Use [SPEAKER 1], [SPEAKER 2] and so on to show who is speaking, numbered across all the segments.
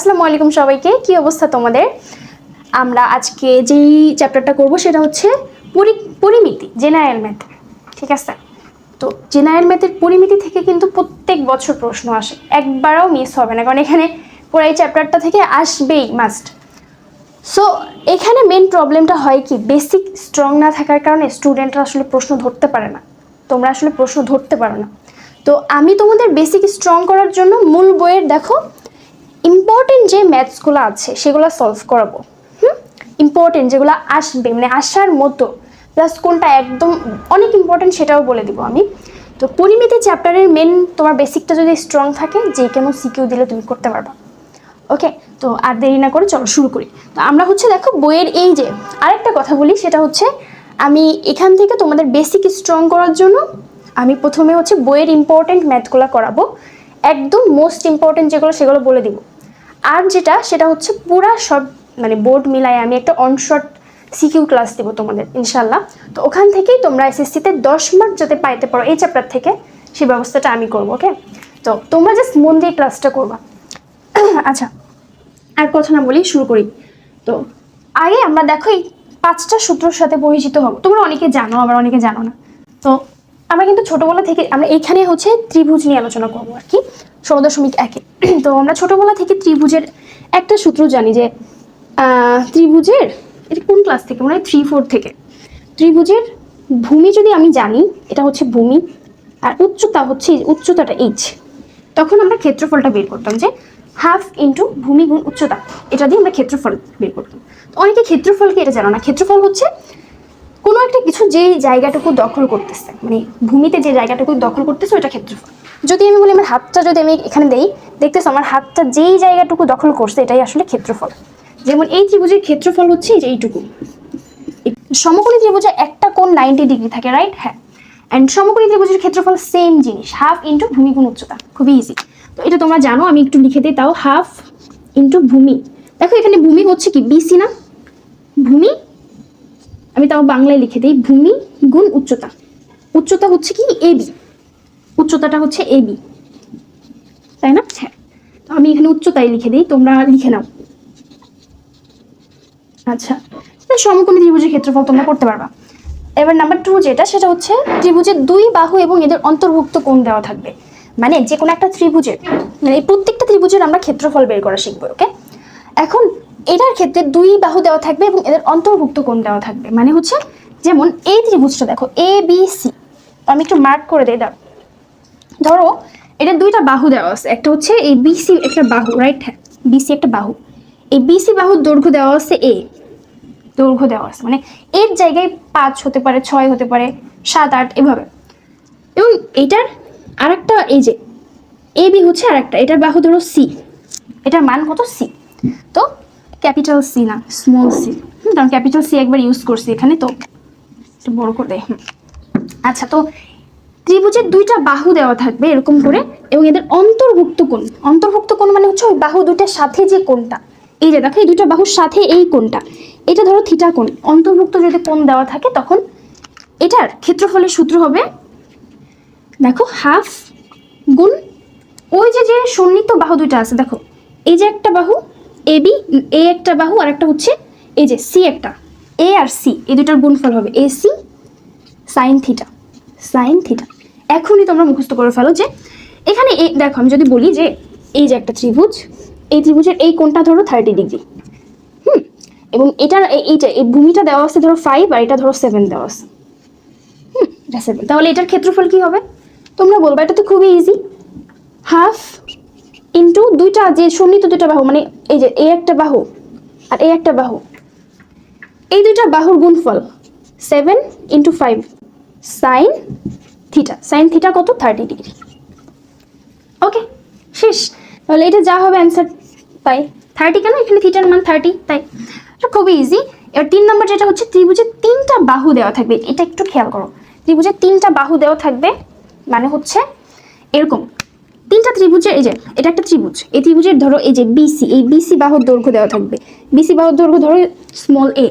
[SPEAKER 1] আসসালামু আলাইকুম সবাইকে। কি অবস্থা তোমাদের? আমরা আজকে যেই চ্যাপ্টারটা করব সেটা হচ্ছে পরিমিতি, জেনারেল ম্যাথ। ঠিক আছে, তো জেনারেল ম্যাথের পরিমিতি থেকে কিন্তু প্রত্যেক বছর প্রশ্ন আসে, একবারও মিস হবে না, কারণ এখানে পুরো এই চ্যাপ্টারটা থেকে আসবেই মাস্ট। সো এখানে মেন প্রবলেমটা হয় কি, বেসিক স্ট্রং না থাকার কারণে স্টুডেন্টরা আসলে প্রশ্ন ধরতে পারে না, তোমরা আসলে প্রশ্ন ধরতে পারো না। তো আমি তোমাদের বেসিক স্ট্রং করার জন্য মূল বইয়ের দেখো ইম্পর্টেন্ট যে ম্যাথসগুলো আছে সেগুলো সলভ করাবো। ইম্পর্টেন্ট যেগুলো আসবে, মানে আসার মতো, প্লাস কোনটা একদম অনেক ইম্পর্টেন্ট সেটাও বলে দিব আমি। তো পরিমিতি চ্যাপ্টারের মেন তোমার বেসিকটা যদি স্ট্রং থাকে, যে কোনো সিকিউ দিলে তুমি করতে পারবা। ওকে, তো আর দেরি না করে চলো শুরু করি। তো আমরা হচ্ছে দেখো বইয়ের এই যে আরেকটা কথা বলি, সেটা হচ্ছে আমি এখান থেকে তোমাদের বেসিক স্ট্রং করার জন্য আমি প্রথমে হচ্ছে বইয়ের ইম্পর্টেন্ট ম্যাথগুলো করাবো, একদম মোস্ট ইম্পর্টেন্ট যেগুলো সেগুলো বলে দিব। আর যেটা সেটা হচ্ছে পুরা সব মানে বোর্ড মিলায় আমি একটা অনশর্ট সিকিউ ক্লাস দিব তোমাদের ইনশাল্লাহ। তো ওখান থেকেই তোমরা এসএসসিতে 10 মার্ক যাতে পাইতে পারো এই চ্যাপ্টার থেকে, সেই ব্যবস্থাটা আমি করবো। ওকে, তো তোমরা জাস্ট মন দিয়ে ক্লাসটা করবা। আচ্ছা, আর কথা না বলি শুরু করি। তো আগে আমরা দেখো এই 5টা সূত্রের সাথে পরিচিত হব। তোমরা অনেকে জানো, আবার অনেকে জানো না। তো আমরা কিন্তু ছোটবেলা থেকে আমরা এইখানে হচ্ছে ত্রিভুজ নিয়ে আলোচনা করবো আর কি, 16.1-এ। তো আমরা ছোটবেলা থেকে ত্রিভুজের একটা সূত্র জানি যে ত্রিভুজের, এটা কোন ক্লাস থেকে, মনে হয় 3-4 থেকে, ত্রিভুজের ভূমি যদি আমি জানি, এটা হচ্ছে ভূমি, আর উচ্চতা হচ্ছে উচ্চতাটা এইচ, তখন আমরা ক্ষেত্রফলটা বের করতাম যে হাফ ইন্টু ভূমি গুণ উচ্চতা, এটা দিয়ে আমরা ক্ষেত্রফল বের করতাম। তো অনেকে ক্ষেত্রফলকে এটা জানো না। ক্ষেত্রফল হচ্ছে কোনো একটা কিছু যে জায়গাটুকু দখল করতেছে, মানে ভূমিতে যে জায়গাটুকু দখল করতেছে ওটা ক্ষেত্রফল। যদি আমি বলি আমার হাতটা যদি আমি এখানে দেই, দেখতেছো আমার হাতটা যেই জায়গাটুকু দখল করছে এটাই আসলে ক্ষেত্রফল। যেমন এই ত্রিভুজের ক্ষেত্রফল হচ্ছে যে এইটুকু। সমকোণী ত্রিভুজে একটা কোণ 90 ডিগ্রি থাকে, রাইট? হ্যাঁ, অ্যান্ড সমকোণী ত্রিভুজের ক্ষেত্রফল সেম জিনিস, হাফ ইন্টু ভূমি গুণ উচ্চতা। খুবই ইজি, তো এটা তোমরা জানো, আমি একটু লিখে দিই তাও। হাফ ইন্টু ভূমি, দেখো এখানে ভূমি হচ্ছে কি বিসি না, ভূমি আমি তাও বাংলায় লিখে দিই, ভূমি গুণ উচ্চতা। উচ্চতা হচ্ছে কি এবি, উচ্চতাটা হচ্ছে এবি, তাই না? হ্যাঁ, তো আমি এখানে উচ্চতায় লিখে দিই, তোমরা লিখে নাও। আচ্ছা, সমকোণী ত্রিভুজের ক্ষেত্রফল তোমরা করতে পারবা। এবার নাম্বার 2 যেটা, সেটা হচ্ছে ত্রিভুজের দুই বাহু এবং এদের অন্তর্ভুক্ত কোণ দেওয়া থাকবে। মানে যে কোনো একটা ত্রিভুজের, মানে এই প্রত্যেকটা ত্রিভুজের আমরা ক্ষেত্রফল বের করা শিখবো। ওকে, এখন এটার ক্ষেত্রে দুই বাহু দেওয়া থাকবে এবং এদের অন্তর্ভুক্ত কোণ দেওয়া থাকবে। মানে হচ্ছে যেমন এই ত্রিভুজটা দেখো এ বি সি, আমি একটু মার্ক করে দিই। দাও, ধরো এটা দুইটা বাহু দেওয়া আছে, একটা হচ্ছে এই বিসি একটা বাহু, রাইট? হ্যাঁ, বিসি একটা বাহু। এই বিসি বাহুর দৈর্ঘ্য দেওয়া আছে এ, দৈর্ঘ্য দেওয়া আছে, মানে এর জায়গায় 5 হতে পারে, 6 হতে পারে, 7, 8 এভাবে। এবং এইটার আরেকটা এই যে এ বি হচ্ছে আরেকটা, এটার বাহু ধরো সি, এটার মান কত? সি। তো ক্যাপিটাল সি না স্মল সি, কারণ ক্যাপিটাল সি একবার ইউজ করছি এখানে, তো একটু বড় করে দেয়। আচ্ছা, তো ত্রিভুজের দুইটা বাহু দেওয়া থাকবে এরকম করে, এবং এদের অন্তর্ভুক্ত কোণ, অন্তর্ভুক্ত কোণ মানে হচ্ছে ওই বাহু দুইটার সাথে যে কোণটা, এই যে দেখো এই দুইটা বাহুর সাথে এই কোণটা, এটা ধরো থিটা কোণ। অন্তর্ভুক্ত যদি কোণ দেওয়া থাকে তখন এটার ক্ষেত্রফলের সূত্র হবে দেখো হাফ গুণ ওই যে যে সন্নিহিত বাহু দুইটা আছে, দেখো এই যে একটা বাহু এ বি, এ একটা বাহু, আর একটা হচ্ছে এই যে সি একটা, এ আর সি, এই দুইটার গুণফল হবে A C sine theta, sine theta. এখনই তোমরা মুখস্থ করে ফেলো যে এখানে দেখো আমি যদি বলি যে এই যে একটা ত্রিভুজ, এই ত্রিভুজের এই কোণটা ধরো 30 ডিগ্রি, এবং এটার এইটা এই ভূমিটা দেওয়া আছে ধরো 5, আর এটা ধরো 7 দেওয়া আছে, এটা 7, তাহলে এটার ক্ষেত্রফল কি হবে তোমরা বলবা? এটা তো খুবই ইজি, হাফ ইন্টু দুইটা যে সন্নিহিত দুইটা বাহু, মানে এই যে এ একটা বাহু আর এ একটা বাহু, এই দুইটা বাহুর গুণফল 7 into 5 sign theta. Sine theta কত? 30 ডিগ্রি। ওকে, শেষ। তাহলে এটা যা হবে অ্যান্সার তাই। 30 কেন? এখানে থিটার মান 30, তাই। এটা খুবই ইজি। এবার 3 নম্বর যেটা হচ্ছে ত্রিভুজের 3টা বাহু দেওয়া থাকবে, এটা একটু খেয়াল করো। ত্রিভুজের 3টা বাহু দেওয়া থাকবে মানে হচ্ছে এরকম 3টা ত্রিভুজের, এই যে এটা একটা ত্রিভুজ, এই ত্রিভুজের ধরো এই যে বিসি, এই বিসি বাহুর দৈর্ঘ্য দেওয়া থাকবে, বিসি বাহুর দৈর্ঘ্য ধরো স্মল এ।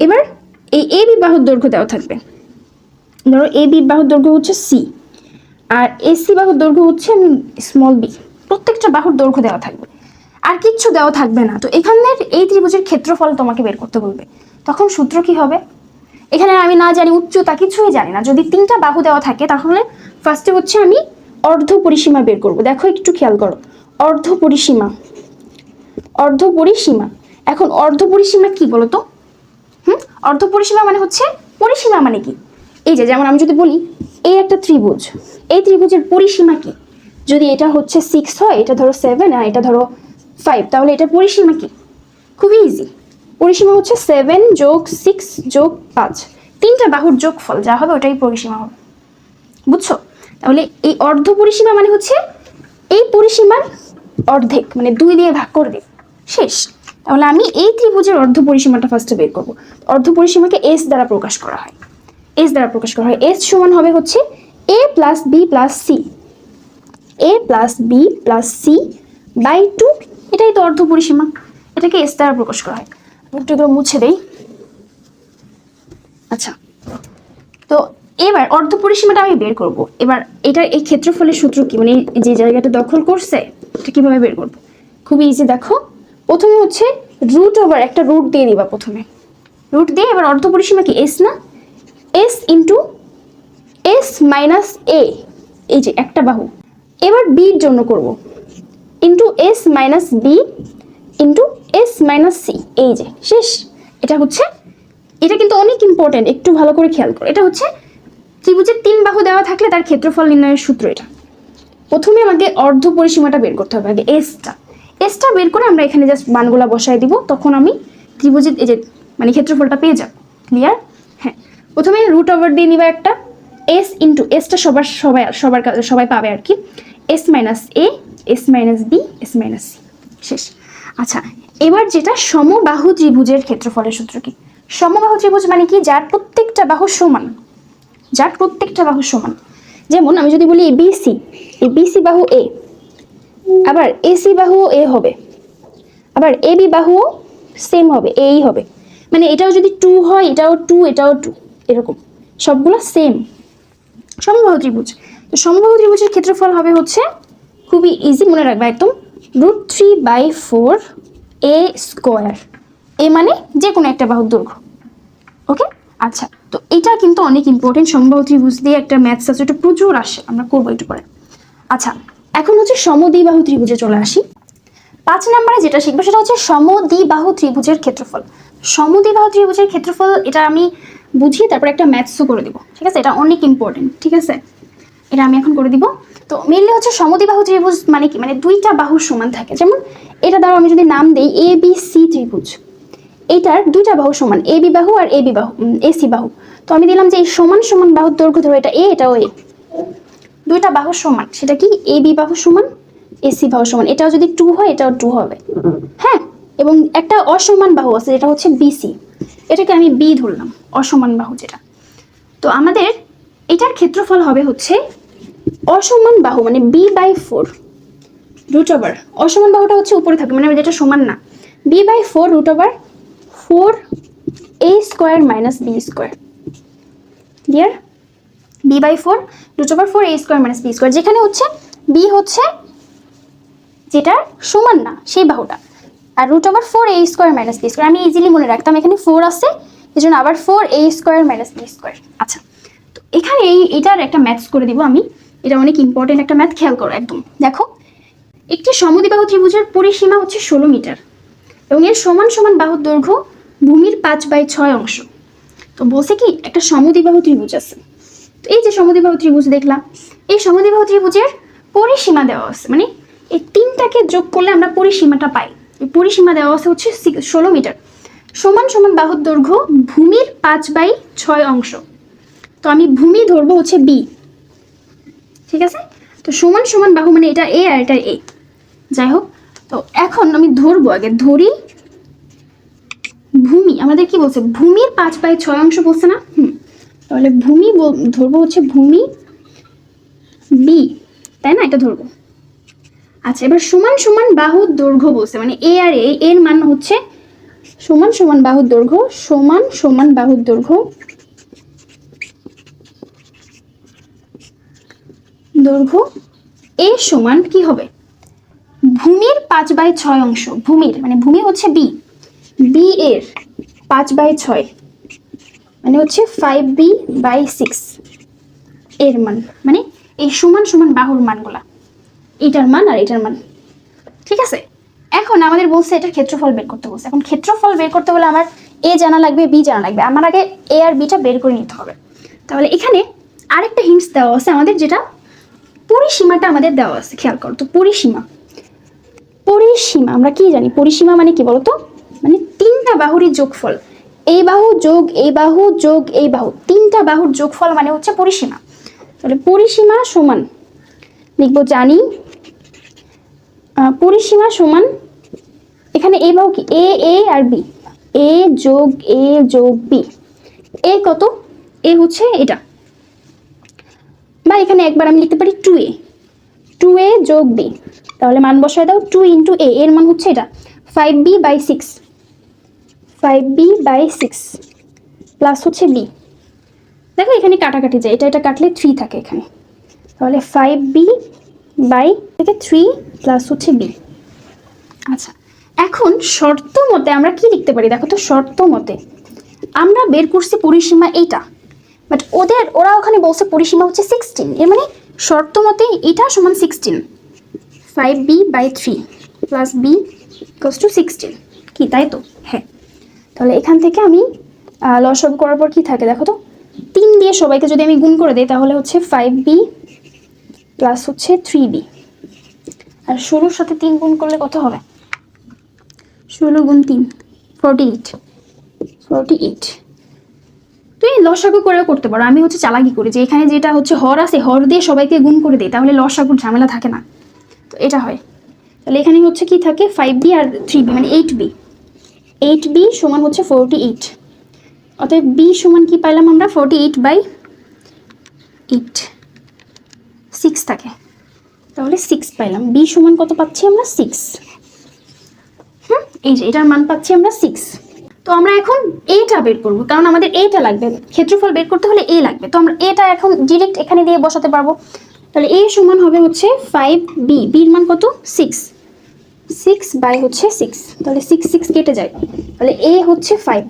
[SPEAKER 1] এবার এই এ বি বাহুর দৈর্ঘ্য দেওয়া থাকবে, ধরো এ বি বাহুর দৈর্ঘ্য হচ্ছে সি, আর এসি বাহুর দৈর্ঘ্য হচ্ছে স্মল বি। প্রত্যেকটা বাহুর দৈর্ঘ্য দেওয়া থাকবে। আর কিচ্ছু দেওয়া থাকবে না, তো এখানের এই ত্রিভুজের ক্ষেত্রফল তোমাকে বের করতে বলবে। তখন সূত্র কি হবে? এখানে আমি না জানি উচ্চতা, কিছুই জানি না। যদি 3টা বাহু দেওয়া থাকে তাহলে ফার্স্টে হচ্ছে আমি অর্ধ পরিসীমা বের করব। দেখো একটু খেয়াল করো, অর্ধ পরিসীমা, অর্ধ পরিসীমা। এখন অর্ধ পরিসীমা কি বলো তো? অর্ধ পরিসীমা মানে হচ্ছে, পরিসীমা মানে কি? এই যে যেমন আমি যদি বলি এই একটা ত্রিভুজ, এই ত্রিভুজের পরিসীমা কি? যদি এটা হচ্ছে 6 হয়, এটা ধরো 7 আর এটা ধরো 5, তাহলে এটা পরিসীমা কি? খুবই ইজি। পরিসীমা হচ্ছে 7 যোগ 6 যোগ 5, 3টা বাহুর যোগফল যা হবে ওটাই পরিসীমা হবে। বুঝছো? তাহলে এই অর্ধ পরিসীমা মানে হচ্ছে এই পরিসীমার অর্ধেক, মানে 2 দিয়ে ভাগ করে দিই, শেষ। তাহলে আমি এই ত্রিভুজের অর্ধ পরিসীমাটা ফার্স্টে বের করব। অর্ধ পরিসীমাকে এস দ্বারা প্রকাশ করা হয়, এস দ্বারা প্রকাশ করা হয়। এস সমান হবে হচ্ছে A plus B plus C, A plus B plus C by 2, এটাই তো অর্ধ পরিসীমা, এটাকে এস দ্বারা প্রকাশ করা হয়। একটু করে মুছে দেই। আচ্ছা, তো এবার অর্ধ পরিসীমাটা আমি বের করব। এবার এটা এই ক্ষেত্রফলের সূত্র কি, মানে যে জায়গাটা দখল করছে এটা কিভাবে বের করব? খুবই ইজি। দেখো প্রথমে হচ্ছে রুট ওভার, একটা রুট দিয়ে দিবা প্রথমে, রুট দিয়ে এবার অর্ধ পরিসীমা কি এস না, S into S minus A, এই যে একটা বাহু। এবার বির জন্য করব into S minus B into S minus C, এই যে শেষ। এটা হচ্ছে, এটা কিন্তু অনেক ইম্পর্টেন্ট, একটু ভালো করে খেয়াল করো। এটা হচ্ছে ত্রিভুজের 3 বাহু দেওয়া থাকলে তার ক্ষেত্রফল নির্ণয়ের সূত্র এটা। প্রথমে আমাকে অর্ধ পরিসীমাটা বের করতে হবে, আগে এসটা, এসটা বের করে আমরা এখানে জাস্ট মানগুলা বসায় দিব, তখন আমি ত্রিভুজের এই যে মানে ক্ষেত্রফলটা পেয়ে যাব। ক্লিয়ার? হ্যাঁ, প্রথমে রুট ওভার দিয়ে নিবা একটা, এস ইন্টু এসটা সবাই পাবে আর কি, S minus A, S minus B, S minus C, শেষ। আচ্ছা, এবার যেটা সমবাহু ত্রিভুজের ক্ষেত্রফলের সূত্র কি? সমবাহু ত্রিভুজ মানে কি? যার প্রত্যেকটা বাহু সমান, যার প্রত্যেকটা বাহু সমান। যেমন আমি যদি বলি বিসি, এই বিসি বাহু এ, আবার এসি বাহু এ হবে, আবার এবি বাহু সেম হবে, এই হবে, মানে এটাও যদি 2 হয় এটাও 2, এটাও 2, এরকম সবগুলো সেম সমবাহু ত্রিভুজ। তো সমবাহু ত্রিভুজের ক্ষেত্রফল হবে হচ্ছে, খুবই ইজি মনে রাখবা একদম, √3/4 এ স্কোয়ার। এ মানে যে কোনো একটা বাহুর দৈর্ঘ্য। ওকে, আচ্ছা, তো এটা কিন্তু অনেক ইম্পর্টেন্ট। সমবাহু ত্রিভুজ দিয়ে একটা ম্যাথস আছে, এটা প্রচুর আসে, আমরা করবো একটু পরে। আচ্ছা, এখন হচ্ছে সমদ্বিবাহু ত্রিভুজে চলে আসি। 5 নম্বরে যেটা শিখবো সেটা হচ্ছে সমদ্বিবাহু ত্রিভুজের ক্ষেত্রফল। সমদ্বিবাহু ত্রিভুজের ক্ষেত্রফল এটা আমি বুঝিয়ে তারপর একটা ম্যাথসও করে দিব, ঠিক আছে? এটা অনেক ইম্পর্টেন্ট, ঠিক আছে? এটা আমি এখন করে দিব। তো মেইনলি হচ্ছে সমদ্বিবাহু ত্রিভুজ মানে কি, মানে 2টা বাহু সমান থাকে। যেমন এটা দ্বারা আমি যদি নাম দেই এ বি সি ত্রিভুজ, এইটার 2টা বাহু সমান, এ বি বাহু আর এ বি বাহু, এসি বাহু। তো আমি দিলাম যে এই সমান সমান বাহুর দৈর্ঘ্য ধরো এটা এ, এটাও এ, 2টা বাহু সমান, সেটা কি এ বি বাহু সমান এসি বাহু সমান। এটাও যদি 2 হয় এটাও 2 হবে, হ্যাঁ। এবং একটা অসমান বাহু আছে যেটা হচ্ছে বিসি, এটাকে আমি বি ধরলাম, অসমান বাহু যেটা। তো আমাদের এটার ক্ষেত্রফল হবে হচ্ছে অসমান বাহু মানে b/4 রুট ওভার, অসমান বাহুটা হচ্ছে উপরে থাকবে মানে যেটা সমান না, b/4 root over 4a square minus B square. Clear? b/4 root over 4a square minus B square, যেখানে হচ্ছে b হচ্ছে যেটা সমান না সেই বাহুটা, আর root over 4a square minus B square আমি ইজিলি মনে রাখতাম, এখানে 4 আছে এই জন্য আবার 4a square minus B square. আচ্ছা, তো এখানে এটার একটা ম্যাথস করে দিব আমি, এটা অনেক ইম্পর্টেন্ট একটা ম্যাথ, খেয়াল করো একদম। দেখো, একটি সমদ্বিবাহু ত্রিভুজের পরিসীমা হচ্ছে 16 মিটার এবং এর সমান সমান বাহুর দৈর্ঘ্য ভূমির 5/6 অংশ। তো বলছে কি একটা সমদ্বিবাহু ত্রিভুজ আছে, তো এই যে সমদ্বিবাহু ত্রিভুজ দেখলাম, এই সমদ্বিবাহু ত্রিভুজের পরিসীমা দেওয়া আছে, মানে এই 3টাকে যোগ করলে আমরা পরিসীমাটা পাই। এই পরিসীমা দেওয়া আছে হচ্ছে 16 মিটার, সমান সমান বাহুর দৈর্ঘ্য ভূমির 5/6 অংশ। তো আমি ভূমি ধরবো হচ্ছে বি, ঠিক আছে? তো সমান সমান বাহু মানে এটা এ আর এটা এ, যাই হোক। তো এখন আমি ধরবো, আগে ধরি ভূমি, আমাদের কি বলছে ভূমির 5/6 অংশ বলছে না, তাহলে ভূমি ধরবো হচ্ছে ভূমি বি, তাই না? এটা ধরবো। আচ্ছা, এবার সমান সমান বাহুর দৈর্ঘ্য বলছে, মানে এ আর এ, এর মান হচ্ছে সমান সমান বাহুর দৈর্ঘ্য, সমান সমান বাহুর দৈর্ঘ্য, দৈর্ঘ্য এ সমান কি হবে ভূমির 5/6 অংশ, ভূমির মানে ভূমি হচ্ছে বি, বি এর 5/6 মানে হচ্ছে 5b/6 এর মান, মানে এই সমান সমান বাহুর মানগুলা, এটার মান আর এটার মান। ঠিক আছে, এখন আমাদের বলছে এটার ক্ষেত্রফল বের করতে বলছে। এখন ক্ষেত্রফল বের করতে হলে আমার এ জানা লাগবে, বি জানা লাগবে। আমার আগে এ আর বিটা বের করে নিতে হবে। তাহলে এখানে আরেকটা হিন্টস দেওয়া আছে আমাদের, যেটা পরিসীমাটা আমাদের দেওয়া আছে, খেয়াল করো তো। পরিসীমা, পরিসীমা আমরা কি জানি? পরিসীমা মানে কি বলতো? মানে তিনটা বাহুরই যোগফল, এই বাহু যোগ এই বাহু যোগ এই বাহু, তিনটা বাহুর যোগফল মানে হচ্ছে পরিসীমা। তাহলে পরিসীমা সমান লিখবো, জানি পরিসীমা সমান, এখানে এই বাহু কি এ আর বি, এ যোগ এ যোগ বি। এ কত? এ হচ্ছে এটা, বা এখানে একবার আমি লিখতে পারি 2a, 2a যোগ b। তাহলে মান বসায় দাও, 2 ইন্টু a, এর মান হচ্ছে এটা 5b/6, 5b/6 প্লাস হচ্ছে b। দেখো এখানে কাটাকাটি যায়, এটা কাটলে 3 থাকে এখানে। তাহলে 5b/3 প্লাস হচ্ছে b। আচ্ছা, এখন শর্ত মতে আমরা কি লিখতে পারি? দেখো তো, শর্ত মতে আমরা বের করছি পরিসীমা এইটা, বাট ওরা ওখানে বলছে পরিসীমা হচ্ছে 16, এর মানে শর্ত মতে এটা সমান 16, 5b/3 plus b equals to 16, কি তাই তো? হ্যাঁ। তাহলে এখান থেকে আমি লসাগু করার পর কি থাকে দেখো তো, 3 দিয়ে সবাইকে যদি আমি গুণ করে দিই তাহলে হচ্ছে 5b প্লাস হচ্ছে 3b, আর 16-র সাথে 3 গুণ করলে কত হবে? 16 গুণ 3 48, 48। তুই লসাগু করেও করতে পারো, আমি হচ্ছে চালাকি করি যে এখানে যেটা হচ্ছে হর আছে, হর দিয়ে সবাইকে গুণ করে দিই, তাহলে লসাগুর ঝামেলা থাকে না, তো এটা হয়। তাহলে এখানে হচ্ছে কি থাকে, 5b আর 3b মানে 8b, 8b সমান হচ্ছে 48। অতএব b সমান কি পাইলাম আমরা? 48/8, 6 থাকে, তাহলে 6 পাইলাম। b সমান কত পাচ্ছি আমরা? 6। এই যে এটার মান পাচ্ছি আমরা 6। তো আমরা এখন এটা বের করব, কারণ আমাদের এটা লাগবে, ক্ষেত্রফল বের করতে হলে এ লাগবে। তো আমরা এটা এখন ডিরেক্ট এখানে দিয়ে বসাতে পারবো। তাহলে এ সমান হবে হচ্ছে 5b, বির মান কত? 6, 6/6, তাহলে 6 6 কেটে যায়, তাহলে এ হচ্ছে 5।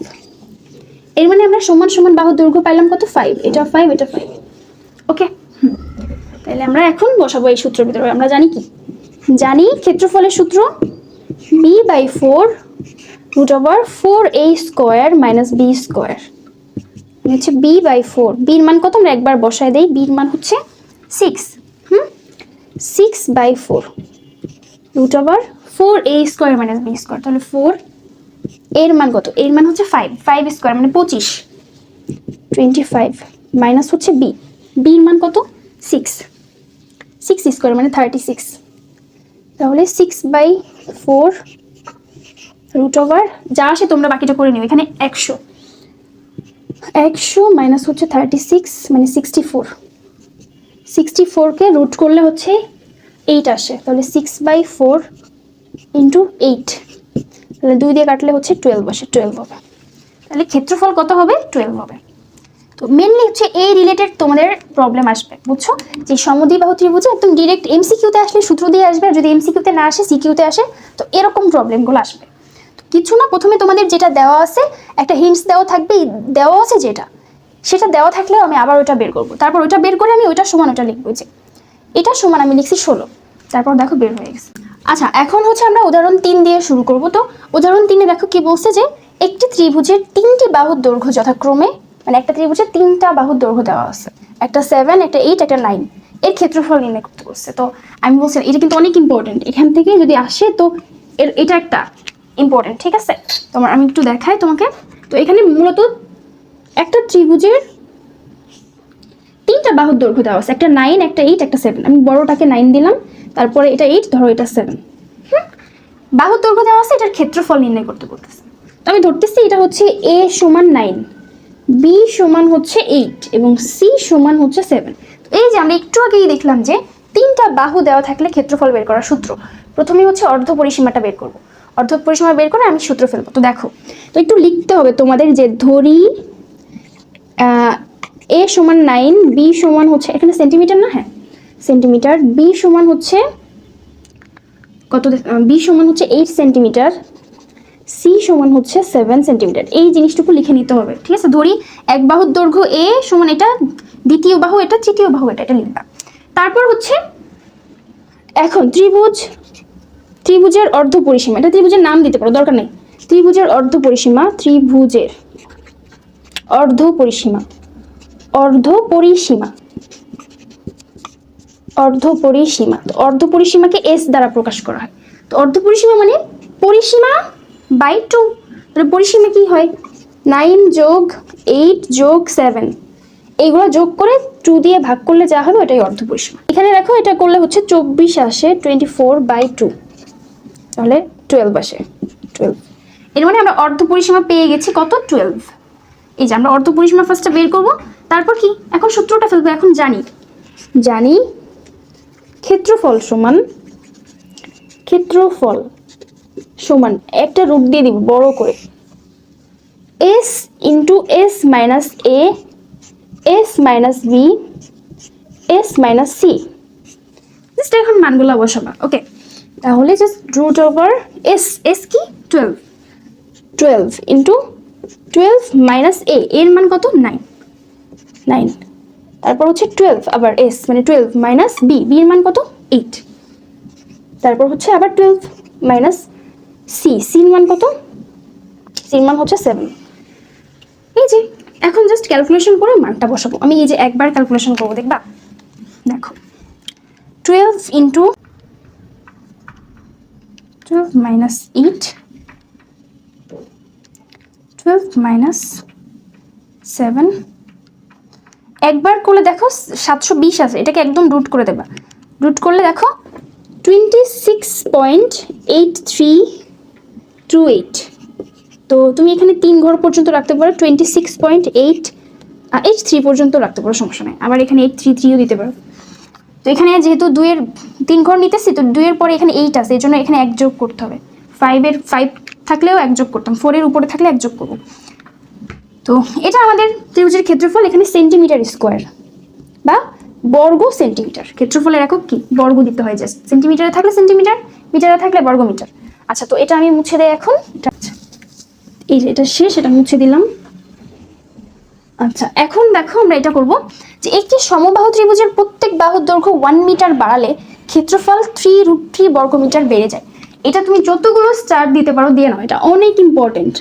[SPEAKER 1] এর মানে আমরা সমান সমান বাহুর দৈর্ঘ্য পাইলাম কত? 5, এটা 5 এটা 5। ওকে, তাহলে আমরা এখন বসাবো এই সূত্রের ভিতরে। আমরা জানি কি? জানি ক্ষেত্রফলের সূত্র b/4 √4a² - b², হচ্ছে b/4। বির মান কত? আমরা একবার বসায় দেই, বির মান হচ্ছে 6, 6/4 √4a² - b²। তাহলে 4 এর মান কত? এর মান হচ্ছে 5, 5² মানে 25, 25 মাইনাস হচ্ছে b, বির মান কত? 6, 6² মানে 36। তাহলে 6/4 √ যা আসে তোমরা বাকিটা করে নিও। এখানে 100 মাইনাস হচ্ছে 36 মানে 64, 64কে রুট করলে হচ্ছে 8 আসে, তাহলে 6/4 ইন্টু 8, তাহলে 2 দিয়ে কাটলে হচ্ছে 12 আসে, 12 হবে। তাহলে ক্ষেত্রফল কত হবে? 12 হবে। তো মেনলি হচ্ছে এই রিলেটেড তোমাদের প্রবলেম আসবে, বুঝছো? যে সমদ্বিবাহু ত্রিভুজে একদম ডিরেক্ট এমসিকিউতে আসলে সূত্র দিয়ে আসবে, আর যদি এমসিকিউতে না আসে সিকিউতে আসে, তো এরকম প্রবলেমগুলো আসবে। কিছু না, প্রথমে তোমাদের যেটা দেওয়া আছে একটা হিন্টস দেওয়া থাকবে, দেওয়া আছে যেটা, সেটা দেওয়া থাকলেও আমি আবার ওইটা বের করব, তারপর ওইটা বের করে আমি ওইটার সমান ওইটা লিখবো। যে এটা সমান আমি লিখছি 16, তারপর দেখো বের হয়ে গেছে। আচ্ছা, এখন হচ্ছে আমরা উদাহরণ 3 দিয়ে শুরু করব। তো উদাহরণ 3-এ দেখো কি বলছে, যে একটি ত্রিভুজের 3টি বাহুর দৈর্ঘ্য যথাক্রমে, মানে একটা ত্রিভুজের 3টা বাহুর দৈর্ঘ্য দেওয়া আছে, একটা 7, একটা 8, একটা 9, এর ক্ষেত্রফল নির্ণয় করতে বলছে। তো আমি বলছি এটা কিন্তু অনেক ইম্পর্টেন্ট, এখান থেকে যদি আসে তো এটা একটা ইম্পর্টেন্ট। ঠিক আছে, তোমার আমি একটু দেখাই তোমাকে। তো এখানে মূলত একটা ত্রিভুজের 3টা বাহুর দৈর্ঘ্য দেওয়া আছে, একটা 9, একটা 8, একটা 7। আমি বড়টাকে 9 দিলাম, তারপরে এটা 8, ধরো এটা 7। বাহুর দৈর্ঘ্য দেওয়া আছে, এটার ক্ষেত্রফল নির্ণয় করতে বলতেছে। তো আমি ধরতেছি এটা হচ্ছে a সমান 9, b সমান হচ্ছে 8 এবং c সমান হচ্ছে 7। তো এই যে আমরা একটু আগেই দেখলাম যে 3টা বাহু দেওয়া থাকলে ক্ষেত্রফল বের করার সূত্র, প্রথমে হচ্ছে অর্ধ পরিসীমাটা বের করব। অর্ধ পরিসীমা বের করে আমি সূত্র ফেলবো। তো দেখো, তো একটু লিখতে হবে তোমাদের, যে ধরি a সমান 9, b সমান হচ্ছে, এখানে সেন্টিমিটার না, হ্যাঁ সেন্টিমিটার, b সমান হচ্ছে কত, বি সমান হচ্ছে 8 সেন্টিমিটার, সি সমান হচ্ছে 7 সেন্টিমিটার। এই জিনিসটুকু লিখে নিতে হবে, ঠিক আছে। ধরি এক বাহুর দৈর্ঘ্য এ সমান এটা, দ্বিতীয় বাহু এটা, তৃতীয় বাহু এটা, এটা লিখবা। তারপর হচ্ছে এখন ত্রিভুজের অর্ধ পরিসীমা, এটা ত্রিভুজের নাম দিতে পারো, দরকার নেই। ত্রিভুজের অর্ধ পরিসীমা, ত্রিভুজের অর্ধ পরিসীমা, অর্ধ পরিসীমা, অর্ধ পরিসীমা। তো অর্ধ পরিসীমাকে এস দ্বারা প্রকাশ করা হয়। তো অর্ধ পরিসীমা মানে পরিসীমা বাই 2। তাহলে পরিসীমা কি হয়, 9 যোগ 8 যোগ 7, এইগুলো যোগ করে 2 দিয়ে ভাগ করলে যা হবে ওটাই অর্ধ পরিসীমা। এখানে দেখো এটা করলে হচ্ছে 24 আসে, 24/2, তাহলে 12 আসে, 12। এর মানে আমরা অর্ধ পরিসীমা পেয়ে গেছি কত, 12। এই যে আমরা অর্ধ পরিসীমা ফার্স্টটা বের করব, তারপর কি এখন সূত্রটা ফেলবো। এখন জানি ক্ষেত্রফল সমান একটা রূপ দিয়ে দিব বড় করে, s into s minus a, s minus b, s minus c। Just এখন মানগুলো বসাবা, ওকে। তাহলে জাস্ট রুট ওভার s কি 12 ইন্টু 12 মাইনাস a, এর মান কত 9। তারপর হচ্ছে 12 আবার s মানে 12 মাইনাস b, এর মান কত 8। তারপর হচ্ছে আবার 12 মাইনাস c, এর মান কত, এর মান হচ্ছে 7। এই যে এখন জাস্ট ক্যালকুলেশন করে মানটা বসাবো। আমি এই যে একবার ক্যালকুলেশন করবো, দেখবা। দেখো 12 ইন্টু 12 মাইনাস 8, 12 মাইনাস 7, একবার করলে দেখো 720 আছে, এটাকে একদম রুট করে দেবা। রুট করলে দেখো 26.8328। তো তুমি এখানে 3 ঘর পর্যন্ত রাখতে পারো, 26.83 পর্যন্ত রাখতে পারো, সমস্যা নেই। আবার এখানে 833ও দিতে পারো। তো এখানে যেহেতু 2-এর 3 ঘর নিতেছি, তো 2-এর পরে এখানে 8 আছে, এই জন্য এখানে 1 যোগ করতে হবে। 5 থাকলেও 1 যোগ করতাম, 4-এর উপরে থাকলে 1 যোগ করবো। তো এটা আমাদের ত্রিভুজের ক্ষেত্রফল। এখানে সেন্টিমিটার স্কোয়ার বা বর্গ সেন্টিমিটার, ক্ষেত্রফলের একক কি বর্গ দিতে হয়, জাস্ট সেন্টিমিটারে থাকলে সেন্টিমিটার, মিটারে থাকলে বর্গ মিটার। আচ্ছা, তো এটা আমি মুছে দেই এখন। এই যে এটা শেষ, এটা মুছে দিলাম। আচ্ছা, এখন দেখো আমরা এটা করব যে একটি সমবাহু ত্রিভুজের প্রত্যেক বাহুর দৈর্ঘ্য 1 মিটার বাড়ালে ক্ষেত্রফল 3√3 বর্গমিটার বেড়ে যায়। এটা তুমি যতগুলো স্টার দিতে পারো দিয়ে নাও, এটা অনেক ইম্পর্টেন্ট,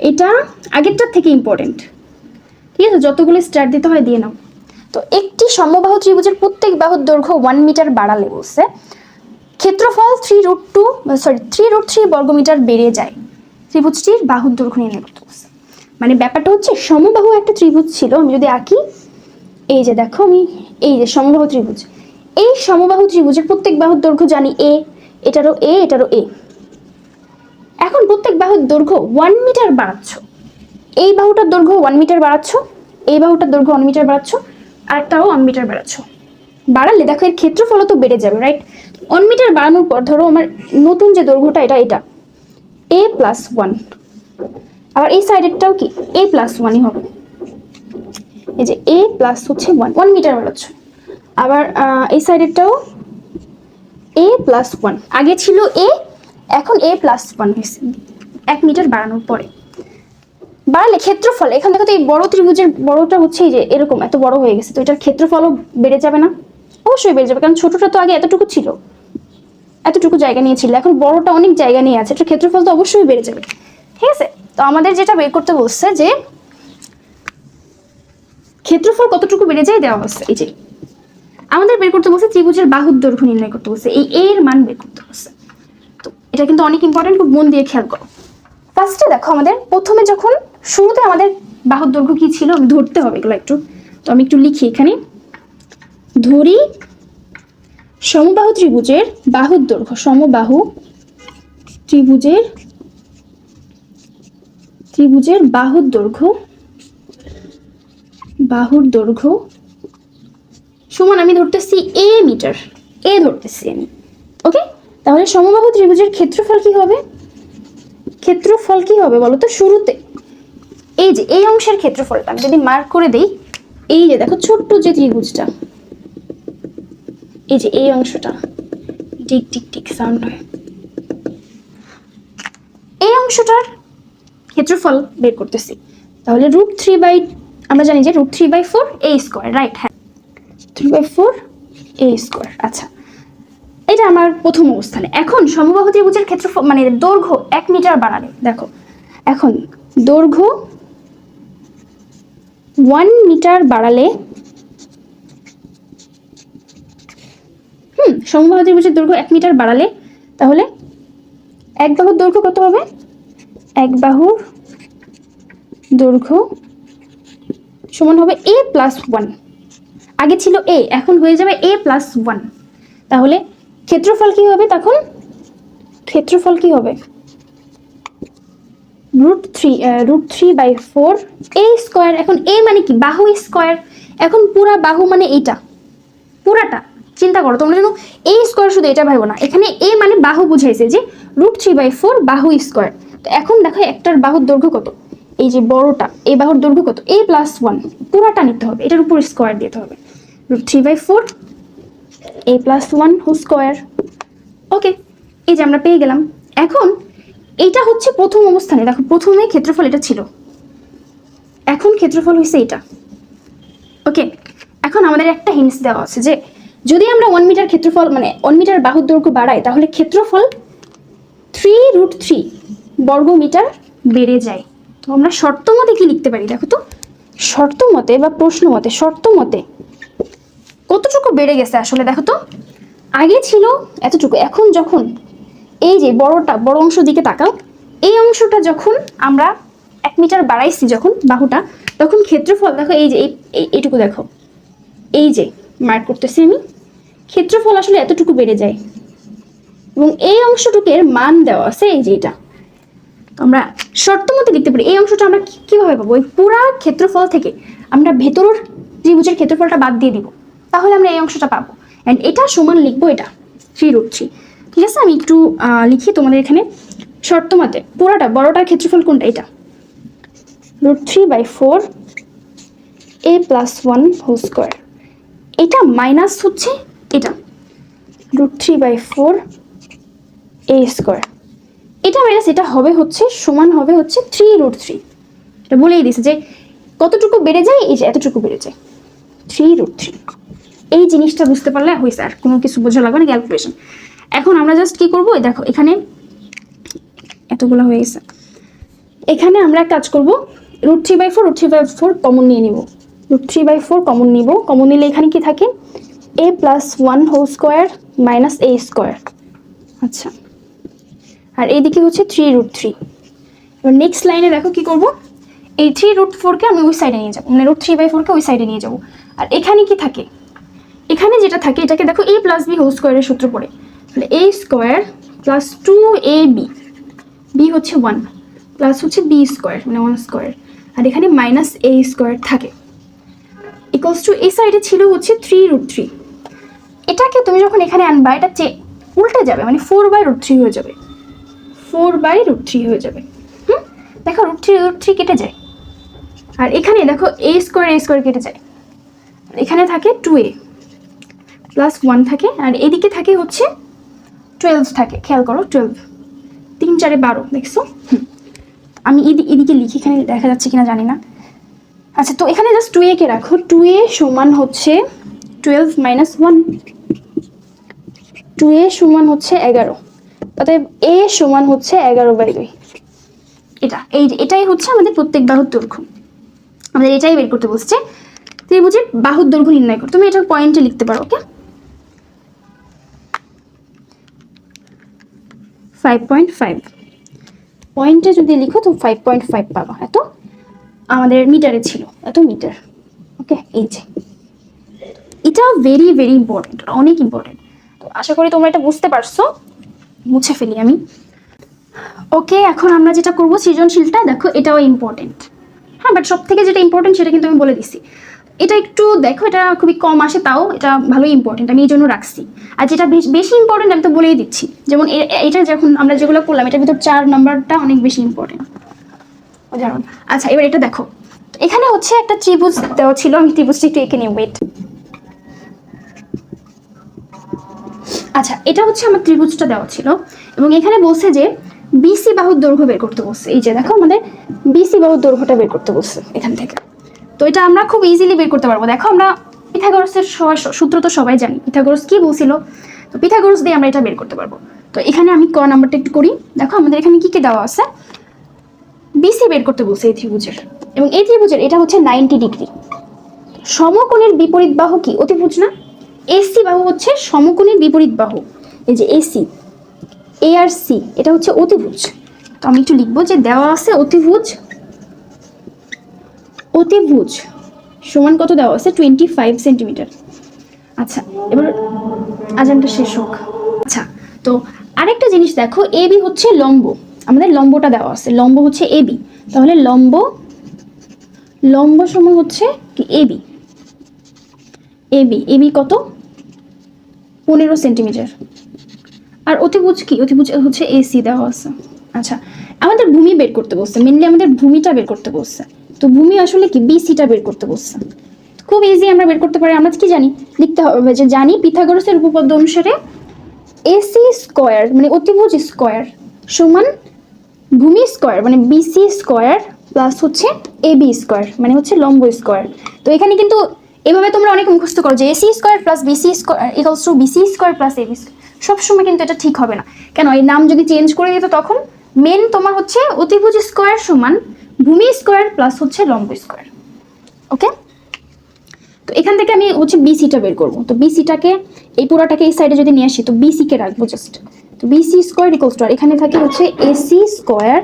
[SPEAKER 1] এটা আগেরটার থেকে ইম্পর্টেন্ট, ঠিক আছে। যতগুলো স্টার দিতে হয় দিয়ে নাও। তো একটি সমবাহু ত্রিভুজের প্রত্যেক বাহুর দৈর্ঘ্য 1 মিটার বাড়ালে বলছে ক্ষেত্রফল 3√3 বর্গমিটার বেড়ে যায়। ত্রিভুজটির বাহুর দৈর্ঘ্য নির্ণয় করতে বলছে। মানে ব্যাপারটা হচ্ছে সমবাহু একটা ত্রিভুজ ছিল, আমি যদি আঁকি, এই যে দেখো আমি এই যে সমবাহু ত্রিভুজ, এই সমবাহু ত্রিভুজের প্রত্যেক বাহুর দৈর্ঘ্য জানি a, এটারও a, এটারও a। এখন প্রত্যেক বাহুর দৈর্ঘ্য 1 মিটার বাড়াচ্ছ, এই বাহুটার দৈর্ঘ্য 1 মিটার বাড়াচ্ছ, এই বাহুটার দৈর্ঘ্য 1 মিটার বাড়াচ্ছ, আরটাও 1 মিটার বাড়াচ্ছ। বাড়ালে দেখো এর ক্ষেত্রফলও তো বেড়ে যাবে, রাইট। 1 মিটার বাড়ানোর পর ধরো আমার নতুন যে দৈর্ঘ্যটা এটা a প্লাস 1, আবার এই সাইডেরটাও কি a প্লাস 1ই হবে। এই যে a প্লাস হচ্ছে 1 মিটার বাড়াচ্ছ। আবার এই সাইডেরটাও a প্লাস 1, আগে ছিল a, এখন a প্লাস 1 হয়েছে 1 মিটার বাড়ানোর পরে। বাড়ালে ক্ষেত্রফল, এখান থেকে তো এই বড় ত্রিভুজের বড়টা হচ্ছে এই যে এরকম এত বড় হয়ে গেছে, তো এটার ক্ষেত্রফলও বেড়ে যাবে না? অবশ্যই বেড়ে যাবে, কারণ ছোটটা তো আগে এতটুকু ছিল, এতটুকু জায়গা নিয়েছিল, এখন বড়টা অনেক জায়গা নিয়ে আছে, এটার ক্ষেত্রফল তো অবশ্যই বেড়ে যাবে, ঠিক আছে। তো আমাদের যেটা বের করতে বলছে যে ক্ষেত্রফল কতটুকু বেড়ে যায় দেওয়া হচ্ছে, এই যে আমাদের বের করতে বলছে ত্রিভুজের বাহুর দৈর্ঘ্য নির্ণয় করতে বলছে, এই এর মান বের করতে বলছে। তো এটা কিন্তু অনেক ইম্পর্টেন্ট, খুব মন দিয়ে খেয়াল করো। ফার্স্টে দেখো আমাদের প্রথমে যখন শুরুতে আমাদের বাহুর দৈর্ঘ্য কি ছিল ধরতে হবে এগুলো একটু। তো আমি একটু লিখি এখানে, ধরি সমবাহু ত্রিভুজের বাহুর দৈর্ঘ্য, সমবাহু ত্রিভুজের বাহুর দৈর্ঘ্য সমান আমি ধরতেছি a মিটার, a ধরতেছি আমি, ওকে। তাহলে সমবাহু ত্রিভুজের ক্ষেত্রফল কি হবে বলো তো? শুরুতে এই যে এই অংশের ক্ষেত্রফলটা আমি যদি মার্ক করে দেই, এই যে দেখো ছোট্ট যে ত্রিভুজটা, এই যে এই অংশটা টিক টিক টিক সাউন্ড হয়, অংশটার ক্ষেত্রফল বের করতেছি। তাহলে √3 বাই, আমরা জানি যে √3/4 a স্কোয়ার, রাইট? হ্যাঁ, 3/4 a স্কোয়ার। আচ্ছা, এটা আমার প্রথম অবস্থানে। এখন সমবাহু ত্রিভুজের ক্ষেত্রফল মানে দৈর্ঘ্য 1 মিটার বাড়ালে, দেখো এখন দৈর্ঘ্য 1 মিটার বাড়ালে, সমবাহু ত্রিভুজের দৈর্ঘ্য 1 মিটার বাড়ালে তাহলে এক বাহুর দৈর্ঘ্য কত হবে? এক বাহুর দৈর্ঘ্য সমান হবে a + 1। আগে ছিল a, এখন হয়ে যাবে a + 1। তাহলে ক্ষেত্রফল কি হবে? তখন ক্ষেত্রফল কি হবে? √3/4 a স্কোয়ার। এখন a মানে কি? বাহু স্কোয়ার। এখন পুরা বাহু মানে এইটা, পুরাটা চিন্তা করো তোমরা, যেন a স্কোয়ার শুধু এটা ভাবো না, এখানে a মানে বাহু বুঝাইছে যে √3/4 বাহু স্কোয়ার। তো এখন দেখো একটার বাহুর দৈর্ঘ্য কত, এই যে বড়টা, এই বাহুর দৈর্ঘ্য কত? a + 1, পুরাটা নিতে হবে, এটার উপর স্কোয়ার দিতে হবে। √3/4 a + 1 হোল স্কোয়ার। ওকে, এই যে আমরা পেয়ে গেলাম। এখন এইটা হচ্ছে প্রথম অবস্থানে, দেখো প্রথমে ক্ষেত্রফল এটা ছিল, এখন ক্ষেত্রফল হয়েছে এটা। ওকে, এখন আমাদের একটা হিন্টস দেওয়া আছে যে যদি আমরা 1 মিটার ক্ষেত্রফল মানে 1 মিটার বাহুর দৈর্ঘ্য বাড়াই তাহলে ক্ষেত্রফল 3√3 বর্গ মিটার বেড়ে যায়। তো আমরা শর্ত মতে কি লিখতে পারি? দেখো তো, শর্ত মতে বা প্রশ্ন মতে, শর্ত মতে কতটুকু বেড়ে গেছে আসলে দেখো তো। আগে ছিল এতটুকু, এখন যখন এই যে বড় অংশ দিকে তাকাও, এই অংশটা যখন আমরা 1 মিটার বাড়াইছি যখন বাহুটা, তখন ক্ষেত্রফল দেখো এই যে এইটুকু দেখো, এই যে মার্ক করতেছি আমি, ক্ষেত্রফল আসলে এতটুকু বেড়ে যায়। এবং এই অংশটুকের মান দেওয়া আছে এই যে এটা। আমরা শর্ত মতে লিখতে পারি এই অংশটা আমরা কিভাবে পাবো? ওই পুরা ক্ষেত্রফল থেকে আমরা ভেতরের ত্রিভুজের ক্ষেত্রফলটা বাদ দিয়ে দিব, তাহলে আমরা এই অংশটা পাবো। অ্যান্ড এটা সমান লিখবো এটা 3√3। ঠিক আছে, আমি একটু লিখি তোমাদের এখানে। শর্ত মতে পুরাটা বড়টার ক্ষেত্রফল কোনটা? এটা √3/4 a + 1 হোল স্কোয়ার। এটা মাইনাস হচ্ছে এটা √3/4 a স্কোয়ার। এটা মাইনাস এটা হবে হচ্ছে সমান হবে হচ্ছে 3√3। এটা বলেই দিছে যে কতটুকু বেড়ে যায়, এই যে এতটুকু বেড়ে যায় 3√3। এই জিনিসটা বুঝতে পারলে হয়েছে, আর কোনো কিছু বোঝা লাগবে না, ক্যালকুলেশন। এখন আমরা জাস্ট কি করবো, দেখো এখানে এতগুলো হয়ে গেছে, এখানে আমরা কাজ করব √3/4 কমন নিয়ে নিব, √3/4 কমন নিব। কমন নিলে এখানে কি থাকে? a + 1 whole square minus a square. আচ্ছা, আর এইদিকে হচ্ছে 3√3। এবার নেক্সট লাইনে দেখো কি করব, এই 3√4কে আমি ওই সাইডে নিয়ে যাবো, মানে √3/4কে ওই সাইডে নিয়ে যাবো। আর এখানে কি থাকে? এখানে যেটা থাকে এটাকে দেখো a + b হোল স্কোয়ারের সূত্র পড়ে, তাহলে a square plus 2ab, b হচ্ছে 1 প্লাস হচ্ছে b স্কোয়ার মানে 1 স্কোয়ার, আর এখানে মাইনাস a স্কোয়ার থাকে ইকুয়ালস টু এই সাইডে ছিল হচ্ছে 3√3। এটাকে তুমি যখন এখানে আনবা এটা উল্টে যাবে, মানে 4/√3 হয়ে যাবে, 4/√3 হয়ে যাবে। দেখো √3 কেটে যায়, আর এখানে দেখো a স্কোয়ার কেটে যায়, এখানে থাকে 2a প্লাস 1 থাকে, আর এদিকে থাকে হচ্ছে 12 থাকে। খেয়াল করো 12, 3 4 12, দেখছো? আমি এদিকে লিখি, এখানে দেখা যাচ্ছে কিনা জানি না। আচ্ছা, তো এখানে জাস্ট 2a কে রাখো, 2a সমান হচ্ছে 12 - 1, 2a সমান হচ্ছে 11, অতএব a সমান হচ্ছে 11/2। এটাই হচ্ছে আমাদের প্রত্যেক বাহুর দৈর্ঘ্য, আমাদের এটাই বের করতে বলছে। ত্রিভুজের বাহুর দৈর্ঘ্য নির্ণয় করো, তুমি এটা পয়েন্টে লিখতে পারো। ওকে, 5.5 পয়েন্টে যদি লিখো তো 5.5 পাবা। এত আমাদের মিটারে ছিল, এত মিটার। ওকে, এই যে এটা ভেরি ভেরি ইম্পর্টেন্ট, অনেক ইম্পর্টেন্ট। তো আশা করি তোমরা এটা বুঝতে পারছো। মুছে ফেলি আমি। ওকে, এখন আমরা যেটা করব সৃজনশীলটা, দেখো এটাও ইম্পর্টেন্ট। হ্যাঁ, বাট সব থেকে যেটা ইম্পর্টেন্ট সেটা কিন্তু আমি বলে দিছি। এটা একটু দেখো, এটা খুবই কম আসে, তাও এটা ভালোই ইম্পর্টেন্ট, আমি এই জন্য রাখছি। আর যেটা বেশি ইম্পর্টেন্ট আমি তো বলেই দিচ্ছি, যেমন এটা যখন আমরা যেগুলো করলাম এটার ভিতর 4 নাম্বারটা অনেক বেশি ইম্পর্টেন্ট উদাহরণ। আচ্ছা, এবার এটা দেখো, এখানে হচ্ছে একটা ত্রিভুজ দেওয়া ছিল, আমি ত্রিভুজটা একটু এঁকে নিব। ওয়েট, আচ্ছা, এটা হচ্ছে আমার ত্রিভুজটা দেওয়া ছিল, এবং এখানে বলছে যে বিসি বাহুর দৈর্ঘ্য বের করতে বলছে। এই যে দেখো আমাদের বিসি বাহুর দৈর্ঘ্যটা বের করতে বলছে এখান থেকে। তো এটা আমরা খুব ইজিলি বের করতে পারবো। দেখো আমরা পিথাগোরাসের সূত্র তো সবাই জানি, পিথাগোরাস কি বলছিল, তো পিথাগোরাস দিয়ে আমরা এটা বের করতে পারবো। তো এখানে আমি ক নাম্বারটা একটু করি। দেখো আমাদের এখানে কি কি দেওয়া আছে, বিসি বের করতে বলছে এই ত্রিভুজের, এবং এই ত্রিভুজের এটা হচ্ছে 90 ডিগ্রি। সমকোণের বিপরীত বাহু কি অতিভুজ না? এসি বাহু হচ্ছে সমকোণের বিপরীত বাহু। এই যে এসি, এ আর সি, এটা হচ্ছে অতিভুজ। তো আমি একটু লিখবো যে দেওয়া আছে অতিভুজ, অতিভুজ সমান কত দেওয়া আছে 25 সেন্টিমিটার। আচ্ছা এবার আজানটা শেষ হোক। আচ্ছা তো আরেকটা জিনিস দেখো, এবি হচ্ছে লম্ব, আমাদের লম্বটা দেওয়া আছে, লম্ব হচ্ছে এবি, তাহলে লম্ব লম্ব সমান হচ্ছে কি এবি, এবি এবি কত 15 সেন্টিমিটার। আর অতিভুজ কি, অতিভুজ হচ্ছে এসি দেওয়া আছে। আচ্ছা আমাদের ভূমি বের করতে বলছে, মেনলি আমাদের ভূমিটা বের করতে বলছে। তো ভূমি আসলে কি বিসিটা বের করতে বলছে, খুব ইজি আমরা বের করতে পারি। আমরা কি জানি, লিখতে হবে যে জানি পিথাগোরাসের উপপাদ্য অনুসারে এসি স্কয়ার মানে অতিভুজ স্কয়ার সমান ভূমি স্কয়ার মানে বিসি স্কয়ার প্লাস হচ্ছে এবি স্কয়ার মানে হচ্ছে লম্ব স্কয়ার। তো এখানে কিন্তু এভাবে তোমরা অনেক মুখস্থ করো যে AC square plus BC square equals to BC square plus AB square, সবসময় কিন্তু এটা ঠিক হবে না। কেন, এই নাম যদি চেঞ্জ করে দিত তখন মেন তোমার হচ্ছে অতিভুজ স্কয়ার সমান ভূমি স্কয়ার প্লাস হচ্ছে লম্ব স্কয়ার। ওকে, তো এখান থেকে আমি হচ্ছে বিসিটা বের করব। তো বিসিটাকে এই পুরোটাকে এই সাইডে যদি নিয়ে আসি তো বিসি কে রাখবো জাস্ট। তো বিসি স্কয়ার ইকুয়ালস টু, আর এখানে থাকে হচ্ছে এসি স্কয়ার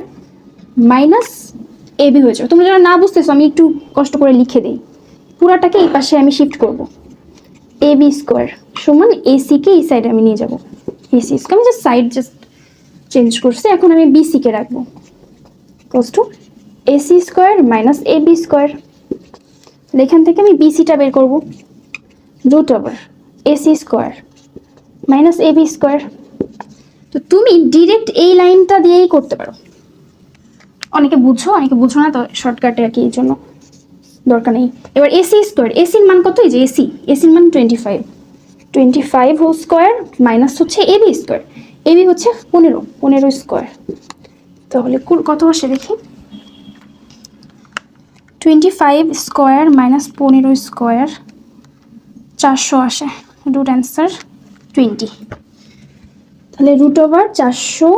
[SPEAKER 1] মাইনাস এবি হয়ে যাবে। তোমরা যারা না বুঝতেছো আমি একটু কষ্ট করে লিখে দিই, পুরাটাকে এই পাশে আমি শিফট করব, এবি স্কয়ার সমান এসি কে এই সাইডে আমি নিয়ে যাব, এসি স্কয়ার আমি জাস্ট সাইড জাস্ট চেঞ্জ করছি। এখন আমি বিসি কে রাখবো equals to AC square minus AB square. এখান থেকে আমি বিসিটা বের করব, root over AC square minus AB square. তো তুমি ডিরেক্ট এই লাইনটা দিয়েই করতে পারো, অনেকে বুঝো অনেকে বুঝো না, তো শর্টকাটে আর কি, এই জন্য দরকার নেই। এবার এসি স্কয়ার, এসির মান কত, এই যে এসি, এসির মান 25, 25 হোল স্কয়ার মাইনাস হচ্ছে এবি স্কয়ার, এবি হচ্ছে 15, 15 স্কয়ার। তাহলে কত আসে দেখি, 25 স্কয়ার মাইনাস 15 স্কয়ার 400 আসে, রুট অ্যান্সার 20। তাহলে রুট ওভার 400,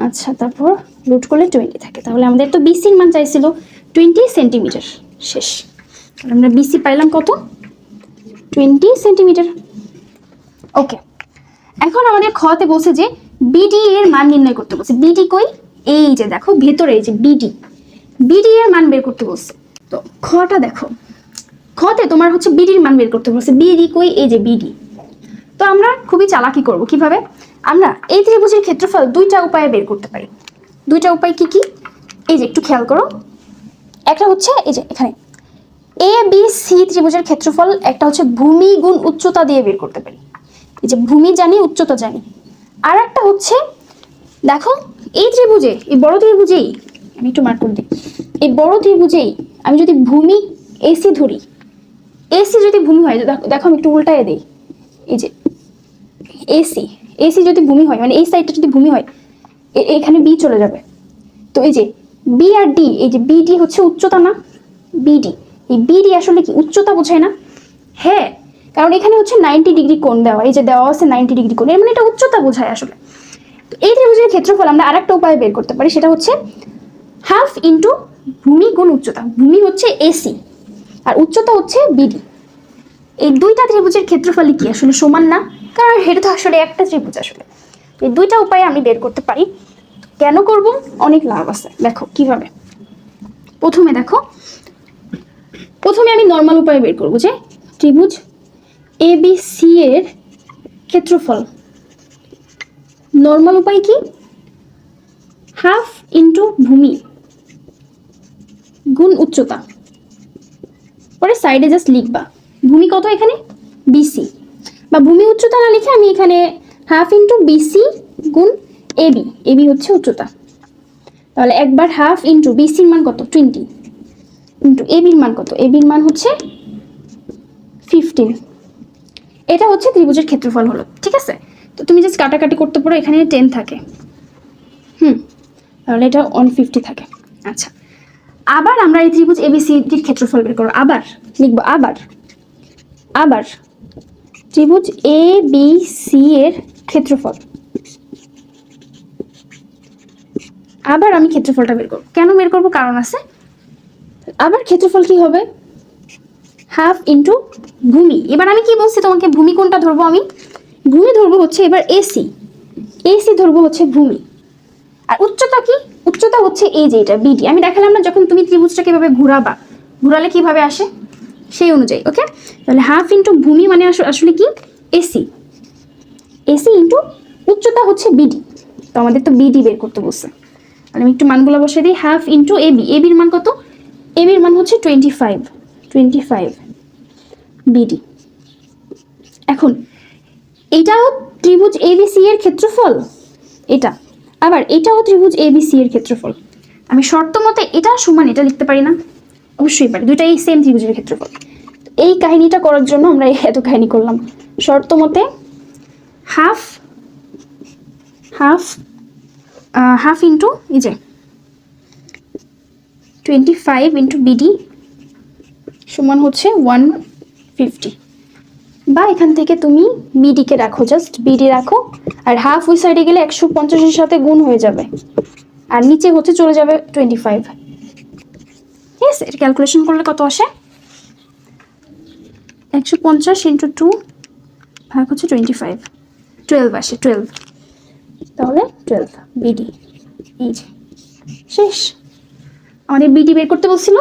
[SPEAKER 1] আচ্ছা তারপর রুট করলে 20 থাকে। তাহলে আমাদের তো বিসির মান চাইছিল 20 সেন্টিমিটার, শেষ। তাহলে আমরা বিসি পাইলাম কত 20 সেন্টিমিটার। ওকে, এখন আমাদের খতে বলছে যে বিডি এর মান নির্ণয় করতে বলছে। বিডি কই, এই যে দেখো ভেতরে এই যে বিডি, বিডি এর মান বের করতে বলছে। তো খটা দেখো, খতে তোমার হচ্ছে বিডির মান বের করতে বলছে, বিডি কই, এই যে বিডি। তো আমরা খুবই চালাকি করব, কিভাবে, আমরা এই ত্রিভুজের ক্ষেত্রফল দুইটা উপায়ে বের করতে পারি। দুইটা উপায় কি কি, এই যে একটু খেয়াল করো, একটা হচ্ছে এই যে এখানে এ বি সি ত্রিভুজের ক্ষেত্রফল, একটা হচ্ছে ভূমি গুণ উচ্চতা দিয়ে বের করতে পারি, এই যে ভূমি জানি উচ্চতা জানি। আর একটা হচ্ছে দেখো এই ত্রিভুজে, এই বড় ত্রিভুজেই আমি একটু মার্ক করে দিই, এই বড় ত্রিভুজেই আমি যদি ভূমি এসি ধরি, এসি যদি ভূমি হয়, দেখো আমি একটু উল্টায় দিই, এই যে এসি, এসি যদি ভূমি হয় মানে এই সাইডটা যদি ভূমি হয়, এখানে বি চলে যাবে। তো এই যে বি আর ডি, এই যে বিডি হচ্ছে উচ্চতা না, বিডি, এই বিডি আসলে কি উচ্চতা বোঝায় না? হ্যাঁ, কারণ এখানে হচ্ছে 90 ডিগ্রি কোণ দেওয়া, এই যে দেওয়া আছে 90 ডিগ্রি কোণ, এর মানে এটা উচ্চতা বোঝায় আসলে। তো এই ত্রিভুজের ক্ষেত্রফল আমরা আরেকটা উপায়ে বের করতে পারি, সেটা হচ্ছে হাফ ইন্টু ভূমি গুণ উচ্চতা। ভূমি হচ্ছে এসি আর উচ্চতা হচ্ছে বিডি। এই দুইটা ত্রিভুজের ক্ষেত্রফলই কি আসলে সমান না? কারণ এটা তো আসলে একটা ত্রিভুজ। আসলে এই দুইটা উপায়ে আমি বের করতে পারি। কেন করব, অনেক লাভ আছে, দেখো কিভাবে। প্রথমে দেখো, প্রথমে আমি নর্মাল উপায়ে বের করব যে ত্রিভুজ এ বি সি এর ক্ষেত্রফল, নর্মাল উপায় কি, হাফ ইন্টু ভূমি গুণ উচ্চতা, পরে সাইডে জাস্ট লিখবা ভূমি কত এখানে বিসি, বা ভূমি উচ্চতা না লিখে আমি এখানে হাফ ইন্টু বিসি গুণ এবি, এবি হচ্ছে উচ্চতা। তাহলে একবার হাফ ইন্টু বিসির মান কত 20 ইন্টু এবির মান কত, এবির মান হচ্ছে 15। এটা হচ্ছে ত্রিভুজের ক্ষেত্রফল হলো, ঠিক আছে। তো তুমি জাস্ট কাটাকাটি করতে পারো, এখানে 10 থাকে। তাহলে এটা 150 থাকে। আচ্ছা, আবার আমরা এই ত্রিভুজ এবিসিডির ক্ষেত্রফল বের করব। আবার লিখবো আবার ত্রিভুজ এ বি সি এর ক্ষেত্রফল। আবার আমি ক্ষেত্রফলটা বের করব। কেন বের করব? কারণ আছে। আবার ক্ষেত্রফল কি হবে? হাফ ইন্টু ভূমি। এবার আমি কি বলছি তোমাকে, ভূমি কোনটা ধরবো? আমি ভূমি ধরবো হচ্ছে এবার এসি ধরবো হচ্ছে ভূমি। আর উচ্চতা কি? উচ্চতা হচ্ছে এই যে এটা বিডি। আমি দেখালাম না যখন তুমি ত্রিভুজটাকে এভাবে ঘোরালে কিভাবে আসে সেই অনুযায়ী। ওকে, তাহলে হাফ ইন্টু ভূমি মানে আসলে কি? এসি ইন্টু উচ্চতা হচ্ছে বিডি। তো আমাদের তো বিডি বের করতে বলছে, তাহলে আমি একটু মানগুলো বসে দিই। হাফ ইন্টু এবির মান কত? এবির মান হচ্ছে 25 বিডি। এখন এটাও ত্রিভুজ এবিসি এর ক্ষেত্রফল, এটা আবার এটাও ত্রিভুজ এবিসি এর ক্ষেত্রফল। আমি শর্ত মতে এটা সমান এটা লিখতে পারি না? অবশ্যই পারি, দুইটাই সেম ত্রিভুজের ক্ষেত্রফল। এই কাহিনীটা করার জন্য আমরা এত কাহিনী করলাম। শর্ত মতে হাফ ইন্টু এই যে 25 ইন্টু বিডি সমান হচ্ছে 150। বা এখান থেকে তুমি বিডিকে রাখো, জাস্ট বিডি রাখো, আর হাফ ওই সাইডে গেলে 150-এর সাথে গুণ হয়ে যাবে, আর নিচে হচ্ছে চলে যাবে 25। ঠিক আছে, এটা ক্যালকুলেশন করলে কত আসে? 150 ইন্টু 2 ভাগ হচ্ছে 25, 12 আসে, 12। তাহলে 12 বিডি। এই যে শেষ, আমাদের বিডি বের করতে বলছিল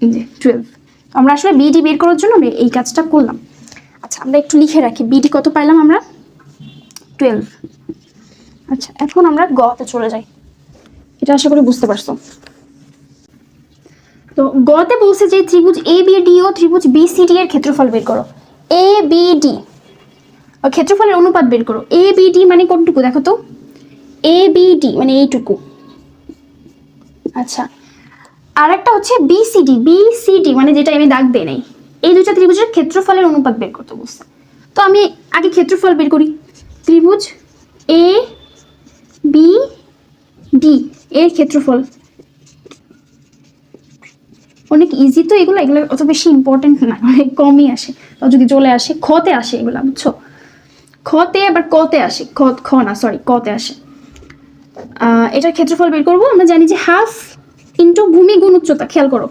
[SPEAKER 1] এই যে 12। আমরা আসলে বিডি বের করার জন্য এই কাজটা করলাম। আচ্ছা, আমরা একটু লিখে রাখি বিডি কত পাইলাম আমরা? 12। আচ্ছা, এখন আমরা গতে চলে যাই। এটা আশা করি বুঝতে পারছো। তো গতে বলছে যে ত্রিভুজ এ বি ডি ও ত্রিভুজ বি সি ডি এর ক্ষেত্রফল বের করো। এ বি ডি ক্ষেত্রফলের অনুপাত বের করো। এ বি ডি মানে কোনটুকু দেখো তো? এ বি ডি মানে এইটুকু। আচ্ছা, আর একটা হচ্ছে বিসিডি মানে যেটা আমি দাগ দেই নাই। এই দুইটা ত্রিভুজের ক্ষেত্রফলের অনুপাত বের করতে বলছে। তো আমি আগে ক্ষেত্রফল বের করি। ত্রিভুজ এ বি ডি এর ক্ষেত্রফল অনেক ইজি তো, এগুলো অত বেশি ইম্পর্টেন্ট না, অনেক কমই আসে। যদি চলে আসে খতে আসে এগুলো, বুঝছো? খতে আবার কতে আসে, কতে আসে। এটার ক্ষেত্রফল বের করবো। আমরা জানি যে হাফ ইন্টু ভূমি গুণ উচ্চতা। খেয়াল করো,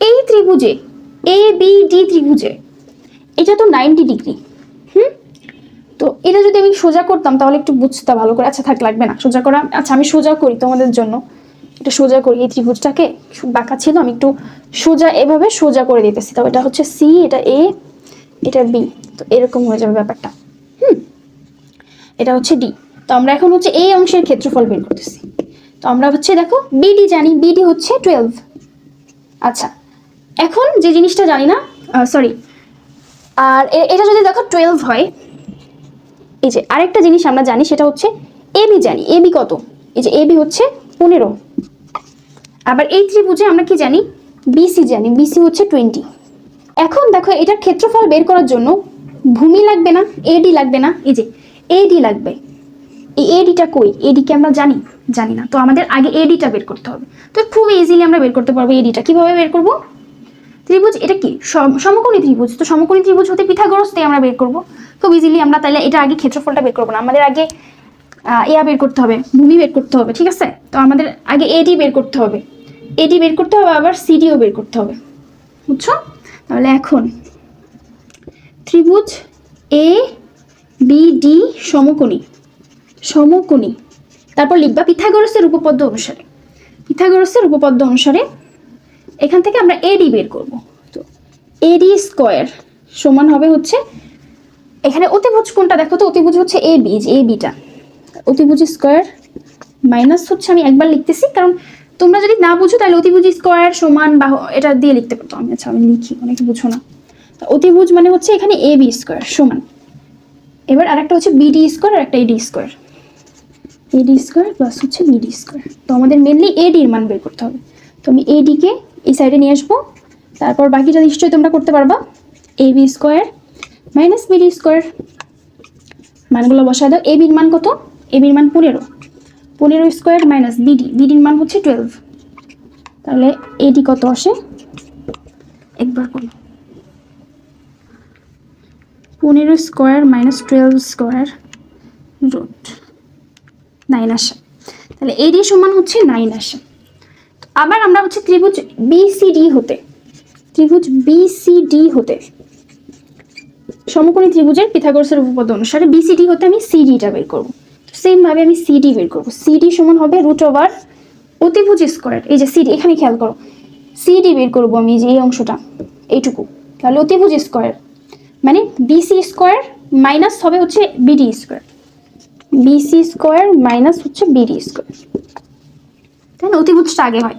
[SPEAKER 1] এই ত্রিভুজে এ বি ডি ত্রিভুজে এটা তো 90 ডিগ্রি। তো এটা যদি আমি সোজা করতাম তাহলে একটু বুঝতে ভালো করে। আচ্ছা থাক, লাগবে না সোজা করা। আচ্ছা, আমি সোজা করি তোমাদের জন্য, এটা সোজা করি। এই ত্রিভুজটাকে বাঁকা ছিল, আমি একটু সোজা এভাবে সোজা করে দিতেছি। তো এটা হচ্ছে সি, এটা এ, এটা বি। তো এরকম হয়ে যাবে ব্যাপারটা। এটা হচ্ছে ডি। তো আমরা এখন হচ্ছে এই অংশের ক্ষেত্রফল বের করতেছি। তো আমরা হচ্ছে দেখো বিডি জানি, বিডি হচ্ছে 12। আচ্ছা, এখন যে জিনিসটা জানি না, সরি, আর এটা যদি দেখো 12 হয়, এই যে আরেকটা জিনিস আমরা জানি সেটা হচ্ছে এবি জানি। এবি কত? এই যে এবি হচ্ছে 15। আবার এই ত্রিভুজে আমরা কি জানি? বিসি জানি, বিসি হচ্ছে 20। এখন দেখো এটার ক্ষেত্রফল বের করার জন্য ভূমি লাগবে না, এডি লাগবে না, এই যে এডি লাগবে। এই এডিটা কই? এডিকে আমরা জানি না। তো আমাদের আগে এডিটা বের করতে হবে। তো খুব ইজিলি আমরা বের করতে পারবো এডিটা। কিভাবে বের করব? ত্রিভুজ এটা কি? সমকোণী ত্রিভুজ। তো সমকোণী ত্রিভুজ হতে পিথাগোরাস দিয়ে আমরা বের করব খুব ইজিলি। আমরা তাহলে এটা আগে ক্ষেত্রফলটা বের করবো না, আমাদের আগে বের করতে হবে, ভূমি বের করতে হবে। ঠিক আছে, তো আমাদের আগে এডি বের করতে হবে, আবার সিডিও বের করতে হবে, বুঝছো? তাহলে এখন ত্রিভুজ এ বি ডি সমকোণী, তারপর লিখবা পিথাগোরাসের উপপাদ্য অনুসারে এখান থেকে আমরা এডি বের করব। তো এডি স্কয়ার সমান হবে হচ্ছে, এখানে অতিভুজ কোনটা দেখো তো? অতিভুজ হচ্ছে এ বি, যে এ বিটা অতিভুজ স্কয়ার মাইনাস হচ্ছে, আমি একবার লিখতেছি কারণ তোমরা যদি না বুঝো তাহলে অতিভুজ স্কয়ার সমান বা এটা দিয়ে লিখতে পারতো। আমি লিখি, অনেকে বুঝো না। তো অতিভুজ মানে হচ্ছে এখানে এ বি স্কয়ার সমান, এবার আরেকটা হচ্ছে বিডি স্কয়ার আর একটা এডি স্কয়ার, এডি স্কয়ার প্লাস হচ্ছে বিডি স্কয়ার। তো আমাদের মেনলি এডির মান বের করতে হবে। তো আমি এডিকে এই সাইডে নিয়ে আসবো, তারপর বাকিটা নিশ্চয়ই তোমরা করতে পারবা। A B square minus B D square, মানগুলো বসায় দাও। এ বির মান কত? এ বির মান 15 15 স্কোয়ার মাইনাস বিডি, বিডির মান হচ্ছে 12, তাহলে এডি কত আসে একবার করি, 15 স্কোয়ার মাইনাস 12 স্কোয়ার রুট 9 আসে, তাহলে এডি সমান হচ্ছে 9 আসে। আবার আমরা হচ্ছে ত্রিভুজ বিসিডি হতে, ত্রিভুজ বিসিডি হতে সমকোণী ত্রিভুজের পিথাগোরাসের উপপাদ্য অনুসারে বিসিডি হতে আমি সিডিটা বের করব। সেম ভাবে আমি সিডি বের করব। সিডি সমান হবে রুট ওভার অতিভুজ স্কোয়ার, এই যে সিডি এখানে খেয়াল করো, সিডি বের করব আমি যে এই অংশটা এইটুকু, তাহলে অতিভুজ স্কোয়ার মানে বিসি স্কোয়ার মাইনাস হবে হচ্ছে BD square, BC square minus হচ্ছে বিডি স্কোয়ার, তাই না? অতিভুজটা আগে হয়।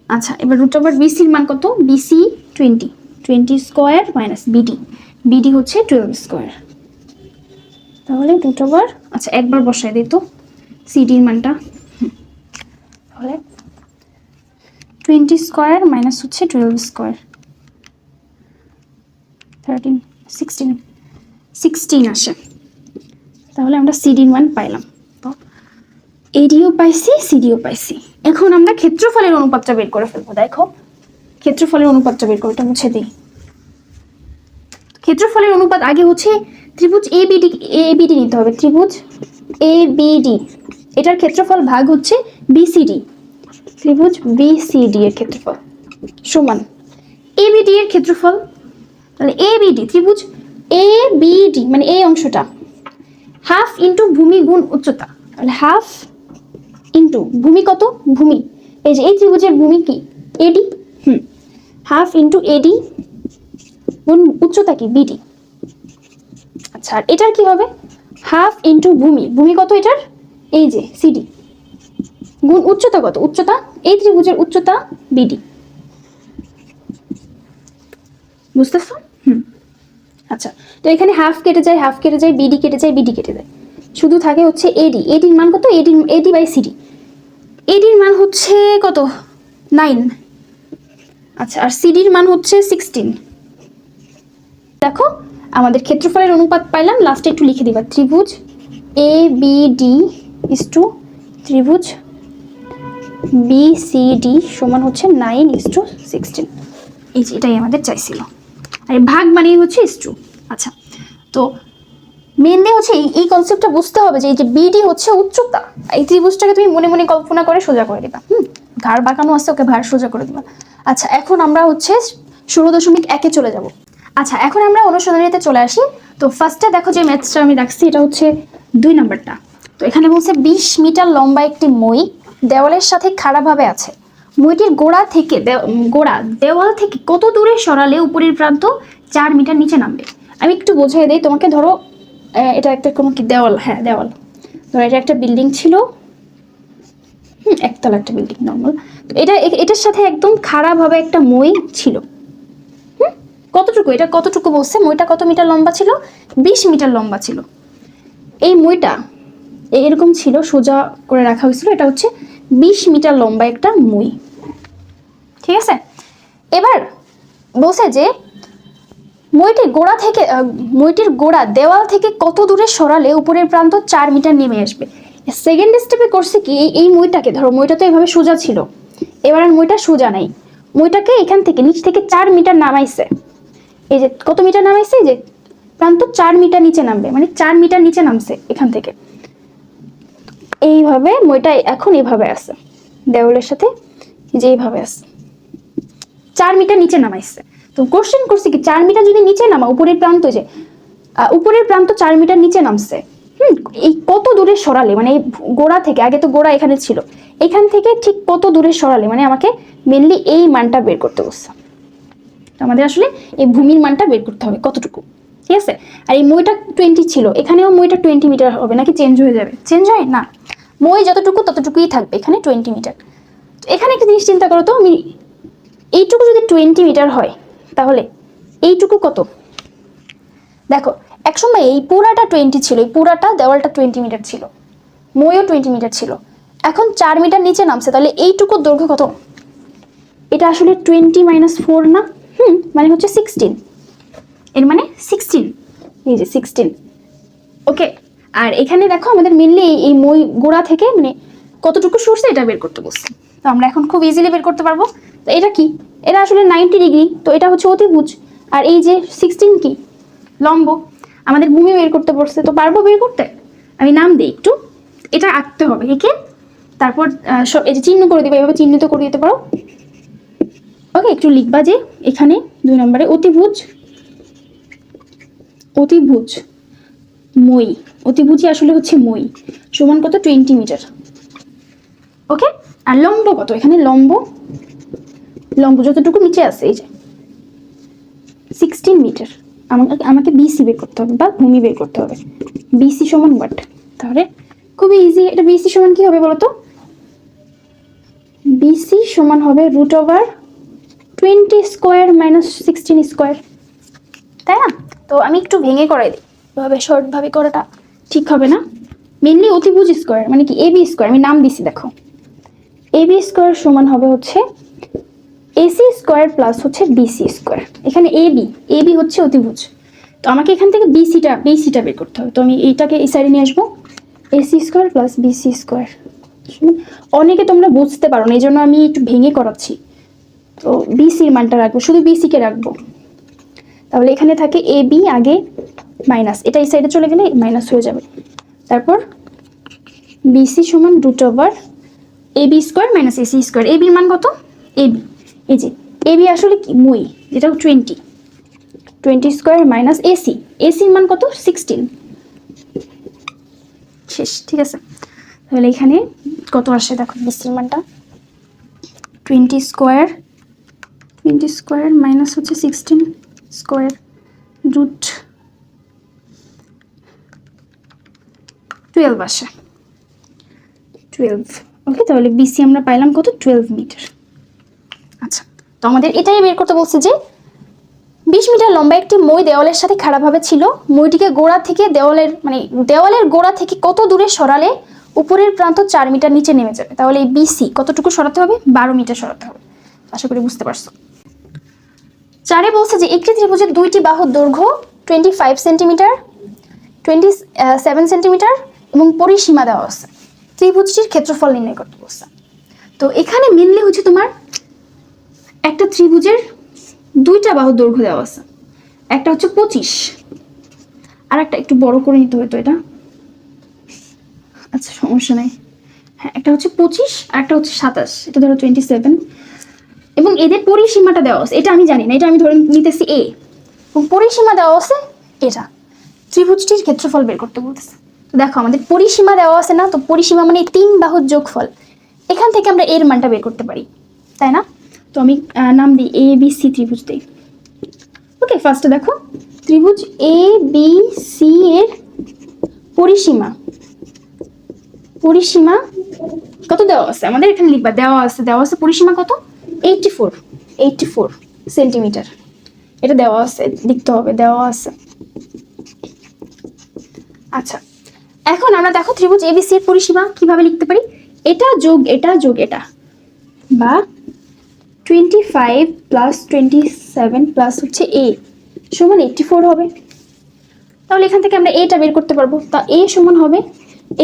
[SPEAKER 1] আচ্ছা, এবার রুট ওভার বিসির মান কত, BC 20, 20 square minus BD, BD হচ্ছে 12 স্কোয়ার, তাহলে রুট ওভার, আচ্ছা একবার বসাই দিই তো সিডির মানটা, তাহলে 20 স্কোয়ার মাইনাস হচ্ছে 12 স্কোয়ার 13 16 16 আসে, তাহলে আমরা সিডির মান পাইলাম। তো এডিও পাইছি, সিডিও পাইছি। এখন আমরা ক্ষেত্রফলের অনুপাতটা বের করে ফেলবো। দেখো ক্ষেত্রফলের অনুপাতটা বের করে, এটা মুছে দিই। ক্ষেত্রফলের অনুপাত আগে হচ্ছে ত্রিভুজ এবিডি, এবিডি নিতে হবে, ত্রিভুজ এবিডি এটার ক্ষেত্রফল ভাগ হচ্ছে বিসিডি, ত্রিভুজ বিসিডি এর ক্ষেত্রফল সমান এবিডি এর ক্ষেত্রফল, তাহলে এবিডি ত্রিভুজ এবিডি মানে এই অংশটা হাফ ইন্টু ভূমি গুণ উচ্চতা, তাহলে হাফ ইন্টু ভূমি কত, ভূমি এই যে এই ত্রিভুজের ভূমি কি এডি, হাফ ইন্টু এডি গুণ উচ্চতা কি বিডি। আচ্ছা, আর এটার কি হবে, হাফ ইন্টু ভূমি, ভূমি কত এটার এই যে সিডি গুণ উচ্চতা কত, উচ্চতা এই ত্রিভুজের উচ্চতা বিডি, বুঝতেছো? আচ্ছা, তো এখানে হাফ কেটে যায়, হাফ কেটে যায়, বিডি কেটে যায়, বিডি কেটে যায়, শুধু থাকে হচ্ছে এডি, এডির মান কত, এডি এডি বাই সিডি, এডির মান হচ্ছে কত 9, আচ্ছা আর সিডির মান হচ্ছে 16। দেখো আমাদের ক্ষেত্রফলের অনুপাত পাইলাম, লাস্টে একটু লিখে দিবা ত্রিভুজ A B D is to ত্রিভুজ বিসিডি সমান হচ্ছে 9:16, এই যে এটাই আমাদের চাইছিল, আর ভাগ মানেই হচ্ছে ইস টু। আচ্ছা, তো মেনলি হচ্ছে এই কনসেপ্টটা বুঝতে হবে যে এই যে বিডি হচ্ছে উচ্চতা, এই ত্রিভুজটাকে তুমি মনে মনে কল্পনা করে সোজা করে দিবা, ঘাড় বাঁকানো আছে ওকে ঘাড় সোজা করে দিবা। আচ্ছা, এখন আমরা হচ্ছে 16.1 চলে যাব। আচ্ছা, এখন আমরা অনুসন্ধানীতে চলে আসি। তো ফার্স্টে দেখো যে ম্যাথসটা আমি রাখছি এটা হচ্ছে 2 নাম্বারটা। তো এখানে বলছে 20 মিটার লম্বা একটি মই দেওয়ালের সাথে খাড়াভাবে আছে, মইটির গোড়া থেকে দেওয়াল থেকে কত দূরে সরালে উপরের প্রান্ত 4 মিটার নিচে নামবে। আমি একটু বোঝাই দিই তোমাকে, ধরো এটা একটা কোনো কি দেওয়াল, হ্যাঁ দেওয়াল, ধরো এটা একটা বিল্ডিং ছিল, একতলা একটা বিল্ডিং নর্মাল, তো এটার সাথে একদম খাড়াভাবে একটা মই ছিল, কতটুকু, এটা কতটুকু বলছে, মইটা কত মিটার লম্বা ছিল, 20 মিটার লম্বা ছিল। এই মইটা এরকম ছিল, সোজা করে রাখা হয়েছিল, এটা হচ্ছে 20 মিটার লম্বা একটা মই, ঠিক আছে। এবার বলছে যে মইটির গোড়া দেওয়াল থেকে কত দূরে সরালে উপরের প্রান্ত 4 মিটার নেমে আসবে। সেকেন্ড স্টেপে করছে কি, এই মইটাকে ধরো, মইটা তো এইভাবে সোজা ছিল, এবার আর মইটা সোজা নাই, মইটাকে এখান থেকে নিচ থেকে 4 মিটার নামাইছে, এই যে কত মিটার নামাইছে, এই যে প্রান্ত 4 মিটার নিচে নামবে, মানে 4 মিটার নিচে নামছে এখান থেকে, এইভাবে মইটা এখন এইভাবে আছে দেওয়ালের সাথে, যে এইভাবে আছে 4 মিটার নিচে নামাইছে। তো কোশ্চেন করছে কি 4 মিটার যদি নিচে নামা, উপরের প্রান্ত, যে উপরের প্রান্ত 4 মিটার নিচে নামছে, এই কত দূরে সরালে, মানে এই গোড়া থেকে, আগে তো গোড়া এখানে ছিল, এখান থেকে ঠিক কত দূরে সরালে, মানে আমাকে মেনলি এই মানটা বের করতে বলছে। তো আমাদের আসলে এই ভূমির মানটা বের করতে হবে কতটুকু, ঠিক আছে। আর এই মইটা 20 ছিল, এখানেও মইটা 20 মিটার হবে নাকি চেঞ্জ হয়ে যাবে, চেঞ্জ হয় না, মই যতটুকু ততটুকুই থাকবে, এখানে 20 মিটার। তো এখানে একটা জিনিস চিন্তা করো তো, আমি এইটুকু যদি 20 মিটার হয় তাহলে এইটুকু কত, দেখো একসময় এই পুরাটা 20 ছিল, এই পুরাটা দেওয়ালটা 20 মিটার ছিল, মইও 20 মিটার ছিল, এখন 4 মিটার নিচে নামছে, তাহলে এইটুকু দৈর্ঘ্য কত, এটা আসলে 20 - 4 না, মানে হচ্ছে 16, এর মানে 16, এই যে 16, ওকে। আর এখানে দেখো আমাদের মেনলি এই মই গোড়া থেকে মানে কতটুকু সরছে এটা বের করতে বলছে। তো আমরা এখন খুব ইজিলি বের করতে পারবো। তো এটা কি, এটা আসলে 90 ডিগ্রি, তো এটা হচ্ছে অতিভুজ। আর এই যে 16 কি, লম্ব। আমাদের ভূমি বের করতে বলছে, তো পারবো বের করতে। আমি নাম দিই একটু, এটা আঁকতে হবে একে, তারপর এই যে চিহ্ন করে দিবে, এভাবে চিহ্নিত করে দিতে পারো। ওকে, একটু লিখবা যে এখানে 2 নম্বরে অতিভুজ, অতিভুজ মই, অতিভুজই আসলে হচ্ছে মই, সমান কত 20 মিটার। ওকে, আর লম্ব কত, এখানে লম্ব, লম্ব যতটুকু নিচে আছে এই যে 16 মিটার। আমাকে বিসি বের করতে হবে বা ভূমি বের করতে হবে। বিসি সমান ওয়াট, তাহলে খুবই ইজি। এটা বিসি সমান কি হবে বলতো, বিসি সমান হবে √20 স্কোয়ার মাইনাস 16 স্কোয়ার, তাই না? তো আমি একটু ভেঙে করাই দিই, এভাবে শর্ট ভাবে করাটা ঠিক হবে না। মেনলি অতিভুজ স্কোয়ার মানে কি এবি স্কোয়ার, আমি নাম দিছি দেখো, এবি স্কোয়ার সমান হবে হচ্ছে এসি স্কোয়ার প্লাস হচ্ছে বিসি স্কোয়ার। এখানে এবি হচ্ছে অতিভুজ, তো আমাকে এখান থেকে বিসিটা বের করতে হবে। তো আমি এইটাকে এই সাইডে নিয়ে আসবো, AC square plus BC square. অনেকে তোমরা বুঝতে পারো না, এই জন্য আমি একটু ভেঙে করাচ্ছি। তো বিসির মানটা রাখবো, শুধু বিসিকে রাখবো। তাহলে এখানে থাকে এবি আগে মাইনাস, এটা এই সাইডে চলে গেলে মাইনাস হয়ে যাবে। তারপর বিসি সমান √এবি স্কোয়ার মাইনাস এসি স্কোয়ার। এবির মান কত, এবি এই যে এবি আসলে কি মই, যেটা 20 স্কোয়ার মাইনাস এসির মান কত 16, শেষ। ঠিক আছে, তাহলে এখানে কত আসে দেখো, বিসির মানটা 20 স্কোয়ার মাইনাস হচ্ছে 16 স্কোয়ার √12 আসে, 12। ওকে, তাহলে বিসি আমরা পাইলাম কত 12 মিটার। আচ্ছা, তো আমাদের এটাই বের করতে বলছে যে 20 মিটার লম্বা একটি মই দেওয়ালের সাথে খাড়াভাবে ছিল। মইটিকে গোড়া থেকে দেওয়ালের গোড়া থেকে কত দূরে সরালে উপরের প্রান্ত 4 মিটার নিচে নেমে যাবে। তাহলে এই বিসি কতটুকু সরাতে হবে, 12 মিটার সরাতে হবে। আশা করি বুঝতে পারছো। 4 বলছে যে একটি ত্রিভুজের দুইটি বাহুর দৈর্ঘ্য 25 সেন্টিমিটার, 27 সেন্টিমিটার এবং পরিসীমা দেওয়া আছে। ত্রিভুজটির ক্ষেত্রফল নির্ণয় করতে বলছে। তো এখানে মেনলি হচ্ছে তোমার একটা ত্রিভুজের দুইটা বাহুর দৈর্ঘ্য দেওয়া আছে, একটা হচ্ছে 25, আর একটা একটু বড় করে নিতে হতো এটা, আচ্ছা সমস্যা নাই। হ্যাঁ, একটা হচ্ছে 25 আর একটা হচ্ছে 27, এটা ধরো 27, এবং এদের পরিসীমাটা দেওয়া আছে, এটা আমি জানি না, এটা আমি ধরে নিতেছি এ, এবং পরিসীমা দেওয়া আছে এটা। ত্রিভুজটির ক্ষেত্রফল বের করতে বলতেছে। তো দেখো আমাদের পরিসীমা দেওয়া আছে না, তো পরিসীমা মানে 3 বাহুর যোগফল, এখান থেকে আমরা এর মানটা বের করতে পারি, তাই না? তো আমি নাম দিই এ বি সি ত্রিভুজ দিই। ওকে, ফার্স্টে দেখো ত্রিভুজ এ বি সি এর পরিসীমা কত দেওয়া আছে, আমাদের এখানে লিখবা দেওয়া আছে পরিসীমা কত 84 সেন্টিমিটার, এটা দেওয়া আছে, লিখতে হবে দেওয়া আছে। আচ্ছা, এখন আমরা দেখো ত্রিভুজ এবিসি এর পরিসীমা কিভাবে লিখতে পারি, এটা যোগ এটা বা 25 প্লাস 27 প্লাস হচ্ছে এ সমান 84 হবে। তাহলে এখান থেকে আমরা এটা বের করতে পারবো। তা এ সমান হবে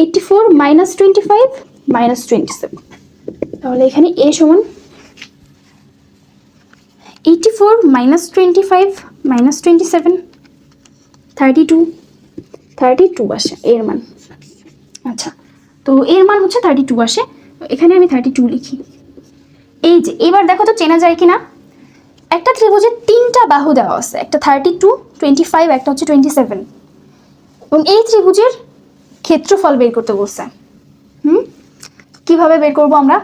[SPEAKER 1] 84 মাইনাস 25 মাইনাস 27। তাহলে এখানে এ সমান 84 মাইনাস 25 মাইনাস 27, 32 আসে এর মান। আচ্ছা, তো এর মান হচ্ছে 32 আসে, এখানে আমি 32 লিখি। এই যে এবার দেখো তো চেনা যায় কিনা, একটা ত্রিভুজের 3টা বাহু দেওয়া আছে, একটা 32, 25, একটা হচ্ছে 27, এবং এই ত্রিভুজের ক্ষেত্রফল বের করতে বলছে। কিভাবে বের করব আমরা,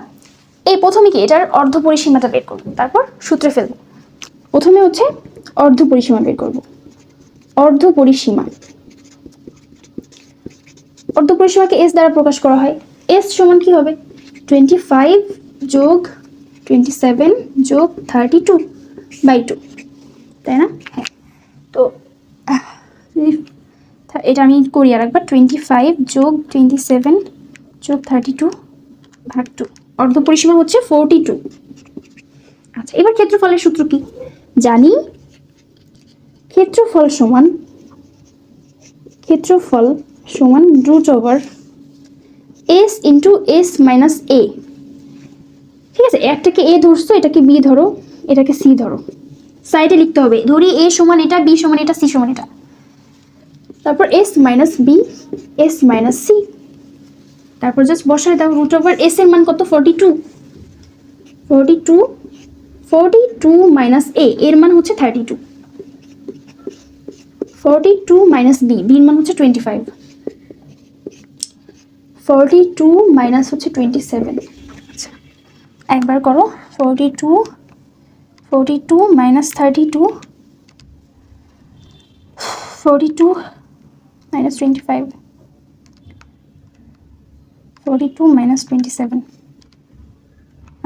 [SPEAKER 1] এই প্রথমে কি এটার অর্ধ পরিসীমাটা বের করব, তারপর সূত্রে ফেলব। প্রথমে হচ্ছে অর্ধ পরিসীমা বের করব। অর্ধ পরিসীমাকে এস দ্বারা প্রকাশ করা হয়। এস সমান কি হবে 25 যোগ 27 যোগ 32/2, তাই না? হ্যাঁ, তো এটা আমি করি আর একবার, 25 যোগ 27 যোগ 32/2, অর্ধ পরিসীমা হচ্ছে 42। আচ্ছা, এবার ক্ষেত্রফলের সূত্র কি জানি, ক্ষেত্রফল সমান √s into s minus a। ঠিক আছে, একটাকে a ধরছো, এটাকে b ধরো, এটাকে c ধরো, সাইডে লিখতে হবে। ধরি a সমান এটা, b সমান এটা, c সমান এটা, তারপর s minus b, s minus c, তারপর জাস্ট বসাই দাও। √s এর মান কত? 42। 42 মাইনাস a এর মান হচ্ছে 32। 42 মাইনাস b, b এর মান হচ্ছে 25। 42 মাইনাস হচ্ছে 27। আচ্ছা একবার করো। 42 মাইনাস 32, 42 মাইনাস 25, 42 মাইনাস 27।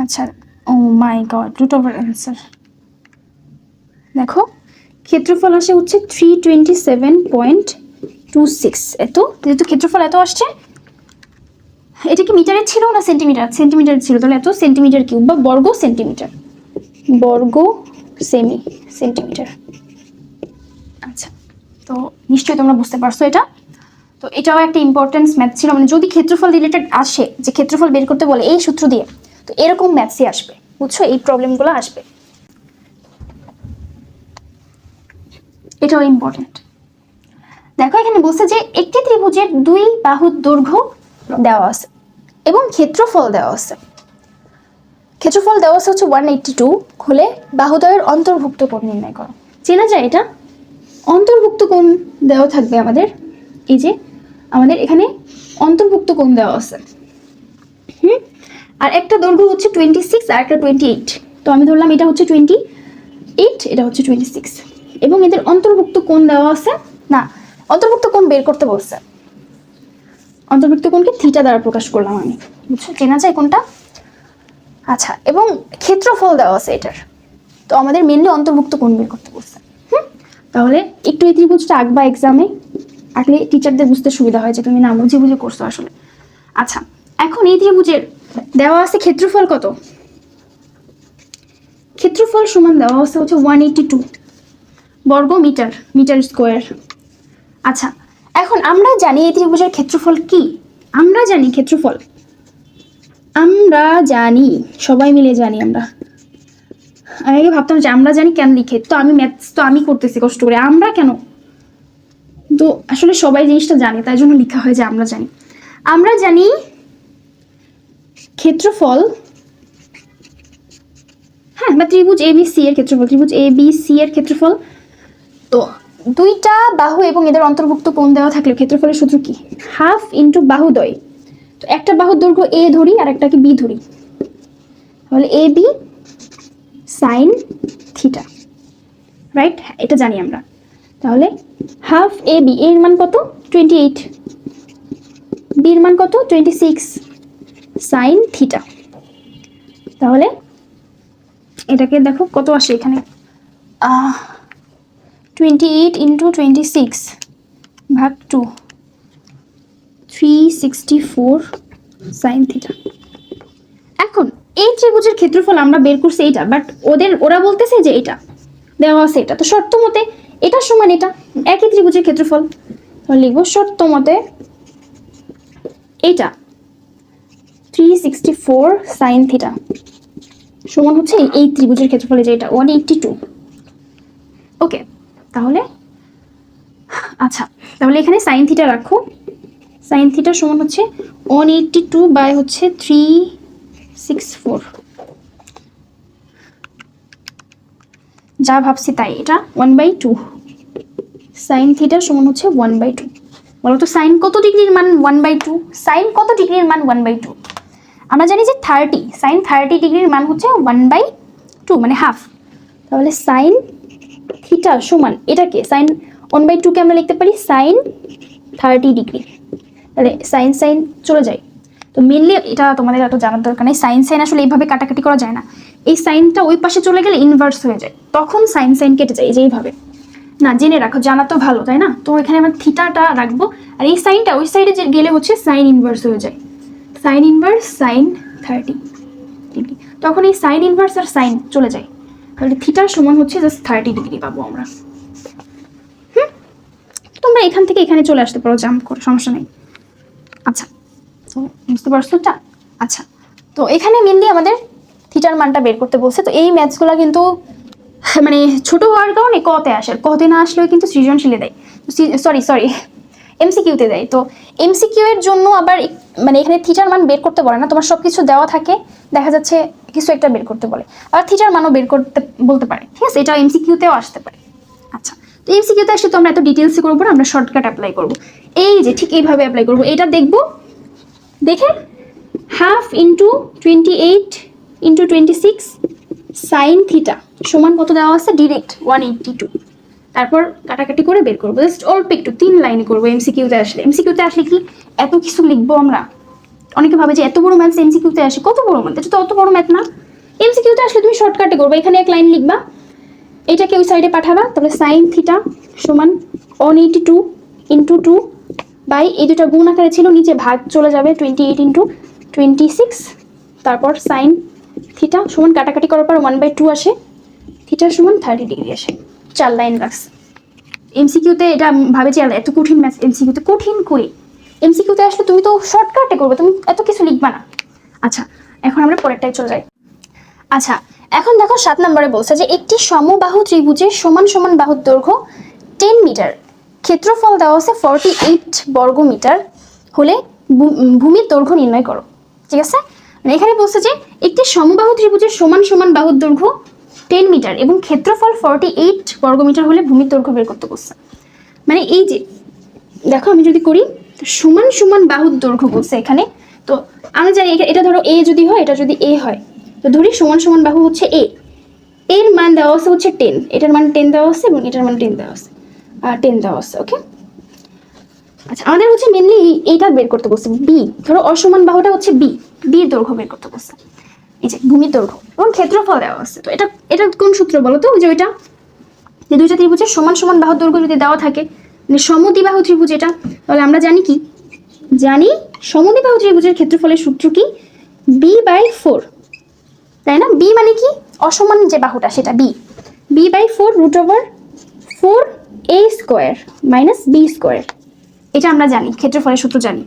[SPEAKER 1] আচ্ছা, ও মাই গড, √answer। দেখো ক্ষেত্রফল আসে হচ্ছে 327.26। এত যেহেতু ক্ষেত্রফল এত আসছে, এটা কি মিটারের ছিল না সেন্টিমিটার? সেন্টিমিটার ছিল, তাহলে এত সেন্টিমিটার কিউব বা বর্গ সেন্টিমিটার, বর্গ সেন্টিমিটার। আচ্ছা, তো নিশ্চয়ই তোমরা বুঝতে পারছো এটা। তো এটাও একটা ইম্পর্টেন্স ম্যাথ ছিল, মানে যদি ক্ষেত্রফল রিলেটেড আসে, যে ক্ষেত্রফল বের করতে বলে এই সূত্র দিয়ে, তো এরকম ম্যাথসই আসবে, বুঝছো? এই প্রবলেমগুলো আসবে, এটাও ইম্পর্টেন্ট। দেখো এখানে বলছে যে একটি ত্রিভুজের দুই বাহুর দৈর্ঘ্য দেওয়া আছে এবং ক্ষেত্রফল দেওয়া আছে। ক্ষেত্রফল দেওয়া আছে হচ্ছে 182 হলে বাহুদ্বয়ের অন্তর্ভুক্ত কোণ নির্ণয় করো। চেনা যায় এটা? অন্তর্ভুক্ত কোণ দেওয়া থাকবে আমাদের, এই যে আমাদের এখানে অন্তর্ভুক্ত কোণ দেওয়া আছে। আর একটা দৈর্ঘ্য হচ্ছে 26 আর একটা 28। তো আমি ধরলাম এটা হচ্ছে 28, এটা হচ্ছে 26, এবং এদের অন্তর্ভুক্ত কোণ দেওয়া আছে। না, অন্তর্ভুক্ত কোণ বের করতে বলছে। অন্তর্ভুক্ত কোণকে থিটা দ্বারা প্রকাশ করলাম আমি, বুঝছো? চেনা যায় কোনটা? আচ্ছা, এবং ক্ষেত্রফল দেওয়া আছে এটার। তো আমাদের মেনলি অন্তর্ভুক্ত কোণ বের করতে বলছে। তাহলে একটু এই ত্রিভুজটা আঁকবা এক্সামে, আঁকলে টিচারদের বুঝতে সুবিধা হয় যে তুমি না বুঝে বুঝে করছো আসলে। আচ্ছা, এখন এই ত্রিভুজের দেওয়া আছে ক্ষেত্রফল কত? ক্ষেত্রফল সমান দেওয়া আছে হচ্ছে 182 বর্গ মিটার স্কোয়ার। আচ্ছা, এখন আমরা জানি এই ত্রিভুজের ক্ষেত্রফল কি? আমরা জানি ক্ষেত্রফল, আমরা জানি, সবাই মিলে জানি। আমরা আগে ভাবতাম যে আমরা জানি কেন লিখে, তো আমি ম্যাথস তো আমি করতেছি কষ্ট করে, আমরা কেন? তো আসলে সবাই জিনিসটা জানে, তাই জন্য লেখা হয় যে আমরা জানি। আমরা জানি ক্ষেত্রফল, হ্যাঁ, বা ত্রিভুজ ABC এর ক্ষেত্রফল, ত্রিভুজ ABC এর ক্ষেত্রফল। তো দুইটা বাহু এবং এদের অন্তর্ভুক্ত কোণ দেওয়া থাকলে ক্ষেত্রফলের সূত্র কি? হাফ ইন্টু বাহুদ্বয়। তো একটা বাহুর দৈর্ঘ্য A ধরি আর একটাকে B ধরি, তাহলে AB সাইন থিটা, রাইট? এটা জানি আমরা। তাহলে হাফ AB, এর মান কত? 28, B এর মান কত? 26 সাইন থিটা। তাহলে এটাকে দেখো কত আসে এখানে, 28 ইন্টু 26 ভাগ 2, 364 সাইন থিটা। এখন এই ত্রিভুজের ক্ষেত্রফল আমরা বের করছি এটা, বাট ওরা বলতেছে যে এটা দেওয়া আছে এটা, তো শর্ত মতে এটা সমান এটা, একই ত্রিভুজের ক্ষেত্রফল। তাহলে লিখবো শর্ত মতে এটা 364 সাইন থিটা সমান হচ্ছে এই ত্রিভুজের ক্ষেত্রফলে, যে এটা 182। ওকে, তাহলে আচ্ছা, তাহলে এখানে সাইন থিটা রাখো। সাইন থিটা সমান হচ্ছে 182 বাই হচ্ছে 364, যা ভাবছি তাই, এটা 1/2। সাইন থিটা সমান হচ্ছে 1/2। বলো তো সাইন কত ডিগ্রির মান 1/2? সাইন কত ডিগ্রির মান 1/2? আমরা জানি যে 30, সাইন 30 ডিগ্রির মান হচ্ছে 1/2, মানে হাফ। তাহলে সাইন থিটা সমান এটাকে, সাইন 1/2 কে আমরা লিখতে পারি সাইন 30 ডিগ্রি। তাহলে সাইন সাইন চলে যায়। তো মেনলি এটা তোমাদের এত জানার দরকার নেই, সাইন সাইন আসলে এইভাবে কাটাকাটি করা যায় না। এই সাইনটা ওই পাশে চলে গেলে ইনভার্স হয়ে যায়, তখন সাইন সাইন কেটে যায়, এই যে এইভাবে। না, জেনে রাখো, জানা তো ভালো, তাই না? তো এখানে আমরা থিটাটা রাখবো, আর এই সাইনটা ওই সাইডে গেলে হচ্ছে সাইন ইনভার্স হয়ে যায়, সাইন ইনভার্স সাইন 30 ডিগ্রি। তখন এই সাইন ইনভার্স আর সাইন চলে যায়, তাহলে থিটার সমান হচ্ছে জাস্ট 30 ডিগ্রি পাবো আমরা। তোমরা তোমরা এখান থেকে এখানে চলে আসতে পারো জাম্প করে, সমস্যা নেই। আচ্ছা, তো বুঝতে পারছো এটা? আচ্ছা, তো এখানে মেনলি আমাদের থিটার মানটা বের করতে বলছে। তো এই ম্যাথসগুলো কিন্তু মানে ছোট হওয়ার কারণে কতে আসে, কতে না আসলেও কিন্তু সৃজনশীলে দেয়, সরি এমসিকিউতে দেয়। তো এমসিকিউ এর জন্য আবার মানে এখানে থিটার মান বের করতে বলে না, তোমার সব কিছু দেওয়া থাকে, দেখা যাচ্ছে কিছু একটা বের করতে বলে, আর থিটার মানও বের করতে বলতে পারে, ঠিক আছে? এটা এমসিকিউতেও আসতে পারে। আচ্ছা, তো এমসিকিউতে আসলে তো আমরা এত ডিটেলসে করবো না, আমরা শর্টকাট অ্যাপ্লাই করবো। এই যে ঠিক এইভাবে অ্যাপ্লাই করবো, এটা দেখবো, দেখে half into 28 into 26 sine theta সমান কত দেওয়া আছে, ডিরেক্ট 182। তারপর কাটাকাটি করে বের করবো, জাস্ট অল্প একটু 3 লাইনে করবো। এমসিকিউতে আসলে কি এত কিছু লিখবো আমরা? অনেকে ভাবে যে এত বড় ম্যাথস এমসিকিউতে আসে, কত বড় ম্যাথ, এটা তো অত বড় ম্যাথ না। এমসিকিউতে আসলে তুমি শর্টকাটে করবে, এখানে এক লাইন লিখবা, এটাকে ওই সাইডে পাঠাবা, তাহলে সাইন থিটা সমান 182 ইন্টু 2 বাই এই দুটা গুণ আকারে ছিল, নিচে ভাগ চলে যাবে 28 ইন্টু 26, তারপর সাইন থিটা সমান কাটাকাটি করার পর 1/2 আসে, থিটা সমান 30 ডিগ্রি আসে। 4 লাইন রাখছে। এমসিকিউতে এটা ভাবে যে এত কঠিন ম্যাথস এমসিকিউতে কঠিন কই, এমসিকিউতে আসলে তুমি তো শর্টকাটে করবে, তুমি এত কিছু লিখবা না। আচ্ছা, এখন আমরা পরেরটায় চলে যাই। আচ্ছা, এখন দেখো 7 নম্বরে বলছে যে একটি সমবাহু ত্রিভুজের সমান সমান বাহুর দৈর্ঘ্য 10 মিটার, ক্ষেত্রফল দেওয়া আছে 48 বর্গ মিটার হলে ভূমির দৈর্ঘ্য নির্ণয় করো। ঠিক আছে, মানে এখানে বলছে যে একটি সমবাহু ত্রিভুজের সমান সমান বাহুর দৈর্ঘ্য 10 মিটার এবং ক্ষেত্রফল 48 বর্গ মিটার হলে ভূমির দৈর্ঘ্য বের করতে বলছে। মানে এই যে দেখো, আমি যদি করি সমান সমান বাহুর দৈর্ঘ্য বলছে এখানে, তো আমরা জানি এটা ধরো এ যদি হয়, এটা যদি এ হয়, তো ধরি সমান সমান বাহু হচ্ছে এ, এর মান দেওয়া আছে হচ্ছে 10, এটার মান 10 দেওয়া আছে এবং এটার মান 10 দেওয়া আছে, 10 দেওয়া আছে। ওকে, আচ্ছা, আমাদের হচ্ছে মেনলি এইটা বের করতে বলছে, বি, ধরো অসমান বাহুটা হচ্ছে বি, বির দৈর্ঘ্য বের করতে বলছে, এই যে ভূমির দৈর্ঘ্য এবং ক্ষেত্রফল দেওয়া আছে। তো এটা কোন সূত্র বলো তো? যে ওইটা যে দুইটা ত্রিভুজের সমান সমান বাহুর দৈর্ঘ্য যদি দেওয়া থাকে, মানে সমদ্বিবাহু ত্রিভুজ এটা, তাহলে আমরা জানি কি, জানি সমদ্বিবাহু ত্রিভুজের ক্ষেত্রফলের সূত্র কি, b/4, তাই না? বি মানে কি, অসমান যে বাহুটা সেটা বি, b/4 √4a² - b², এটা আমরা জানি, ক্ষেত্রফলের সূত্র জানি।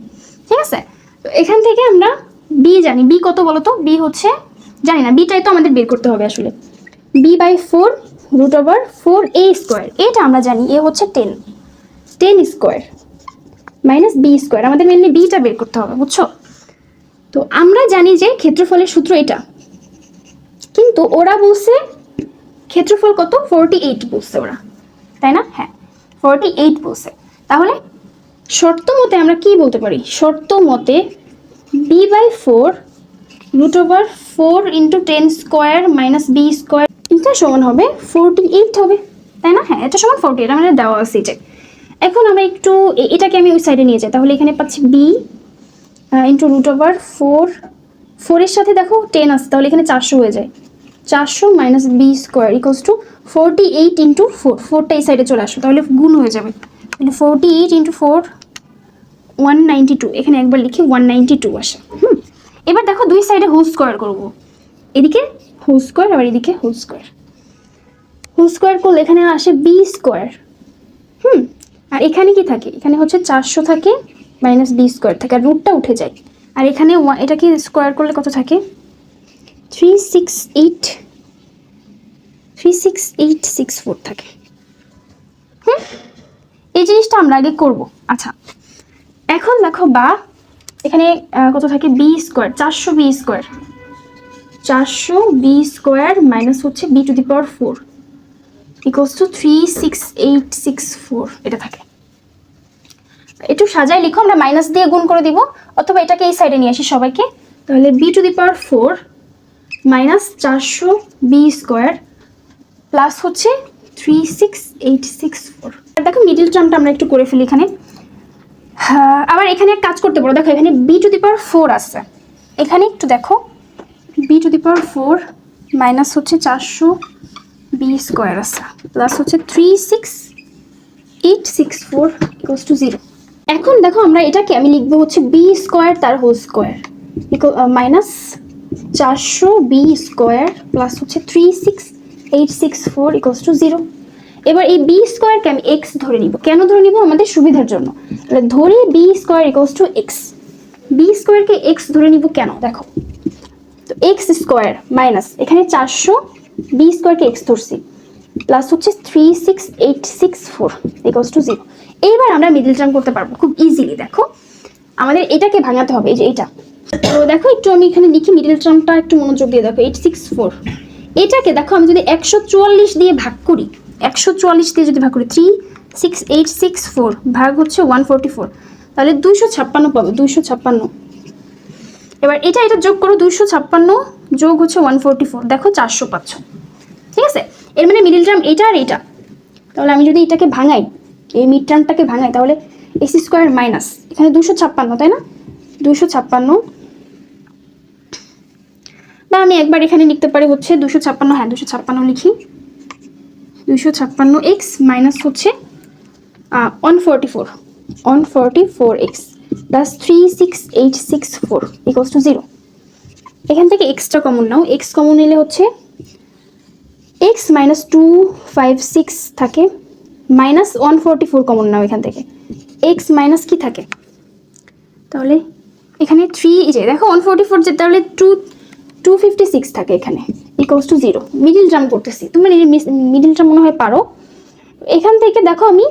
[SPEAKER 1] ঠিক আছে, তো এখান থেকে আমরা বি জানি, বি কত বলো তো? বি হচ্ছে জানি না, বিটাই তো আমাদের বের করতে হবে আসলে, b/4 √4a², এটা আমরা জানি, এ হচ্ছে 10 - b², আমাদের মেনলি বিটা বের করতে হবে, বুঝছো? তো আমরা জানি যে ক্ষেত্রফলের সূত্র এটা, কিন্তু ওরা বলছে ক্ষেত্রফল কত, 48 বলছে ওরা, তাই না? হ্যাঁ, 48 বলছে। তাহলে শর্ত মতে আমরা কি বলতে পারি, শর্ত মতে b/4 √4 × 10² - b² এটা সমান হবে 48 হবে, তাই না? হ্যাঁ, এটা সমান 48 আমাদের দেওয়া আছে এটা। এখন আমরা একটু এটাকে আমি ওই সাইডে নিয়ে যাই, তাহলে এখানে পাচ্ছি b × √4, 4 এর সাথে দেখো 10 আছে, তাহলে এখানে 400 হয়ে যায়, 400 - b² = 48 × 4, 4টা এই সাইডে চলে আসো, তাহলে গুণ হয়ে যাবে, তাহলে 48 × 4 192, এখানে একবার লিখি 192 আসে। এবার দেখো দুই সাইডে হোল স্কোয়ার করবো, এদিকে হোল স্কোয়ার আবার এদিকে হোল স্কোয়ার, হোল স্কোয়ার করলে এখানে আসে b²। আর এখানে কি থাকে, এখানে হচ্ছে 400 থাকে -b² থাকে, আর রুটটা উঠে যায়, আর এখানে এটাকে স্কোয়ার করলে কত থাকে, 36864 থাকে। এই জিনিসটা আমরা আগে করব। আচ্ছা, এখন দেখো বা এখানে কত থাকে, b², 400b² 400b² মাইনাস হচ্ছে b⁴ = 36864 এটা থাকে। একটু সাজাই লিখো, আমরা মাইনাস দিয়ে গুণ করে দিব, অথবা এটাকে এই সাইডে নিয়ে আসি সবাইকে, তাহলে b⁴ মাইনাস 400b² প্লাস হচ্ছে 36864। দেখো মিডিল টার্মটা আমরা একটু করে ফেলি এখানে। আবার এখানে এক কাজ করতে পারো, দেখো এখানে b⁴ আছে, এখানে একটু দেখো b⁴ মাইনাস হচ্ছে 400b² আছে, প্লাস হচ্ছে 36864 = 0। এখন দেখো আমরা এটাকে আমি লিখবো হচ্ছে b² তার whole square minus 400b² plus হচ্ছে 36864 = 0। এবার এই বি স্কোয়ারকে আমি এক্স ধরে নিব। কেন ধরে নিব? আমাদের সুবিধার জন্য। তাহলে ধরি B square equals to X. B স্কোয়ারকে এক্স ধরে নিব কেন? দেখো, তো এক্স স্কোয়ার মাইনাস এখানে 400, বি স্কোয়ারকে এক্স ধরছি, প্লাস হচ্ছে 36864 ইকুয়ালস টু 0। এইবার আমরা মিডল টার্ম করতে পারবো খুব ইজিলি। দেখো আমাদের এটাকে ভাঙাতে হবে, এই যে এটা। তো দেখো একটু আমি এখানে লিখি মিডল টার্মটা, একটু মনোযোগ দিয়ে দেখো। 864, এটাকে দেখো আমি যদি 144 দিয়ে ভাগ করি, 144 দিয়ে যদি ভাগ করি, 36864 ভাগ হচ্ছে 144, তাহলে 256 পাবো, 256। এবার এটা যোগ করো, 256 যোগ হচ্ছে 144, দেখো 400 পাচ্ছ। ঠিক আছে, এর মানে মিডল টার্ম এটা আর এটা। তাহলে আমি যদি এটাকে ভাঙাই, এই মিড টার্মটাকে ভাঙাই, তাহলে এক্স স্কোয়ার মাইনাস এখানে 256, তাই না? 256, বা আমি একবার এখানে লিখতে পারি হচ্ছে 256, হ্যাঁ 256 লিখি। 256 এক্স মাইনাস হচ্ছে 144 এক্স প্লাস 36864 ইকুয়ালস টু 0। এখান থেকে এক্সটা কমন নাও, এক্স কমন নিলে হচ্ছে এক্স মাইনাস 256 থাকে, মাইনাস 144 কমন নাও এখান থেকে, এক্স মাইনাস কি থাকে, তাহলে এখানে 3, এই যে দেখো 144 যে, তাহলে 256 থাকে এখানে, ইকুয়ালস টু 0। মিডিল টার্ম করতেছি, তুমি মিডিল টার্ম মনে হয় পারো। এখান থেকে দেখো আমি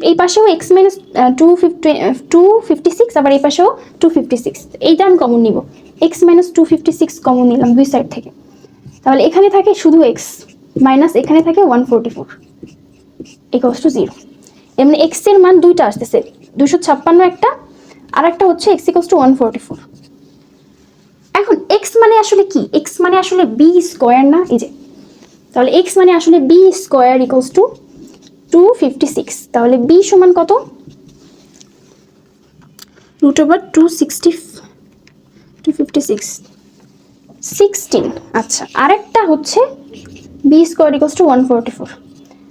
[SPEAKER 1] এই পাশেও এক্স মাইনাস 256, আবার এই পাশেও 256, এইটা আমি কমন নিব। এক্স মাইনাস 256 কমন নিলাম দুই সাইড থেকে, তাহলে এখানে থাকে শুধু এক্স মাইনাস এখানে থাকে 144 ইকুয়ালস টু 0। এমনি এক্স এর মান দুইটা আসতেছে, 256 একটা, আর একটা হচ্ছে এক্স ইকুয়ালস টু 144। এখন এক্স মানে আসলে কি? এক্স মানে আসলে বি স্কোয়ার না, এই যে। তাহলে এক্স মানে আসলে বি স্কোয়ার ইকুয়ালস টু 256। তাহলে বি সমান কত? √256 16। আচ্ছা, আরেকটা হচ্ছে বি স্কোয়ার ইকুয়ালস টু 144,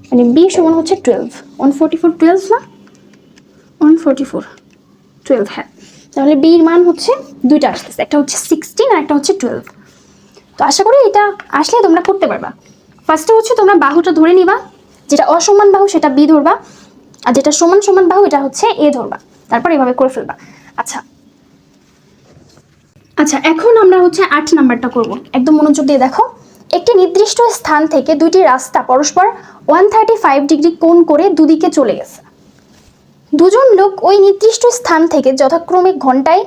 [SPEAKER 1] মানে বি সমান হচ্ছে 12। 144 12 না, 144 12, হ্যাঁ। তাহলে বির মান হচ্ছে দুইটা আসতেছে, একটা হচ্ছে 16 আর একটা হচ্ছে 12। তো আশা করি এটা আসলে তোমরা করতে পারবা। ফার্স্টে হচ্ছে তোমরা বাহুটা ধরে নিবা, যেটা অসমান বাহু সেটা বি ধরবা, আর যেটা সমান সমান বাহু এটা হচ্ছে এ ধরবা, তারপর এভাবে করে ফেলবা। আচ্ছা আচ্ছা, এখন আমরা হচ্ছে 8 নাম্বারটা করব। একদম মনোযোগ দিয়ে দেখো। একটি নির্দিষ্ট স্থান থেকে দুইটি রাস্তা পরস্পর 135 ডিগ্রি কোণ করে দুদিকে চলে গেছে। দুজন লোক ওই নির্দিষ্ট স্থান থেকে যথাক্রমে ঘন্টায়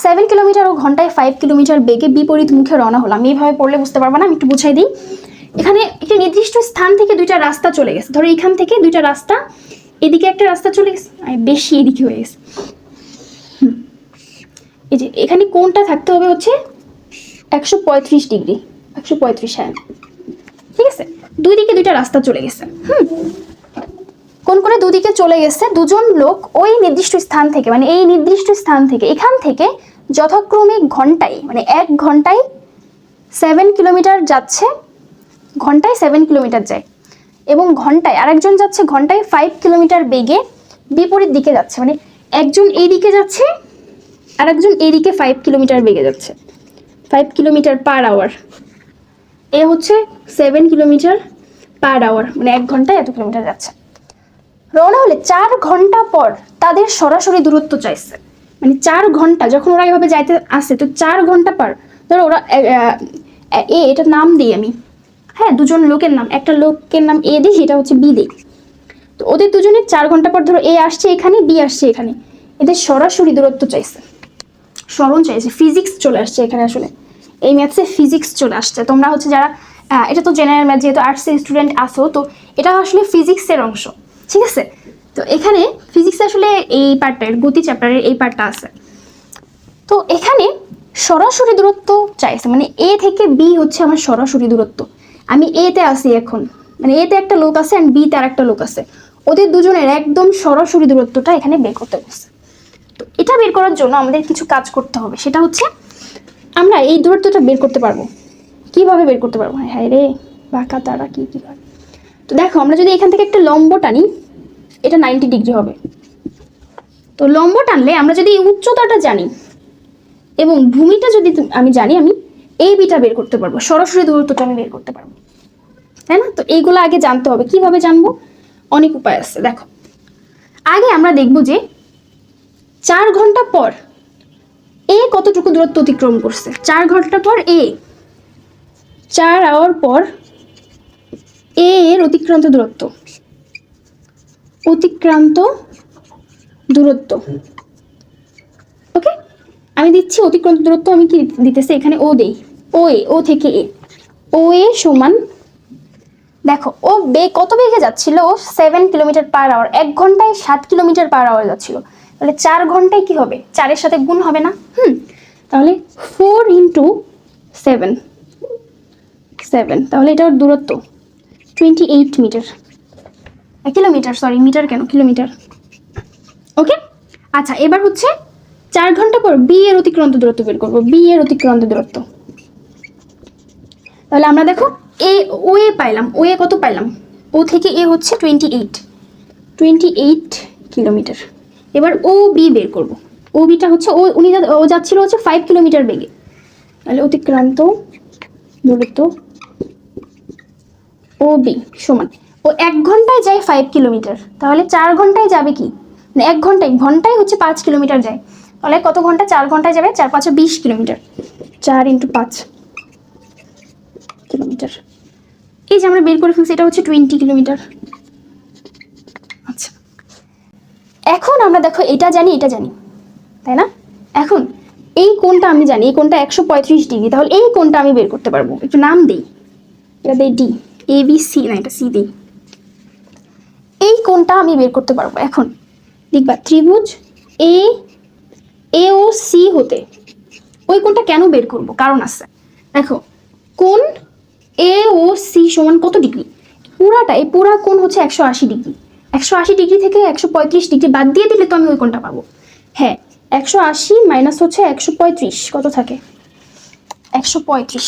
[SPEAKER 1] 7 কিলোমিটার ও ঘন্টায় 5 কিলোমিটার বেগে বিপরীত মুখে রওনা হলো। আমি এইভাবে পড়লে বুঝতে পারবো না, আমি একটু বুঝাই দিই। এখানে একটি নির্দিষ্ট স্থান থেকে দুইটা রাস্তা চলে গেছে, ধরো এখান থেকে দুইটা রাস্তা, এদিকে একটা রাস্তা চলে গেছে, বেশি এদিকে হয়ে গেছে। এই যে এখানে কোণটা থাকতে হবে হচ্ছে 135 ডিগ্রি, 135, হ্যাঁ ঠিক আছে। দুই দিকে দুইটা রাস্তা চলে গেছে, কোন করে দুদিকে চলে গেছে। দুজন লোক ওই নির্দিষ্ট স্থান থেকে, মানে এই নির্দিষ্ট স্থান থেকে, এখান থেকে যথাক্রমে ঘন্টায়, মানে 1 ঘন্টায় 7 কিলোমিটার যাচ্ছে, ঘন্টায় 7 কিলোমিটার যায়, এবং ঘন্টায় আরেকজন যাচ্ছে ঘন্টায় 5 কিলোমিটার বেগে বিপরীত দিকে যাচ্ছে, মানে একজন এই দিকে যাচ্ছে আর একজন এইদিকে 5 কিলোমিটার বেগে যাচ্ছে, 5 কিলোমিটার পার আওয়ার। এ হচ্ছে 7 কিলোমিটার পার আওয়ার, মানে 1 ঘন্টায় এত কিলোমিটার যাচ্ছে। রওনা হলে 4 ঘন্টা পর তাদের সরাসরি দূরত্ব চাইছে, মানে 4 ঘন্টা যখন ওরা এভাবে যাইতে আসে, তো 4 ঘন্টা পর ধরো ওরা এটা নাম দিই আমি, হ্যাঁ দুজন লোকের নাম, একটা লোকের নাম এ দিই, এটা হচ্ছে বি দিই। তো ওদের দুজনের 4 ঘন্টা পর ধরো এ আসছে এখানে, বি আসছে এখানে, এদের সরাসরি দূরত্ব চাইছে, স্মরণ চাইছে, ফিজিক্স চলে আসছে এখানে। আসলে এই ম্যাথসে ফিজিক্স চলে আসছে। তোমরা হচ্ছে যারা এটা তো জেনারেল ম্যাথ, যেহেতু আর্টসের স্টুডেন্ট আসো, তো এটা আসলে ফিজিক্সের অংশ, ঠিক আছে। তো এখানে ফিজিক্স আসলে এই পার্টটা, গতি চ্যাপ্টারের এই পার্টটা আছে। তো এখানে সরাসরি দূরত্ব চাইছে, মানে এ থেকে বি হচ্ছে আমার সরাসরি দূরত্ব। আমি এতে আসি এখন, মানে এতে একটা লোক আছে আর বিতে আর একটা লোক আছে, ওদের দুজনের একদম সরাসরি দূরত্বটা এখানে বের করতে বলছে। তো এটা বের করার জন্য আমাদের কিছু কাজ করতে হবে, সেটা হচ্ছে আমরা এই দূরত্বটা বের করতে পারবো। কিভাবে বের করতে পারবো? হ্যাঁ রে বাঁকা তারা কি হয়। তো দেখো আমরা যদি এখান থেকে একটা লম্ব টানি, এটা 90 ডিগ্রি হবে। তো লম্ব টানলে আমরা যদি উচ্চতাটা জানি এবং ভূমিটা যদি আমি জানি, আমি এই বিটা বের করতে পারবো, সরাসরি দূরত্বটা আমি বের করতে পারবো। তাই না? তো এইগুলো আগে জানতে হবে। কিভাবে জানবো? অনেক উপায় আছে। দেখো, আগে আমরা দেখব যে 4 ঘন্টা পর এ কতটুকু দূরত্ব অতিক্রম করছে। 4 ঘন্টা পর এ, 4 আওয়ার পর এ এর অতিক্রান্ত দূরত্ব, অতিক্রান্ত দূরত্ব। ওকে, আমি দিচ্ছি অতিক্রান্ত দূরত্ব। আমি কি দিতেছি এখানে? ও দেই। ও এ, ও থেকে এ, ও এ সমান, দেখো ও কত বেগে যাচ্ছিল? ও 7 কিলোমিটার পার আওয়ার, 1 ঘন্টায় 7 কিলোমিটার পার আওয়ার যাচ্ছিল। তাহলে 4 ঘন্টায় কি হবে? 4 এর সাথে গুণ হবে না? তাহলে 4 ইন্টু 7, তাহলে এটা ওর দূরত্ব 28 মিটার, কিলোমিটার, সরি মিটার কেন, কিলোমিটার। ওকে, আচ্ছা এবার হচ্ছে 4 ঘন্টা পর বি এর অতিক্রান্ত দূরত্ব বের করবো। বি এর অতিক্রান্ত দূরত্ব, তাহলে আমরা দেখো ও এ পাইলাম। ও এ কত পাইলাম? ও থেকে এ হচ্ছে 28 কিলোমিটার। এবার ও বি বের করব। ও বিটা হচ্ছে ও যাচ্ছিল হচ্ছে 5 কিলোমিটার বেগে। তাহলে অতিক্রান্ত দূরত্ব ও বি সমান, ও 1 ঘন্টায় যায় 5 কিলোমিটার, তাহলে 4 ঘন্টায় যাবে কি? 1 ঘন্টায় হচ্ছে 5 কিলোমিটার যায়। তাহলে কত ঘন্টা? 4 ঘন্টায় যাবে 4 5 20 কিলোমিটার। 4 into 5 kilometre. এই যে আমরা বের করে ফেলছি, এটা হচ্ছে 20 কিলোমিটার। আচ্ছা, এখন আমরা দেখো এটা জানি, এটা জানি, তাই না? এখন এই কোণটা আমি জানি, এই কোণটা 135 ডিগ্রি। তাহলে এই কোণটা আমি বের করতে পারবো। একটু নাম দেই, এটা দেই ডি, এ বি সি, না এটা সি দেই। এই কোণটা আমি বের করতে পারবো। এখন দেখবা ত্রিভুজ এ ও সি হতে ওই কোণটা কেন বের করব? কারণ আছে। দেখো, কোণ এ ও সি সমান কত ডিগ্রি? এই পুরা কোণ হচ্ছে 180 ডিগ্রি। 180 ডিগ্রি থেকে 135 ডিগ্রি বাদ দিয়ে দিলে তো আমি ওই কোণটা পাবো। হ্যাঁ, 180 মাইনাস হচ্ছে 135, কত থাকে? 135,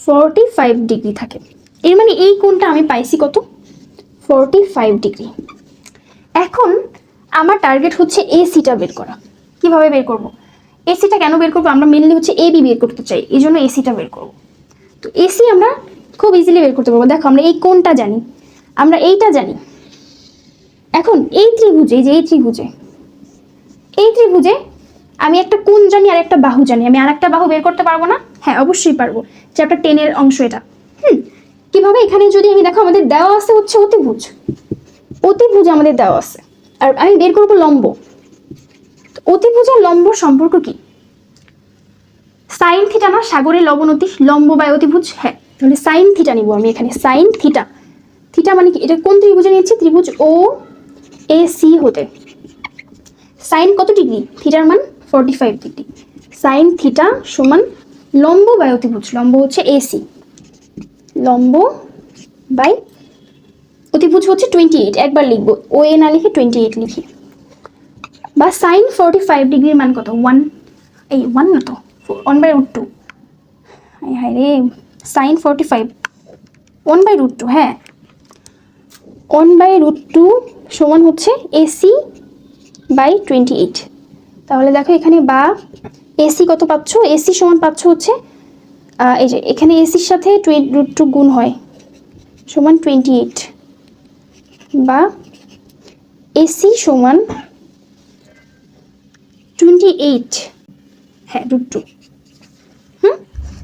[SPEAKER 1] 45 ডিগ্রি থাকে। এর মানে এই কোণটা আমি পাইছি কত? 45 ডিগ্রি। এখন আমার টার্গেট হচ্ছে এসিটা বের করা। কিভাবে বের করব? এসিটা কেন বের করবো? আমরা মেনলি হচ্ছে এ বি বের করতে চাই, এই জন্য এসিটা বের করব। তো এসি আমরা খুব ইজিলি বের করতে পারবো। দেখো, আমরা এই কোণটা জানি, আমরা এইটা জানি। এখন এই ত্রিভুজে আমি একটা কোণ জানি আর একটা বাহু জানি। আমি আর একটা বাহু বের করতে পারবো না? হ্যাঁ, অবশ্যই পারবো। চ্যাপ্টার 10 এর অংশ এটা। কিভাবে? এখানে যদি আমি দেখো, আমাদের দেওয়া আছে হচ্ছে অতিভুজ আমাদের দেওয়া আছে, আর আমি বের করবো লম্ব। অতিভুজ আর লম্ব সম্পর্ক কি? সাইন থিটা না? সাগরের লবণতি, লম্ব বা অতিভুজ। হ্যাঁ, তাহলে সাইন থিটা নিব আমি এখানে। সাইন থিটা, থিটা মানে কি? এটা কোন ত্রিভুজে নিয়েছি? ত্রিভুজ ও এ সি হতে সাইন কত ডিগ্রি? থিটার মান 45 ডিগ্রি। সাইন থিটা সমান লম্ব বাই অতিভুজ, লম্ব হচ্ছে এসি, লম্ব বাই অতিভুজ হচ্ছে 28। একবার লিখবো, ও এ না লিখে 28 লিখি। বা সাইন 45 ডিগ্রির মান কত? 1, এই 1 না তো, 1/√2। হ্যাঁ রে, সাইন 45 1/√2। হ্যাঁ, 1/√2 সমান হচ্ছে এসি বাই 28। তাহলে দেখো এখানে বা এসি কত পাচ্ছ? এসি সমান পাচ্ছ হচ্ছে, এই যে এখানে এসির সাথে √2 গুণ হয় সমান 28, বা এসি সমান 28, হ্যাঁ √2।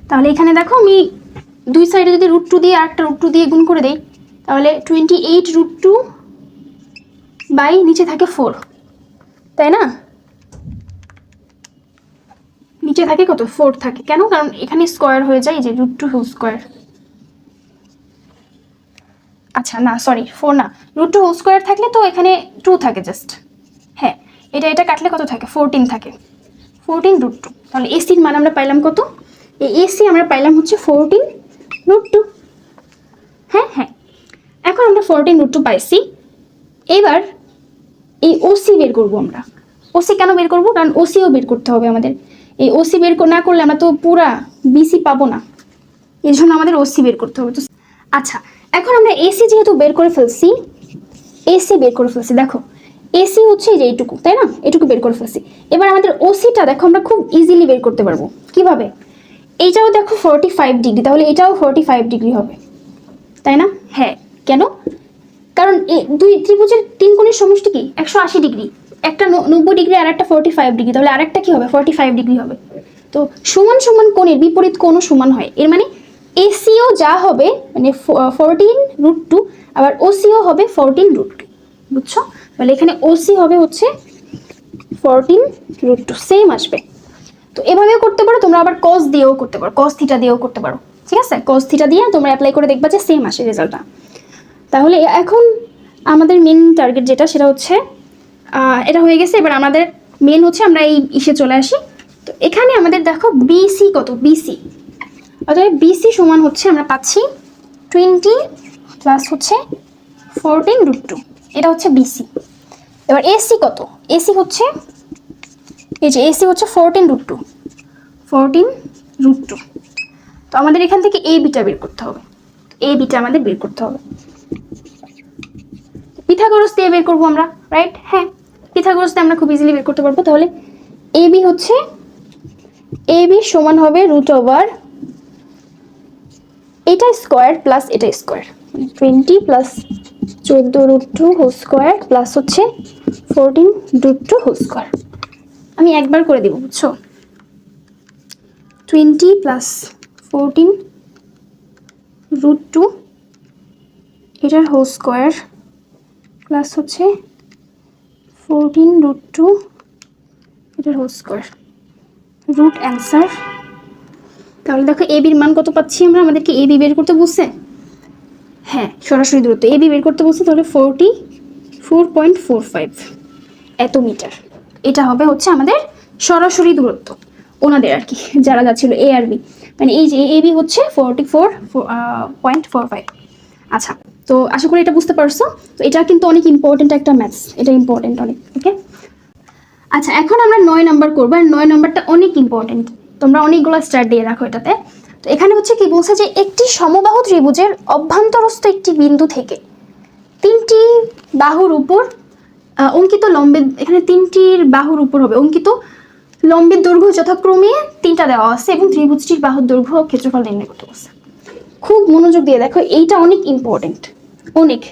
[SPEAKER 1] তাহলে এখানে দেখো, আমি দুই সাইডে যদি √2 দিয়ে আরেকটা √2 দিয়ে গুণ করে দেই, তাহলে 28√2 বাই নিচে থাকে 4, তাই না? নিচে থাকে কত? 4 থাকে। কেন? কারণ এখানে স্কোয়ার হয়ে যায়, যে √2 হোল স্কোয়ার। আচ্ছা না, সরি 4 না, √2 হোল স্কোয়ার থাকলে তো এখানে 2 থাকে জাস্ট। হ্যাঁ, এটা কাটলে কত থাকে? 14 থাকে। 14√2। তাহলে এসির মান আমরা পাইলাম কত? এই এসি আমরা পাইলাম হচ্ছে 14√2। হ্যাঁ, এখন আমরা 14√2 পাইছি। এবার এই ওসি বের করবো আমরা। ওসি কেন বের করবো? কারণ ওসিও বের করতে হবে আমাদের। এই ওসি বের না করলে আমরা তো পুরা বিসি পাবো না, এর জন্য আমাদের ওসি বের করতে হবে। তো আচ্ছা, এখন আমরা এসি যেহেতু বের করে ফেলছি, দেখো এসি হচ্ছে এই যে এইটুকু, তাই না? এটুকু বের করে ফেলছি। এবার আমাদের ওসিটা দেখো আমরা খুব ইজিলি বের করতে পারবো। কিভাবে? এইটাও দেখো 45 ডিগ্রি, তাহলে এটাও 45 ডিগ্রি হবে, তাই না? হ্যাঁ, কেন? কারণ দুই ত্রিভুজের তিন কোণের সমষ্টি কি 180 ডিগ্রি, একটা 90 ডিগ্রি আর একটা 45 ডিগ্রি, তাহলে আরেকটা কি হবে 45 ডিগ্রি হবে। তো সমান সমান কোণের বিপরীত কোণও সমান হয়, এর মানে এসিও যা হবে মানে 14√2, আবার ওসিও হবে 14√2, বুঝছো? তাহলে এখানে ওসি হবে হচ্ছে 14√2, সেম আসবে। তো এভাবেও করতে পারো তোমরা, আবার কস দিয়েও করতে পারো, কস থিটা দিয়েও করতে পারো, ঠিক আছে? কস থিটা দিয়ে তোমরা অ্যাপ্লাই করে দেখবা যে সেম আসে রেজাল্টটা। তাহলে এখন আমাদের মেন টার্গেট যেটা সেটা হচ্ছে এটা হয়ে গেছে। এবার আমাদের মেন হচ্ছে আমরা এই ইসে চলে আসি। তো এখানে আমাদের দেখো বিসি কত, বিসি অতএব বিসি সমান হচ্ছে আমরা পাচ্ছি 20 প্লাস হচ্ছে 14√2, এটা হচ্ছে বিসি। এবার এসি কত, এসি হচ্ছে এই যে এসি হচ্ছে 14√2, 14√2। তো আমাদের এখান থেকে এ বিটা বের করতে হবে, এ বিটা আমাদের বের করতে হবে। পিথাগোরাস দিয়ে বের করবো আমরা, রাইট? হ্যাঁ, পিথাগোরাস দিয়ে আমরা খুব ইজিলি বের করতে পারবো। তাহলে এ বি হচ্ছে, এ বি সমান হবে √ওভার এটা স্কোয়ার প্লাস এটা square, 20 plus 14√2 whole square plus হচ্ছে 14√2 হোল স্কোয়ার। আমি একবার করে দিব, বুঝছো? 20 প্লাস 14√2 এটার হোল স্কোয়ার প্লাস হচ্ছে 14√2 এটার হোল স্কোয়ার, রুট অ্যান্সার। তাহলে দেখো এ বির মান কত পাচ্ছি আমরা, আমাদেরকে এ বি বের করতে বলছে। হ্যাঁ, সরাসরি দূরত্ব এ বি বের করতে বলছে, তাহলে 44.45 এত মিটার। এটা হবে হচ্ছে আমাদের সরাসরি দূরত্ব ওনাদের আর কি, যারা যাচ্ছিল এ আর বি, মানে এই যে এ বি হচ্ছে 44.45। আচ্ছা, তো আশা করি এটা বুঝতে পারছো। তো এটা কিন্তু অনেক ইম্পর্টেন্ট একটা ম্যাথস, এটা ইম্পর্টেন্ট অনেক, ওকে? আচ্ছা, এখন আমরা 9 নাম্বার করবো, আর 9 নাম্বারটা অনেক ইম্পর্টেন্ট, তোমরা অনেকগুলো স্টার দিয়ে রাখো এটাতে। তো এখানে হচ্ছে কি বলছে যে একটি সমবাহু ত্রিভুজের অভ্যন্তরস্থ একটি বিন্দু থেকে তিনটি বাহুর উপর অঙ্কিত লম্বের, এখানে তিনটির বাহুর উপর হবে অঙ্কিত লম্বের দৈর্ঘ্য যথাক্রমে 3টা দেওয়া আছে এবং ত্রিভুজটির বাহুর দৈর্ঘ্য ও ক্ষেত্রফল নির্ণয় করতে বলছে। খুব মনোযোগ দিয়ে দেখো, এইটা অনেক ইম্পর্টেন্ট, অনেক।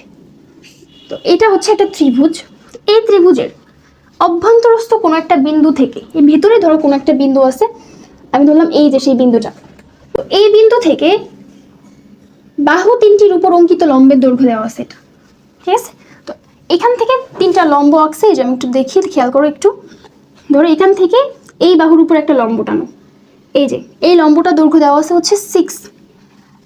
[SPEAKER 1] তো এটা হচ্ছে একটা ত্রিভুজ, এই ত্রিভুজের অভ্যন্তরস্থ কোনো একটা বিন্দু থেকে, এই ভেতরে ধরো কোনো একটা বিন্দু আছে, আমি ধরলাম এই যে সেই বিন্দুটা। তো এই বিন্দু থেকে বাহু তিনটির উপর অঙ্কিত লম্বের দৈর্ঘ্য দেওয়া আছে এটা, ঠিক আছে? তো এখান থেকে 3টা লম্ব আঁকছে, এই যে আমি একটু দেখি, খেয়াল করো একটু। ধরো এখান থেকে এই বাহুর উপর একটা লম্ব টানো, এই যে এই লম্বটা দৈর্ঘ্য দেওয়া আছে হচ্ছে 6।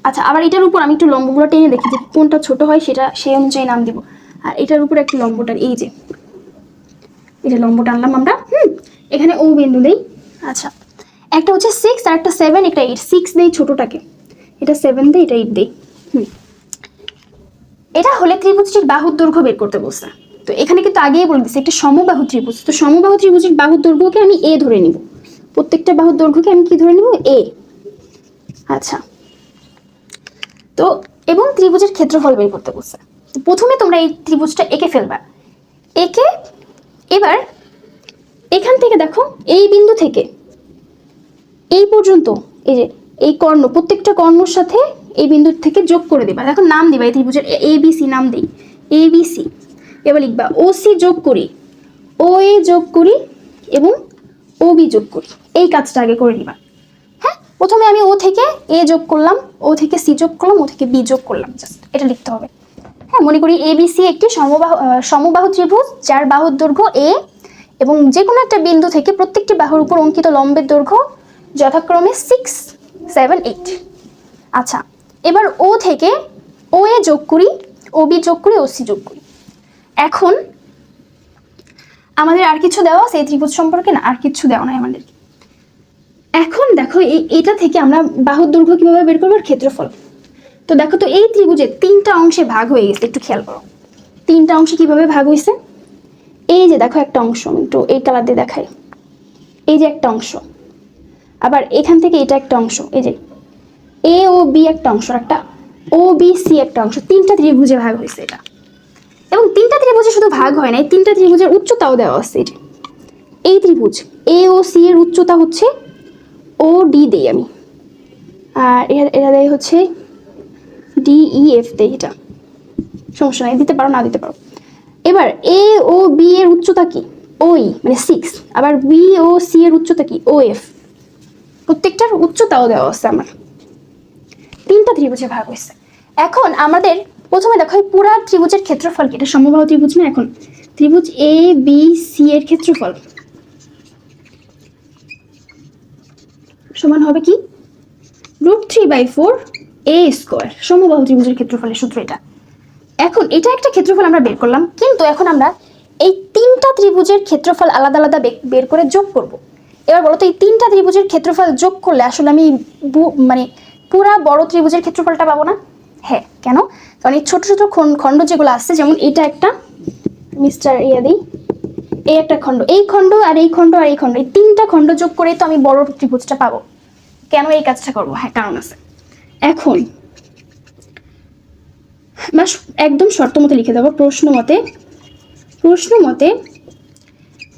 [SPEAKER 1] আচ্ছা, আবার এটার উপর আমি একটু লম্বগুলো টেনে দেখি যে কোনটা ছোট হয়, সেটা সেই অনুযায়ী নাম দিব। আর এটার উপর একটা লম্বটার, এই যে এটা লম্ব টানলাম আমরা, এখানে ও বিন্দু দেই। আচ্ছা, একটা হচ্ছে 6 আর একটা 7, একটা 8। 6 দেই ছোটটাকে, এটা 7 দেই, এটা 8 দেই। এটা হলে ত্রিভুজটির বাহুর দৈর্ঘ্য বের করতে বলছে। তো এখানে কিন্তু আগেই বলে দিচ্ছে একটা সমবাহু ত্রিভুজ, তো সমবাহু ত্রিভুজের বাহুর দৈর্ঘ্যকে আমি এ ধরে নিব, প্রত্যেকটা বাহুর দৈর্ঘ্যকে আমি কি ধরে নিব, এ। আচ্ছা, তো এবং ত্রিভুজের ক্ষেত্রফল বের করতে বলছে। প্রথমে তোমরা এই ত্রিভুজটা এঁকে ফেলবা, এঁকে এবার এখান থেকে দেখো এই বিন্দু থেকে এই পর্যন্ত, এই যে এই কর্ণ, প্রত্যেকটা কর্ণর সাথে এই বিন্দু থেকে যোগ করে দিবা। দেখো নাম দিবা, এই ত্রিভুজের এ বি সি নাম দিই, এ বি সি। এবার লিখবা ও সি যোগ করি, ও এ যোগ করি এবং ও বি যোগ করি। এই কাজটা আগে করে নিবা। হ্যাঁ, প্রথমে আমি ও থেকে এ যোগ করলাম, ও থেকে সি যোগ করলাম, ও থেকে বি যোগ করলাম, জাস্ট এটা লিখতে হবে। হ্যাঁ, মনে করি এ বি সি একটি সমবাহু ত্রিভুজ যার বাহুর দৈর্ঘ্য এ, এবং যে কোনো একটা বিন্দু থেকে প্রত্যেকটি বাহুর উপর অঙ্কিত লম্বের দৈর্ঘ্য যথাক্রমে 6, 7, 8। আচ্ছা, এবার ও থেকে ও এ যোগ করি, ও বি যোগ করি, ও সি যোগ করি। এখন আমাদের আর কিছু দেওয়া আছে এই ত্রিভুজ সম্পর্কে? না, আর কিছু দেওয়া নাই আমাদের। এখন দেখো এটা থেকে আমরা বাহুর দৈর্ঘ্য কিভাবে বের করবো, ক্ষেত্রফল। তো দেখো, তো এই ত্রিভুজের 3টা অংশে ভাগ হয়ে গেছে, একটু খেয়াল করো 3টা অংশে কিভাবে ভাগ হয়েছে। এই যে দেখো একটা অংশ, আমি একটু এই কালার দিয়ে দেখাই, এই যে একটা অংশ, আবার এখান থেকে এটা একটা অংশ, এই যে এ ও বি একটা অংশ, একটা ও বি সি একটা অংশ, 3টা ত্রিভুজে ভাগ হয়েছে এটা। এবং তিনটা ত্রিভুজে শুধু ভাগ হয় না, এই তিনটা ত্রিভুজের উচ্চতাও দেওয়া আছে। এই ত্রিভুজ এ ও সি এর উচ্চতা হচ্ছে ও ডি দেই আমি, আর এটা দেয় হচ্ছে ডি ই এফ দেই, এটা সমস্যা নাই, দিতে পারো না দিতে পারো। এবার এ ও বি এর উচ্চতা কি? ওই মানে 6, আবার বি ও সি এর উচ্চতা কি? ও এফ। প্রত্যেকটার উচ্চতাও দেওয়া আছে আমার, তিনটা ত্রিভুজে ভাগ হয়েছে। এখন আমাদের প্রথমে দেখো এই পুরা ত্রিভুজের ক্ষেত্রফল কি? এটা সমবাহু ত্রিভুজ না? এখন ত্রিভুজ এ বি সি এর ক্ষেত্রফল সমান হবে কি? √3/4 a স্কয়ার। সমবাহু ত্রিভুজের ক্ষেত্রফলের সূত্র এটা। এখন এটা একটা ক্ষেত্রফল আমরা বের করলাম, কিন্তু এখন আমরা এই তিনটা ত্রিভুজের ক্ষেত্রফল আলাদা আলাদা বের করে যোগ করব। এবার বলো তো এই তিনটা ত্রিভুজের ক্ষেত্রফল যোগ করলে আসলে আমি মানে পুরা বড় ত্রিভুজের ক্ষেত্রফলটা পাবো না? হ্যাঁ, কেন? কারণ এই ছোট ছোট খণ্ড যেগুলো আছে, যেমন এটা একটা মিস্টার দিই, এই একটা খণ্ড, এই খণ্ড আর এই খণ্ড আর এই খণ্ড, এই তিনটা খণ্ড যোগ করে তো আমি বড় ত্রিভুজটা পাবো। কেন এই কাজটা করবো? হ্যাঁ, কারণ আছে। এখন একদম শর্ত মতে লিখে দেবো, প্রশ্ন মতে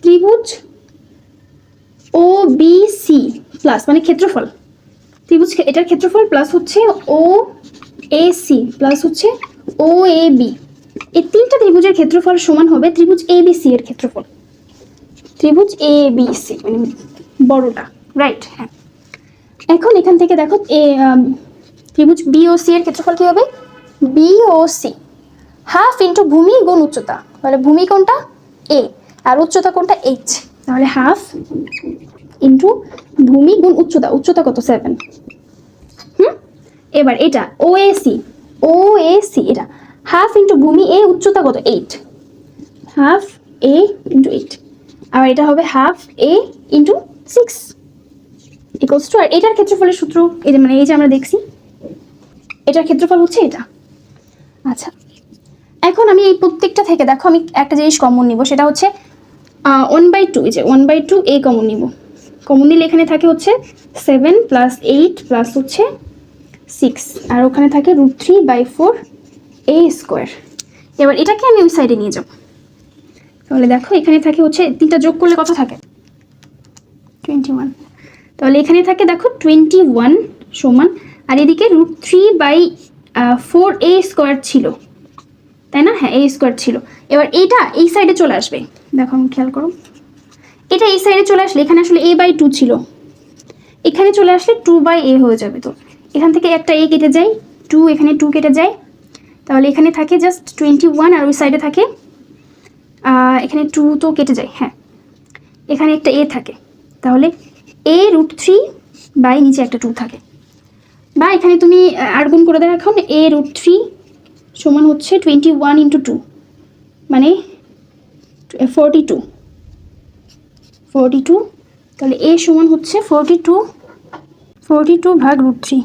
[SPEAKER 1] ত্রিভুজ ও বি সি প্লাস মানে ক্ষেত্রফল, ত্রিভুজ এটার ক্ষেত্রফল প্লাস হচ্ছে ও এ সি প্লাস হচ্ছে ও এ বি, এই তিনটা ত্রিভুজের ক্ষেত্রফল সমান হবে ত্রিভুজ এ বি সি এর ক্ষেত্রফল। ত্রিভুজ এ বি সি মানে বড়টা, রাইট? হ্যাঁ। এখন এখান থেকে দেখো ত্রিভুজ বি ও সি এর ক্ষেত্রফল কি হবে? বি ও সি হাফ ইন্টু ভূমি গুণ উচ্চতা, তাহলে ভূমি কোনটা? এ, আর উচ্চতা কোনটা? এইচ। তাহলে হাফ ইন্টু ভূমি গুণ উচ্চতা, উচ্চতা কত? 7। এবার এটা ও এ সি এটা হাফ ইন্টু ভূমি এ, উচ্চতা কত? 8, হাফ এ ইন্টু 8। আর এটা হবে half A into 6 equals to, আর এটার ক্ষেত্রফলের সূত্র এই যে মানে এই যে আমরা দেখছি এটার ক্ষেত্রফল হচ্ছে এটা। আচ্ছা, এখন আমি এই প্রত্যেকটা থেকে দেখো আমি একটা জিনিস কমন নিব, সেটা হচ্ছে 1/2, এই যে 1/2 এ কমন নিব। কমন নিলে এখানে থাকে হচ্ছে 7 + 8 প্লাস হচ্ছে 6, আর ওখানে থাকে √3/4 a স্কোয়ার। এবার এটাকে আমি ওই সাইডে নিয়ে যাব, তাহলে দেখো এখানে থাকে হচ্ছে তিনটা যোগ করলে কত থাকে? 21। তাহলে এখানে থাকে দেখো 21 সমান, আর এদিকে √3/4 a স্কোয়ার ছিল, তাই না? হ্যাঁ, a স্কোয়ার ছিল। এবার এটা এই সাইডে চলে আসবে, দেখো আমি খেয়াল করো, এটা এই সাইডে চলে আসলে এখানে আসলে a/2 ছিল, এখানে চলে আসলে 2/a হয়ে যাবে। তো এখান থেকে একটা a কেটে যায়, 2 এখানে 2 কেটে যায়, তাহলে এখানে থাকে জাস্ট 21, আর ওই সাইডে থাকে এখানে 2 তো কেটে যায়, হ্যাঁ এখানে একটা a থাকে, তাহলে a √3 নিচে একটা 2 থাকে, বা এখানে তুমি আর গুণ করে দাও, এখন a √3 সমান হচ্ছে 21 × 2 মানে 42, তাহলে a সমান হচ্ছে 42 ভাগ √3,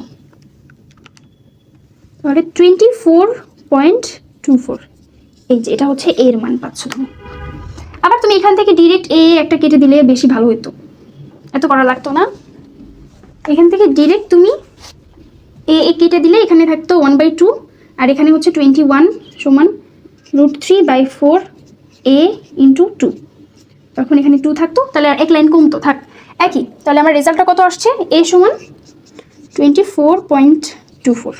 [SPEAKER 1] তাহলে 24.24। এই যে এটা হচ্ছে এর মান পাচ্ছ তুমি। আবার তুমি এখান থেকে ডিরেক্ট a একটা কেটে দিলে বেশি ভালো হতো, এত করা লাগতো না। এখান থেকে ডিরেক্ট তুমি a কেটে দিলে এখানে থাকতো 1/2, আর এখানে হচ্ছে 21 সমান √3/4 a × 2, তখন এখানে 2 থাকতো, তাহলে আর এক লাইন কমতো, থাক একই। তাহলে আমার রেজাল্টটা কত আসছে? a সমান 24.24।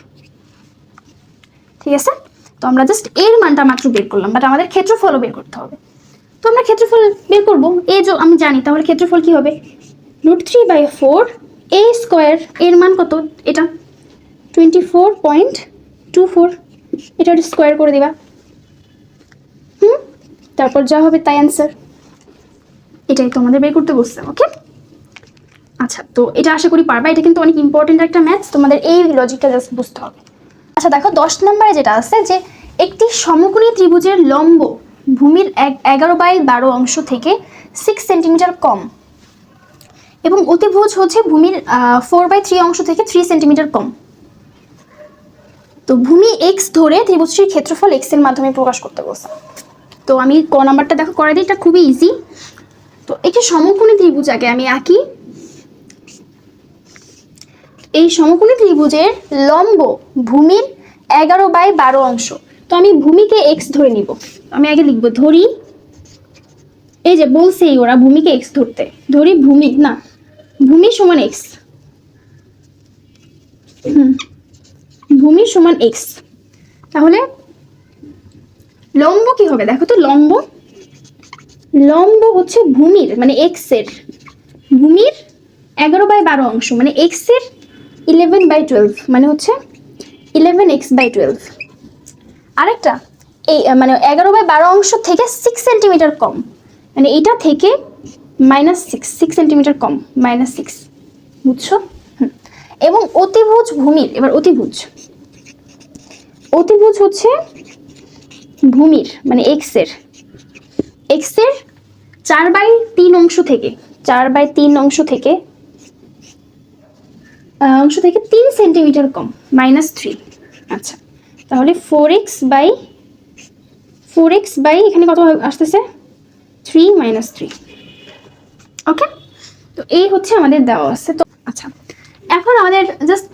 [SPEAKER 1] ঠিক আছে, তো আমরা জাস্ট এর মানটা মাত্র বের করলাম, বাট আমাদের ক্ষেত্রফলও বের করতে হবে। তো আমরা ক্ষেত্রফল বের করবো, এ যে আমি জানি, তাহলে ক্ষেত্রফল কি হবে? √3/4 a স্কোয়ার, এর মান কত? এটা 24.24, এটা স্কোয়ার করে দিবা, তারপর যা হবে তাই অ্যান্সার। এটাই তোমাদের বের করতে বসছে, ওকে? আচ্ছা, তো এটা আশা করি পারবা, এটা কিন্তু অনেক ইম্পর্টেন্ট একটা ম্যাথস, তোমাদের এই লজিকটা জাস্ট বুঝতে হবে। আচ্ছা দেখো 10 নম্বরে যেটা আছে যে একটি সমকোণী ত্রিভুজের লম্ব ভূমির 11/12 অংশ থেকে 6 সেন্টিমিটার কম এবং অতিভুজ হচ্ছে ভূমির 4/3 অংশ থেকে 3 সেন্টিমিটার কম। তো ভূমি x ধরে ত্রিভুজটির ক্ষেত্রফল x এর মাধ্যমে প্রকাশ করতে বলছে। তো আমি ক নাম্বারটা দেখো করে দিই, এটা খুবই ইজি। তো একটি সমকোণী ত্রিভুজ আগে আমি আঁকি। এই সমকোণী ত্রিভুজের লম্ব ভূমির 11/12 অংশ, তো আমি ভূমিকে x ধরে নিব। আমি আগে লিখবো ধরি, এই যে বলছেই ওরা ভূমিকে এক্স ধরতে, ধরি ভূমি না, ভূমি সমান এক্স, ভূমি সমান এক্স। তাহলে লম্ব কি হবে দেখো তো, লম্ব, লম্ব হচ্ছে ভূমির মানে এক্স এর, ভূমির 11/12 অংশ মানে এক্স এর 11/12 মানে হচ্ছে 11x/12। আরেকটা এই মানে 11/12 অংশ থেকে 6 সেন্টিমিটার কম, মানে এটা থেকে -6 সেন্টিমিটার কম, -6, বুঝছো? এবং অতিভুজ ভূমির, এবার অতিভুজ, অতিভুজ হচ্ছে ভূমির মানে এক্স এর 4/3 অংশ থেকে, 4/3 অংশ থেকে 3 সেন্টিমিটার কম, -3। আচ্ছা, তাহলে 4x বাই এখানে কত আসতেছে 3 - 3। ওকে, তো এই হচ্ছে আমাদের দেওয়া আছে। তো আচ্ছা, এখন আমাদের জাস্ট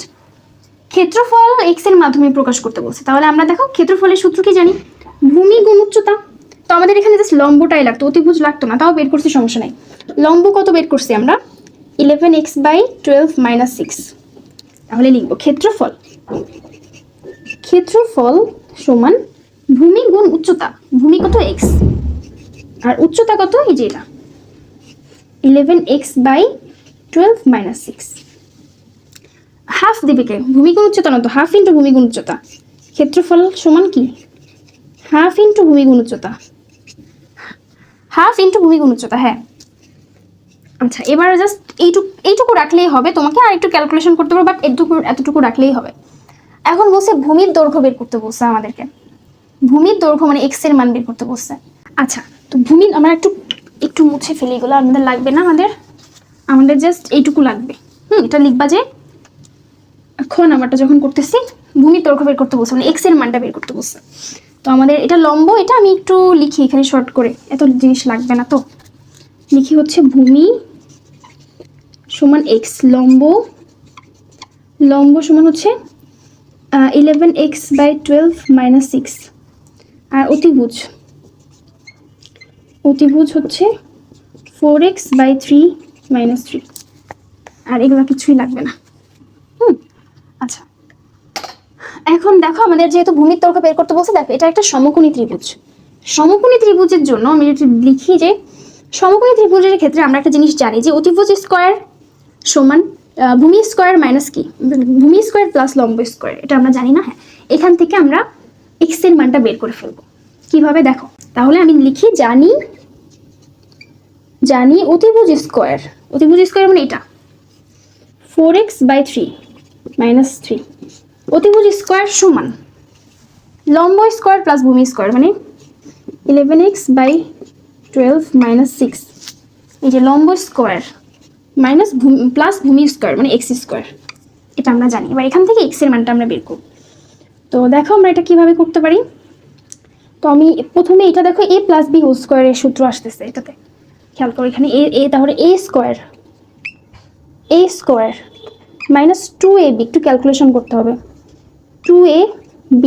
[SPEAKER 1] ক্ষেত্রফল এক্স এর মাধ্যমে প্রকাশ করতে বলছে। তাহলে আমরা দেখো ক্ষেত্রফলের সূত্র কি জানি, ভূমি গুণ উচ্চতা। তো আমাদের এখানে জাস্ট লম্বটাই লাগতো, অতিভুজ লাগতো না, তাও বের করছি, সমস্যা নাই। লম্ব কত বের করছি আমরা, 11x/12 - 6। তাহলে লিখবো ক্ষেত্রফল, ক্ষেত্রফল সমান ভূমি গুণ উচ্চতা। ভূমি কত এক্স, আর উচ্চতা কত, এই যে এটা 11x/12 - 6। হাফ দিবে কে, ভূমি গুণ উচ্চতা না তো, হাফ ইন্টু ভূমি গুণ উচ্চতা। ক্ষেত্রফল সমান কি, হাফ ইন্টু ভূমি গুণ উচ্চতা, হাফ ইন্টু ভূমি গুণ উচ্চতা। হ্যাঁ, আচ্ছা, এবার জাস্ট এইটুকু রাখলেই হবে, তোমাকে আর একটু ক্যালকুলেশন করতে হবে, বাট এতটুকু রাখলেই হবে। এখন বলছে ভূমির দৈর্ঘ্য বের করতে বলছে আমাদেরকে, ভূমির দৈর্ঘ্য মানে এক্স এর মান বের করতে বলছে। আচ্ছা, তো ভূমি আমরা একটু মুছে ফেলি, এগুলো আমাদের লাগবে না, আমাদের জাস্ট এইটুকু লাগবে। এটা লিখবা যে এখন আমারটা যখন করতেছি ভূমির দৈর্ঘ্য বের করতে বলছে, মানে এক্স এর মানটা বের করতে বলছে। তো আমাদের এটা লম্ব, এটা আমি একটু লিখি এখানে শর্ট করে, এত জিনিস লাগবে না। তো লিখি হচ্ছে ভূমি সমান এক্স, লম্ব সমান হচ্ছে 11x/12 - 6। আর অতিভুজ হচ্ছে 4x/3 - 3। আর এগুলো কিছুই লাগবে না। আচ্ছা, এখন দেখো আমাদের যেহেতু ভূমির দৈর্ঘ্য বের করতে বলছে, দেখো এটা একটা সমকোণী ত্রিভুজ। সমকোণী ত্রিভুজের জন্য আমি যদি লিখি যে সমকোণী ত্রিভুজের ক্ষেত্রে আমরা একটা জিনিস জানি যে অতিভুজ স্কয়ার সমান ভূমি স্কয়ার মাইনাস কি, ভূমি স্কয়ার প্লাস লম্ব স্কয়ার, এটা আমরা জানি না। হ্যাঁ, এখান থেকে আমরা এক্স এর মানটা বের করে ফেলবো। কিভাবে দেখো, তাহলে আমি লিখি জানি অতিভুজ স্কয়ার মানে এটা 4x/3 - 3, অতিভুজ স্কয়ার সমান লম্ব স্কয়ার প্লাস ভূমি স্কয়ার মানে 11x/12 - 6। এই যে লম্ব স্কয়ার মাইনাস প্লাস ভূমি স্কয়ার মানে এক্স স্কয়ার, এটা আমরা জানি। এবার এখান থেকে এক্স এর মানটা আমরা বের করব। তো দেখো আমরা এটা কিভাবে করতে পারি। তো আমি প্রথমে এটা দেখো a + b হোল স্কয়ারের সূত্র আসতেছে, এটাতে খেয়াল করো, এখানে a তাহলে a স্কয়ার - 2ab, একটু ক্যালকুলেশন করতে হবে, 2ab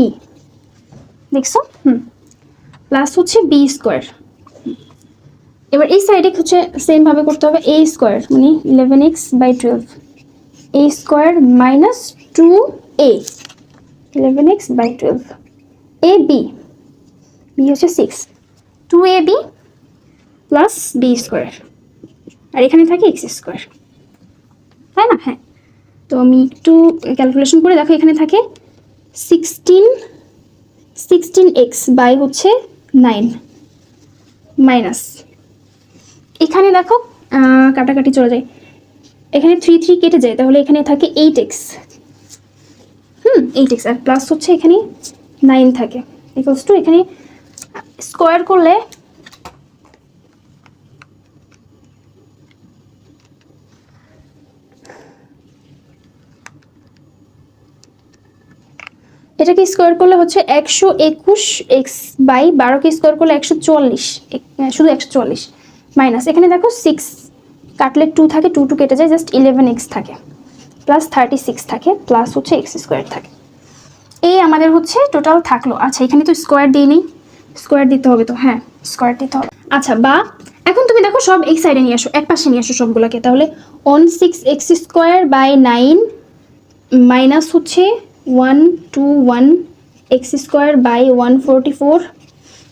[SPEAKER 1] দেখছো, প্লাস হচ্ছে b স্কয়ার। এবার এই সাইডে হচ্ছে সেম ভাবে করতে হবে, a স্কয়ার মানে 11x/12, a square minus 2a 11x/12, ab হচ্ছে 6, 2ab প্লাস b স্কয়ার, আর এখানে থাকে x স্কয়ার, তাই না? হ্যাঁ, তো আমি একটু ক্যালকুলেশন করে দেখো, এখানে থাকে 16x বাই হচ্ছে 9 মাইনাস, এখানে দেখো কাটাকাটি চলে যায়, এখানে 3 3 কেটে যায়, তাহলে এখানে থাকে 8x, 8x, আর প্লাস হচ্ছে এখানে 9 থাকে, ইকুয়ালস টু এখানে স্কোয়ার করলে এটাকে স্কোয়ার করলে হচ্ছে 121x বাই 12কে স্কোয়ার করলে 144, শুধু 144 মাইনাস, এখানে দেখো 6 কাটলে 2 থাকে, 2 2 কেটে যায়, জাস্ট 11x থাকে, প্লাস 36 থাকে, প্লাস হচ্ছে এক্স স্কোয়ার থাকে। এই আমাদের হচ্ছে টোটাল থাকলো। আচ্ছা, এখানে তো স্কোয়ার দিই নেই, স্কোয়ার দিতে হবে তো, হ্যাঁ স্কোয়ার দিতে হবে। আচ্ছা, বা এখন তুমি দেখো সব এই সাইডে নিয়ে আসো, এক পাশে নিয়ে আসো সবগুলোকে। তাহলে 16x² মাইনাস হচ্ছে 121x²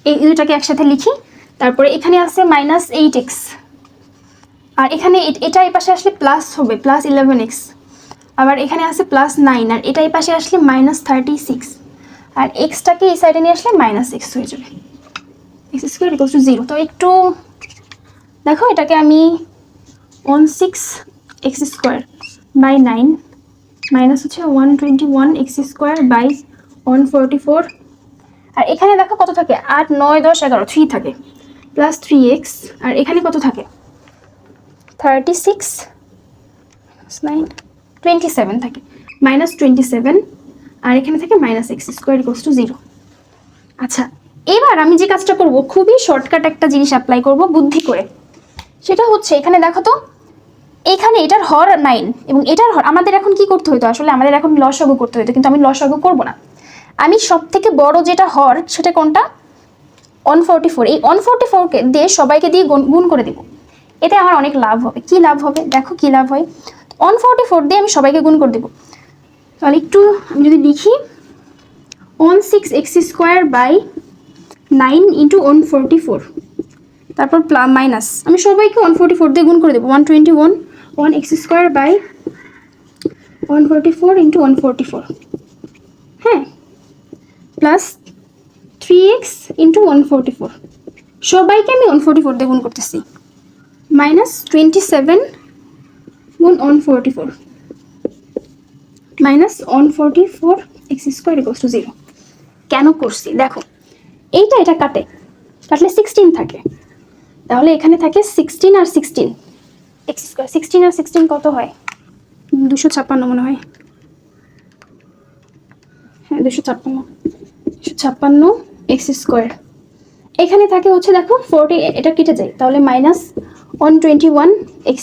[SPEAKER 1] এই দুটাকে একসাথে লিখি। তারপরে এখানে আছে -8x, আর এখানে এটা এই পাশে আসলে প্লাস হবে +11x, আবার এখানে আছে +9, আর এটা এই পাশে আসলে -36, আর এক্সটাকে এই সাইডে নিয়ে আসলে -x হয়ে যাবে। x² 0। তো একটু দেখো, এটাকে আমি 16x² 9 হচ্ছে 121x² 144, আর এখানে দেখো কত থাকে, 8 9 10 11 3 থাকে, +3x, আর এখানে কত থাকে 36 9 27 থাকে, -27, আর এখানে থাকে -x² 0। আচ্ছা, এবার আমি যে কাজটা করব, খুবই শর্টকাট একটা জিনিস অ্যাপ্লাই করব বুদ্ধি করে। সেটা হচ্ছে এখানে দেখো তো, এখানে এটার হর 9 এবং এটার হর, আমাদের এখন কি করতে হতো, আসলে আমাদের এখন লসাগু করতে হতো, কিন্তু আমি লসাগু করব না। আমি সব থেকে বড় যেটা হর সেটা কোনটা, 144, এই 144কে দিয়ে সবাইকে দিয়ে গুণ করে দিব। এতে আমার অনেক লাভ হবে। কি লাভ হবে দেখো, কি লাভ হয়, 144 দিয়ে আমি সবাইকে গুণ করে দেব। তাহলে একটু আমি যদি লিখি 16x² 9 × 144, তারপর মাইনাস, আমি সবাইকে 144 দিয়ে গুণ করে দেবো, 121 1x² 144 × 144, হ্যাঁ, প্লাস 3x × 144, সবাইকে আমি 144 দিয়ে গুণ করতেছি, -27 × 144 -144 x² 0। কেন করছি দেখো, এটা কাটলে 16 থাকে, তাহলে এখানে থাকে 16 আর 16 x², 16 আর 16 কত হয়, 256 মনে হয়, হ্যাঁ 256 x²। এখানে থাকে হচ্ছে দেখো 40, এটা কেটে যায়, তাহলে -121 x²।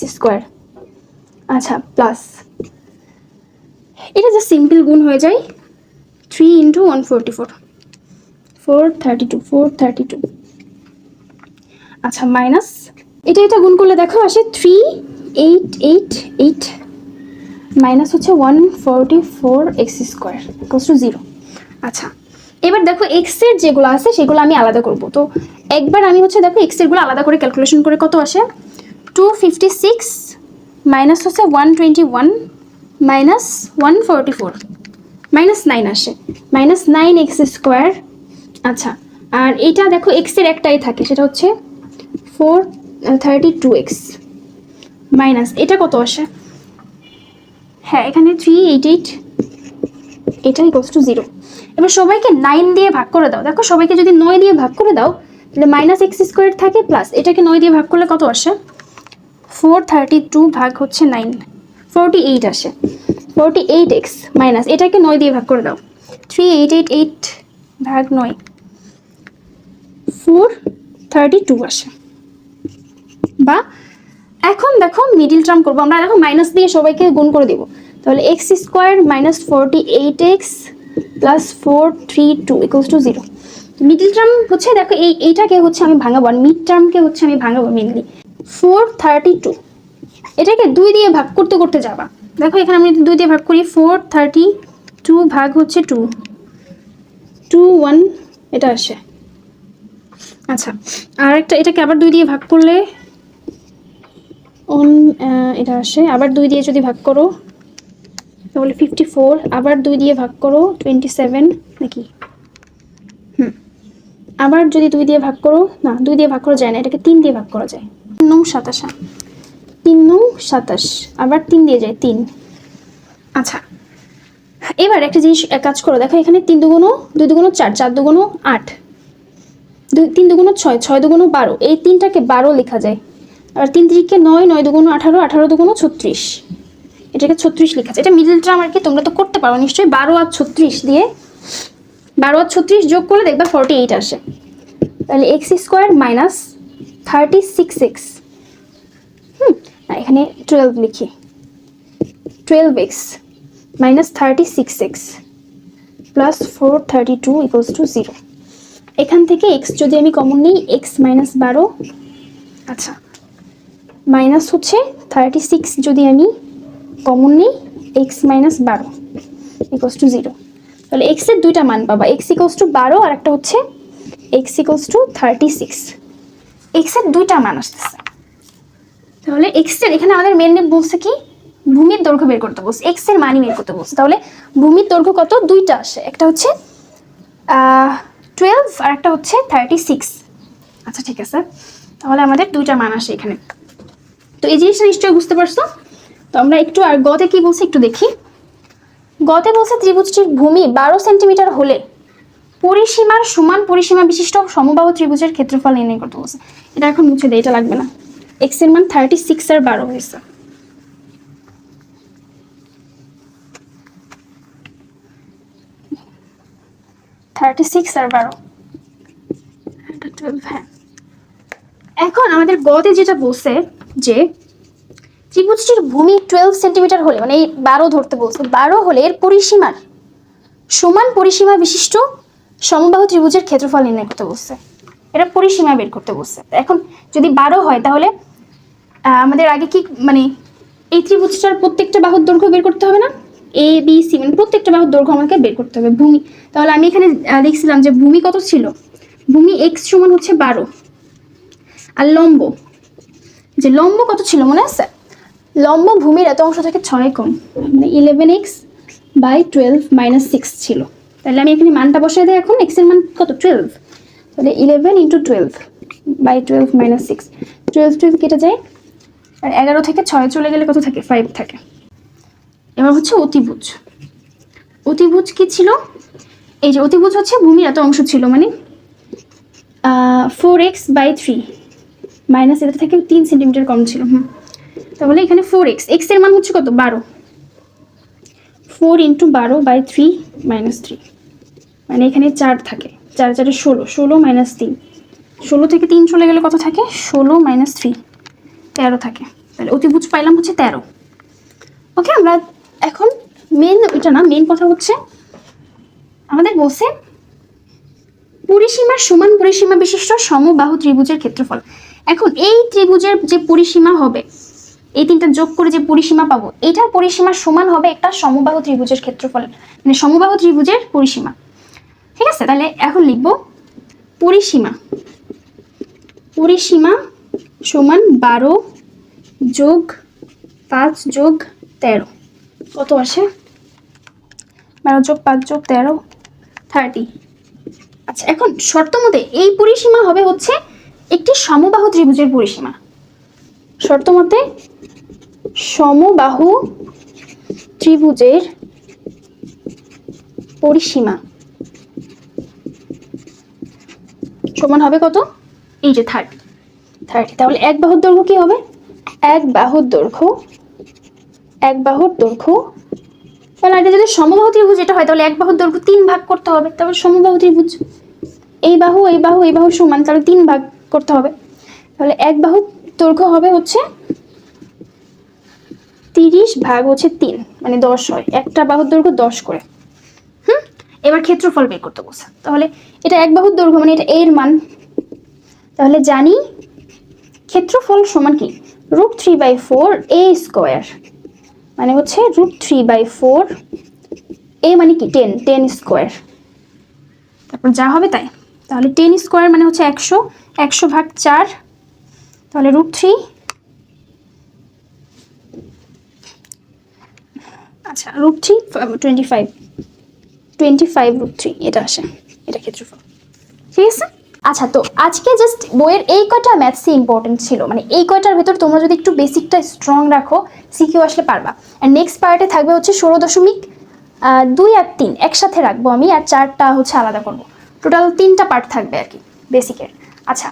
[SPEAKER 1] আচ্ছা, প্লাস এটা যে সিম্পল গুণ হয়ে যায়, 3 × 144 432। আচ্ছা, মাইনাস এটা গুণ করলে দেখো আসে 3888, মাইনাস হচ্ছে 144 x² 0। আচ্ছা, এবার দেখো এক্স এর যেগুলো আছে সেগুলো আমি আলাদা করব। তো একবার আমি হচ্ছে দেখো এক্স এরগুলো আলাদা করে ক্যালকুলেশন করে কত আসে, 256 মাইনাস হচ্ছে 121 মাইনাস 144 -9 আসে, -9x²। আচ্ছা, আর এইটা দেখো এক্স এর একটাই থাকে, সেটা হচ্ছে 432x মাইনাস এটা কত আসে, হ্যাঁ এখানে 388, এটা = 0। এবার সবাইকে 9 দিয়ে ভাগ করে দাও। দেখো সবাইকে যদি 9 দিয়ে ভাগ করে দাও, তাহলে -x² থাকে, প্লাস এটাকে 9 দিয়ে ভাগ করলে কত আসে, 432 ভাগ হচ্ছে 9 48 আসে, 48x মাইনাস এটাকে 9 দিয়ে ভাগ করে দাও, 3888 ভাগ 9 432 আসে। বা এখন দেখো মিডিল টার্ম করবো আমরা, দেখো মাইনাস দিয়ে সবাইকে গুণ করে দিব, তাহলে x² - 48x plus 432 = 0। Middle term হচ্ছে দেখো এইটাকে হচ্ছে আমি ভাঙাবো, আর মিড টার্মকে হচ্ছে আমি ভাঙাবো মেনলি। 432 এটাকে 2 দিয়ে ভাগ করতে করতে যাবা, দেখো এখানে আমি 2 দিয়ে ভাগ করি, 432 ভাগ হচ্ছে 2 21 এটা আসে। আচ্ছা, আর একটা এটাকে আবার 2 দিয়ে ভাগ করলে এটা আসে, আবার 2 দিয়ে যদি ভাগ করো তাহলে 54, আবার 2 দিয়ে ভাগ করো 27 নাকি, আবার যদি 2 দিয়ে ভাগ করো, না 2 দিয়ে ভাগ করা যায় না, এটাকে 3 দিয়ে ভাগ করা যায়, 9 27, 3 9 27, আবার 3 দিয়ে যায় 3। আচ্ছা, এবার একটা জিনিস কাজ করো, দেখো এখানে 3 দুগুণ 2 দুগুণ 4 4 দুগুণ 8 3 দুগুণ 6 6 দুগুণ 12, এই 3টাকে 12 লেখা যায়, আর 3 3কে 9 9 দুগুণ 18 18 দুগুণ 36, এটাকে 36 লেখা যায়। এটা মিডল টার্ম আর কি, তোমরা তো করতে পারো নিশ্চয়ই। 12 আর 36 দিয়ে 12 আর 36 যোগ করলে দেখবা 48 আসে, তাহলে x² - 36x, এখানে 12 লিখি, 12x - 36x প্লাস 432 = 0। এখান থেকে এক্স যদি আমি কমন নিই, এক্স মাইনাস 12, আচ্ছা মাইনাস হচ্ছে 36 যদি আমি কমন নিই, এক্স মাইনাস 12 ইকুয়ালস টু 0। তাহলে এক্স এর দুইটা মান পাবা, এক্স ইকুয়ালস টু 12 আর একটা হচ্ছে এক্স ইকুয়ালস টু 36। এক্স এর দুইটা মান আসতেছে। তাহলে এক্স এর এখানে আমাদের মেন বলছে কি ভূমির দৈর্ঘ্য বের করতে বলছে, এক্স এর মানই বের করতে বলছে। তাহলে ভূমির দৈর্ঘ্য কত, দুইটা আসে, একটা হচ্ছে 12 আর একটা হচ্ছে 36। আচ্ছা ঠিক আছে, তাহলে আমাদের দুইটা মান আসে এখানে। তো এই জিনিসটা নিশ্চয়ই বুঝতে পারছো। তো আমরা একটু আর গতে কি বলছে একটু দেখি। গতে বলছে ত্রিভুজটির ভূমি 12 সেন্টিমিটার হলে পরিসীমার সমান পরিসীমা বিশিষ্ট সমবাহু ত্রিভুজের ক্ষেত্রফল নির্ণয় করতে বলছে। এটা এখন মুছে দেয়, এটা লাগবে না। এক্স এর মান 36 আর 12 হয়েছে। হ্যাঁ, এখন আমাদের গতে যেটা বলছে যে ত্রিভুজটির ভূমি 12 সেন্টিমিটার হলে, মানে এই 12 ধরতে বলছে, 12 হলে এর পরিসীমার সমান পরিসীমা বিশিষ্ট সমবাহু ত্রিভুজের ক্ষেত্রফল নির্ণয় করতে বলছে। এটা পরিসীমা বের করতে বলছে। এখন যদি 12 হয় তাহলে আমাদের আগে কি মানে এই ত্রিভুজটার প্রত্যেকটা বাহুর দৈর্ঘ্য বের করতে হবে না, এ বি সি, মানে প্রত্যেকটা বাহুর দৈর্ঘ্য আমাকে বের করতে হবে। ভূমি, তাহলে আমি এখানে দেখছিলাম যে ভূমি কত ছিল, ভূমি এক্স সমান হচ্ছে 12, আর লম্ব, যে লম্ব কত ছিল মনে আছে, লম্ব ভূমির এত অংশ থেকে 6 কম, মানে 11x বাই 12 মাইনাস 6 ছিল। তাহলে আমি এখানে মানটা বসাই দিই। এখন এক্স এর মান কত 12, তাহলে 11 ইন্টু 12 বাই 12 মাইনাস 6, 12 কেটে যায়, আর 11 থেকে 6 চলে গেলে কত থাকে, 5 থাকে। এবার হচ্ছে অতিভুজ। অতিভুজ কি ছিল, এই যে অতিভুজ হচ্ছে ভূমির এত অংশ ছিল, মানে 4x বাই 3 মাইনাস এটা থেকে 3 সেন্টিমিটার কম ছিল। তাহলে এখানে 4x, এক্স এর মান হচ্ছে কত 12, 4 ইন্টু 12 বাই 3 মাইনাস 3, মানে এখানে 4 থাকে, 4 4 16, 16 মাইনাস 3, 16 থেকে 3 চলে গেলে কত থাকে, 16 মাইনাস 3 13 থাকে। তাহলে অতিভুজ পাইলাম হচ্ছে 13। ওকে, আমরা এখন মেন ওইটা না, মেন কথা হচ্ছে আমাদের বলছে পরিসীমার সমান পরিসীমা বিশিষ্ট সমবাহু ত্রিভুজের ক্ষেত্রফল। এখন এই ত্রিভুজের যে পরিসীমা হবে, এই তিনটা যোগ করে যে পরিসীমা পাবো, এটার পরিসীমার সমান হবে একটা সমবাহু ত্রিভুজের ক্ষেত্রফল, মানে সমবাহু ত্রিভুজের পরিসীমা। ঠিক আছে, তাহলে এখন লিখব পরিসীমা, পরিসীমা সমান 12 যোগ 5 যোগ 13 কত আসে, 12 যোগ 5 যোগ 13 30। আচ্ছা, এখন শর্ত মতে এই পরিসীমা হবে হচ্ছে একটি সমবাহু ত্রিভুজের পরিসীমা। শর্ত মতে সমবাহু ত্রিভুজের পরিসীমা সমান হবে কত, এই যে 30। তাহলে এক বাহুর দৈর্ঘ্য কি হবে, এক বাহুর দৈর্ঘ্য, এক বাহুর দৈর্ঘ্য, তাহলে এটা যদি সমবাহু ত্রিভুজ এটা হয় তাহলে এক বাহুর দৈর্ঘ্য 3 ভাগ করতে হবে। তারপর সমবাহু ত্রিভুজ এই বাহু এই বাহু এই বাহু সমান, তাহলে 3 ভাগ করতে হবে। তাহলে এক বাহুর দৈর্ঘ্য হবে হচ্ছে 30 ভাগ হচ্ছে 3, মানে 10 হয়, একটা বাহুর দৈর্ঘ্য 10 করে। এবার ক্ষেত্রফল বের করতে বলছে। তাহলে এটা এক বাহুর দৈর্ঘ্য, মানে এটা এর মান, তাহলে জানি ক্ষেত্রফল সমান কি √3/4 a স্কয়ার, মানে হচ্ছে √3/4 a মানে কি 10 স্কয়ার, তারপর যা হবে তাই। তাহলে 10 স্কয়ার মানে হচ্ছে 100, 100 ভাগ 4, তাহলে √3, আচ্ছা √3 25 √3 এটা আসে, এটা ক্ষেত্রফল। ঠিক আছে, আচ্ছা তো আজকে জাস্ট বইয়ের এই কয়টা ম্যাথসই ইম্পর্টেন্ট ছিল, মানে এই কয়টার ভেতর তোমরা যদি একটু বেসিকটা স্ট্রং রাখো সিকিউ আসলে পারবা। আর নেক্সট পার্টে থাকবে হচ্ছে 16.2 আর 3 একসাথে রাখবো আমি, আর 4টা হচ্ছে আলাদা করবো। টোটাল 3টা পার্ট থাকবে আর কি বেসিকের। আচ্ছা